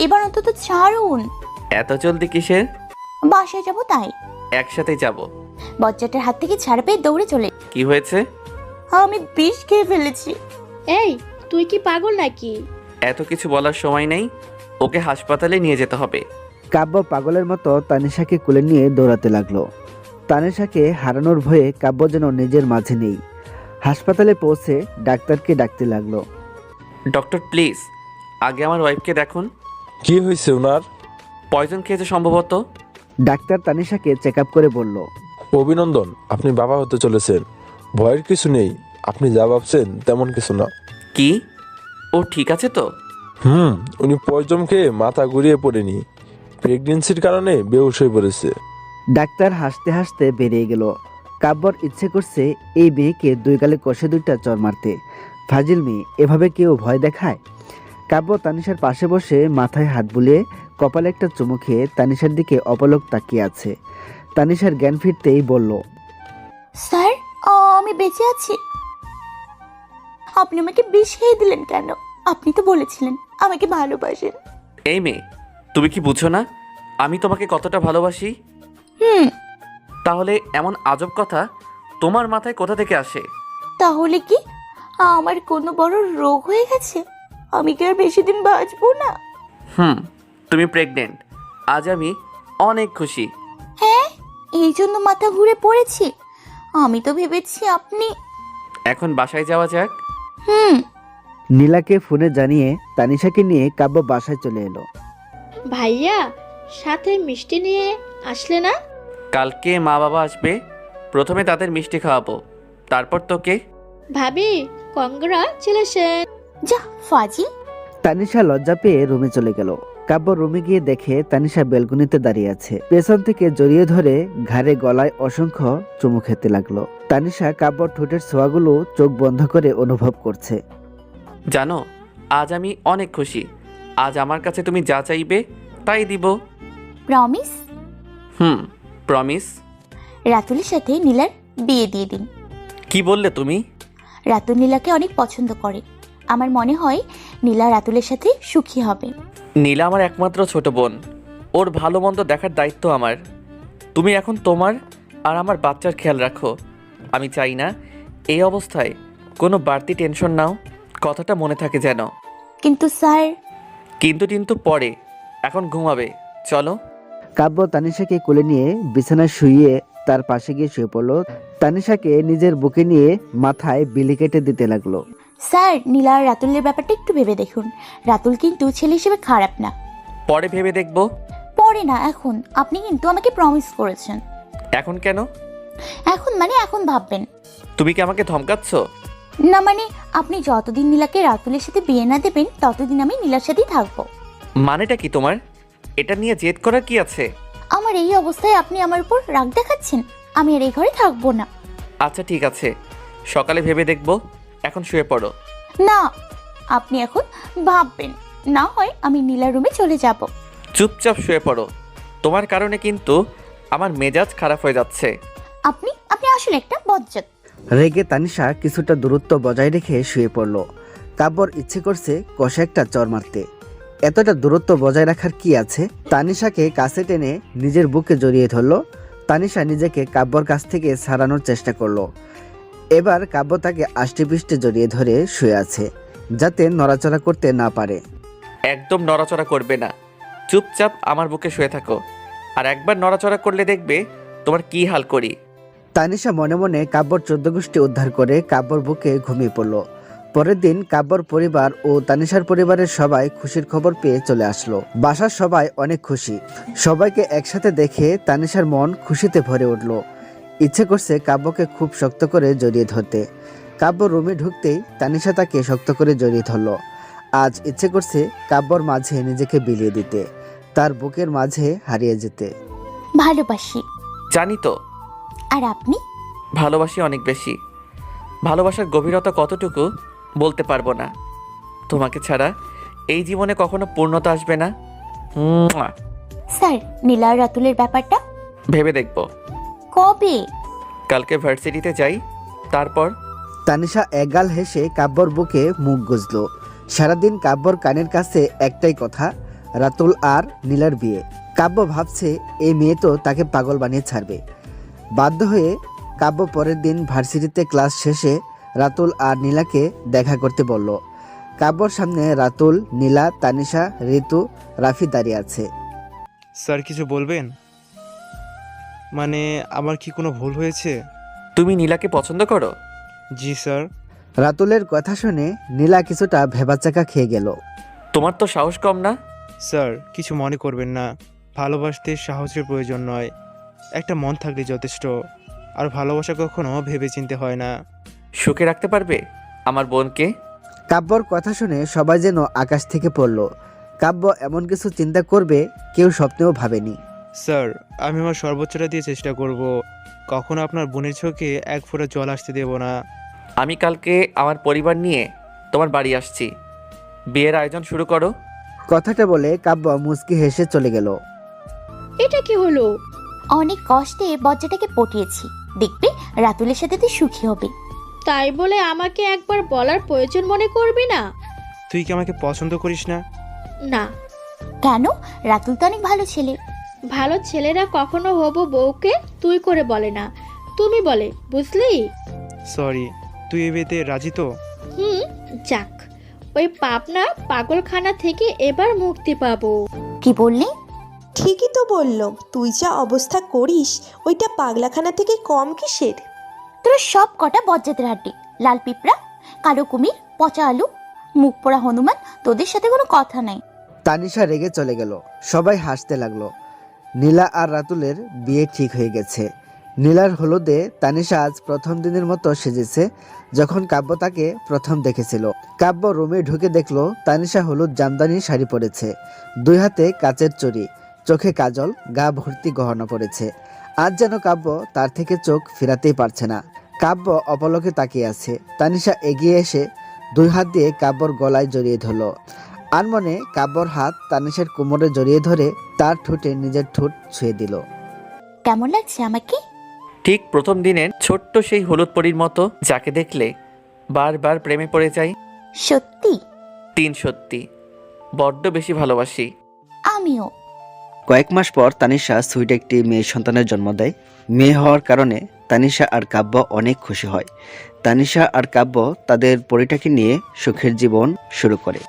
এবার অন্তত ছাড়ুন। এত জলদি কিসের? বাসায় যাব তাই। একসাথে যাব। বজ্জাটার হাত থেকে ছাড়া পেয়ে দৌড়ে চলে। কি হয়েছে? আমি বিষ খেয়ে ফেলেছি। এই, তুই কি পাগল নাকি? এত কিছু বলার সময় নেই, ওকে হাসপাতালে নিয়ে যেতে হবে। কাব্য পাগলের মতো তানিশাকে কোলে নিয়ে দৌড়াতে লাগলো। তানিশাকে হারানোর ভয়ে কাব্য যেন নিজের মাঝে নেই। হাসপাতালে পৌঁছে ডাক্তারকে ডাকতে লাগলো। ডক্টর প্লিজ, আগে আমার ওয়াইফকে দেখুন। কি হয়েছে ওনার? পয়জন খেয়েছে সম্ভবত। ডাক্তার তানিশাকে চেক আপ করে বলল, অভিনন্দন, আপনি বাবা হতে চলেছেন। ভয়ের কিছু নেই, আপনি যা ভাবছেন তেমন কিছু না। কি ও ঠিক আছে তো? উনি পয়জন খেয়ে মাথা ঘুরিয়ে পড়েনি, প্রেগনেন্সির কারণে বেহুশ হয়ে পড়েছে। ডাক্তার হাসতে হাসতে বেরিয়ে গেল। কাব্যর ইচ্ছে করছে এই মেয়েকে দুই গালে কষে দুইটা চর মারতে। ফাজিল মেয়ে, এভাবে কেউ ভয় দেখায়? কাব্য তানিশার পাশে বসে মাথায় হাত বুলিয়ে কপালে একটা চুমু খেয়ে তানিশার দিকে অপলক তাকিয়ে আছে। তানিশার জ্ঞান ফিরতেই বলল, স্যার, আমি বেঁচে আছি। আপনি আমাকে বিষ খেয়ে দিলেন কেন? আপনি তো বলেছিলেন আমাকে ভালোবাসেন। এই মেয়ে, তুমি কি বুঝো না আমি তোমাকে কতটা ভালোবাসি? হুম। তাহলে এমন আজব কথা তোমার মাথায় কোথা থেকে আসে? তাহলে কি আমার কোনো বড় রোগ হয়ে গেছে? আমি কি আর বেশি দিন বাঁচবো না? তুমি প্রেগনেন্ট। আজ আমি অনেক খুশি। হ্যাঁ, এই জন্য মাথা ঘুরে পড়েছি। আমি তো ভেবেছি আপনি। এখন বাসায় যাওয়া যাক। নীলাকে ফোনে জানিয়ে তানিশাকে নিয়ে কাব্য বাসায় চলে এলো। ভাইয়া, সাথে মিষ্টি নিয়ে আসলে না? কালকে মা বাবা আসবে, প্রথমে তাদের মিষ্টি খাওয়াবো, তারপর তোকে। ভাবি, কংগ্রাচুলেশন। যা ফাজিল। তানিশা লজ্জা পেয়ে রুমে চলে গেল। কাব্য রুমে গিয়ে দেখে তানিশা বেলকনিতে দাঁড়িয়ে আছে। পেছন থেকে জড়িয়ে ধরে ঘাড়ে গলায় অসংখ্য চুমু খেতে লাগলো। তানিশা কাব্যর ঠোঁটের ছোঁয়াগুলো চোখ বন্ধ করে অনুভব করছে। জানো, আজ আমি অনেক খুশি। আজ আমার কাছে তুমি যা চাইবে তাই দিব। প্রমিস? প্রমিস। রাতুলের সাথে নীলার বিয়ে দিয়ে দিন। কি বললে তুমি? রাতুল নীলাকে অনেক পছন্দ করে। আমার মনে হয় নীলা রাতুলের সাথে সুখী হবে। নীলা আমার একমাত্র ছোট বোন, ওর ভালো মন্দ দেখার দায়িত্ব আমার। তুমি এখন তোমার আর আমার বাচ্চার খেয়াল রাখো। আমি চাই না এই অবস্থায় কোনো বাড়তি টেনশন নাও, কথাটা মনে থাকে যেন। কিন্তু স্যার। কিন্তু পরে, এখন ঘুমাবে, চলো। কাব্য তানিশাকে কোলে নিয়ে বিছানায় শুইয়ে তার পাশে গিয়ে শুয়ে পড়লো। তানিশাকে নিজের বুকে নিয়ে মাথায় বিলি কেটে দিতে লাগলো। স্যার, নীলা আর রাতুলের ব্যাপারটা একটু ভেবে দেখুন। রাতুল কিন্তু ছেলে হিসেবে খারাপ না। পরে ভেবে দেখবো। পরে না, এখন। আপনি কিন্তু আমাকে প্রমিস করেছেন। এখন কেন? এখন মানে এখন ভাববেন। তুমি কি আমাকে ধমকাচ্ছ? না মানে, আপনি যতদিন নীলাকে রাতুলের সাথে বিয়ে না দেবেন ততদিন আমি নীলার সাথেই থাকবো। মানেটা কি তোমার? এটা নিয়ে জেদ করার কি আছে? আমার এই অবস্থায় আপনি আমার উপর রাগ দেখাচ্ছেন। আমি আর এই ঘরে থাকবো না। আচ্ছা ঠিক আছে, সকালে ভেবে দেখবো, এখন শুয়ে পড়ো। না, আপনি এখন ভাববেন, না হয় আমি নীলার রুমে চলে যাব। চুপচাপ শুয়ে পড়ো, তোমার কারণে কিন্তু আমার মেজাজ খারাপ হয়ে যাচ্ছে। আপনি আসলে একটা বজ্জাত। রেগে তানিশা কিছুটা দূরত্ব বজায় রেখে শুয়ে পড়ল। কাব্যর ইচ্ছে করছে কষে একটা চর মারতে। এতটা দূরত্ব বজায় রাখার কি আছে? তানিশাকে কাছে টেনে নিজের বুকে জড়িয়ে ধরল। তানিশা নিজেকে কাব্যর কাছ থেকে ছাড়ানোর চেষ্টা করলো। এবার কাব্য তাকে আষ্টেপৃষ্টে জড়িয়ে ধরে শুয়ে আছে, যাতে নড়াচড়া করতে না পারে। একদম নড়াচড়া করবে না, চুপচাপ আমার বুকে শুয়ে থাকো। আর একবার নড়াচড়া করলে দেখবে তোমার কি হাল করি। তানিশা মনে মনে কাব্যর 14 গোষ্ঠী উদ্ধার করে কাব্যর বুকে ঘুমিয়ে পড়ল। পরের দিন কাব্যর পরিবার ও তানিশার পরিবারের সবাই খুশির খবর পেয়ে চলে আসলো। বাসার সবাই অনেক খুশি। সবাইকে একসাথে দেখে তানিশার মন খুশিতে ভরে উঠল। ইচ্ছে করছে কাব্যকে খুব শক্ত করে জড়িয়ে ধরতে। কাব্য রুমে ঢুকতেই তানিশা তাকে শক্ত করে জড়িয়ে ধরল। আজ ইচ্ছে করছে কাব্যর মাঝে নিজেকে বিলিয়ে দিতে, তার বুকের মাঝে হারিয়ে যেতে। ভালোবাসি। জানি তো। আর আপনি? ভালোবাসি অনেক বেশি। ভালোবাসার গভীরতা কতটুকু বলতে পারবো না। তোমাকে ছাড়া এই জীবনে কখনো পূর্ণতা আসবে না। স্যার, নীলা আর রাতুলের ব্যাপারটা ভেবে দেখবো। কবে? কালকে ভার্সিটিতে যাই, তারপর। তানিশা একগাল হেসে কাব্যর বুকে মুখ গুজল। সারাদিন কাব্যর কানের কাছে একটাই কথা, রাতুল আর নীলার বিয়ে। কাব্য ভাবছে এই মেয়ে তো তাকে পাগল বানিয়ে ছাড়বে। বাধ্য হয়ে কাব্য পরের দিন ভার্সিটিতে ক্লাস শেষে রাতুল আর নীলাকে দেখা করতে বলল। কাব্যর সামনে রাতুল, নীলা, তানিশা, ঋতু, রাফি দাঁড়িয়ে আছে। স্যার কিছু বলবেন? মানে আমার কি কোনো ভুল হয়েছে? তুমি নীলাকে পছন্দ করো? জি স্যার। রাতুলের কথা শুনে নীলা কিছুটা ভেবাচাকা খেয়ে গেল। তোমার তো সাহস কম না? স্যার কিছু মনে করবেন না, ভালোবাসতে সাহসের প্রয়োজন নয়, একটা মন থাকলে যথেষ্ট। আর ভালোবাসা কখনো ভেবে চিনতে হয় না। সুখে রাখতে পারবে আমার বোনকে? কাব্যর কথা শুনে সবাই যেন আকাশ থেকে পড়ল। কাব্য এমন কিছু চিন্তা করবে কেউ স্বপ্নেও ভাবেনি। স্যার আমি আমার সর্বোচ্চটা দিয়ে চেষ্টা করব, কখনো আপনার বোনের চোখে এক ফোঁটা জল আসতে দেব না। আমি কালকে আমার পরিবার নিয়ে তোমার বাড়ি আসছি, বিয়ের আয়োজন শুরু করো। কথাটা বলে কাব্য মুচকি হেসে চলে গেল। এটা কি হলো? অনেক কষ্টে বজ্জাটাকে পটিয়েছি, দেখবে রাতুলের সাথে তুই সুখী হবে। তাই বলে আমাকে একবার বলার প্রয়োজন মনে করবি না? তুই কি আমাকে পছন্দ করিস না? না। কেন? রাতুল তো অনেক ভালো ছেলে। ভালো ছেলেরা কখনো হবু বউকে তুই করে বলে না, তুমি বলে, বুঝলি? সরি, তুই এ বিয়েতে রাজি তো? যাক, ওই পাপনা পাগলখানা থেকে এবার মুক্তি পাবো। কি বললি? ঠিকই তো বললো, তুই যা অবস্থা করিস ওইটা পাগলাখানা থেকে কম কিসের? তোরা সব কটা বজ্জাতের হাড্ডি, লাল পিঁপড়া, কালো কুমির, পচা আলু, মুখ পোড়া হনুমান, তোদের সাথে কোনো কথা নাই। তানিশা রেগে চলে গেল। সবাই হাসতে লাগলো। নীলা আর রাতুলের বিয়ে ঠিক হয়ে গেছে। নীলার হলুদে তানিশা আজ প্রথম দিনের মতো সেজেছে যখন কাব্য তাকে প্রথম দেখেছিল। কাব্য রুমে ঢুকে দেখলো তানিশা হলুদ জামদানি শাড়ি পরেছে, 2 হাতে কাচের চড়ি, চোখে কাজল, গা ভর্তি গহনা পরেছে। আজ যেন কাব্য তার থেকে চোখ ফেরাতেই পারছে না। কাব্য অপলকে তাকিয়ে আছে। তানিশা এগিয়ে এসে 2 হাত দিয়ে কাব্যর গলায় জড়িয়ে ধরলো। আনমনে কাব্যর হাত তানিশার কোমরে জড়িয়ে ধরে তার ঠোঁটে নিজের ঠোঁট ছুঁয়ে দিল। কেমন লাগছে আমাকে? ঠিক প্রথম দিনের ছোট্ট সেই হলুদ পরীর মতো, যাকে দেখলে বারবার প্রেমে পড়ে যাই। সত্যি? 3 সত্যি, বড্ড বেশি ভালোবাসি। আমিও। কয়েক মাস পর তানিশা সুইট একটি মেয়ে সন্তানের জন্ম দেয়। মেয়ে হওয়ার কারণে তানিশা আর কাব্য অনেক খুশি হয়। তানিশা আর কাব্য তাদের পরিটাকে নিয়ে সুখের জীবন শুরু করে।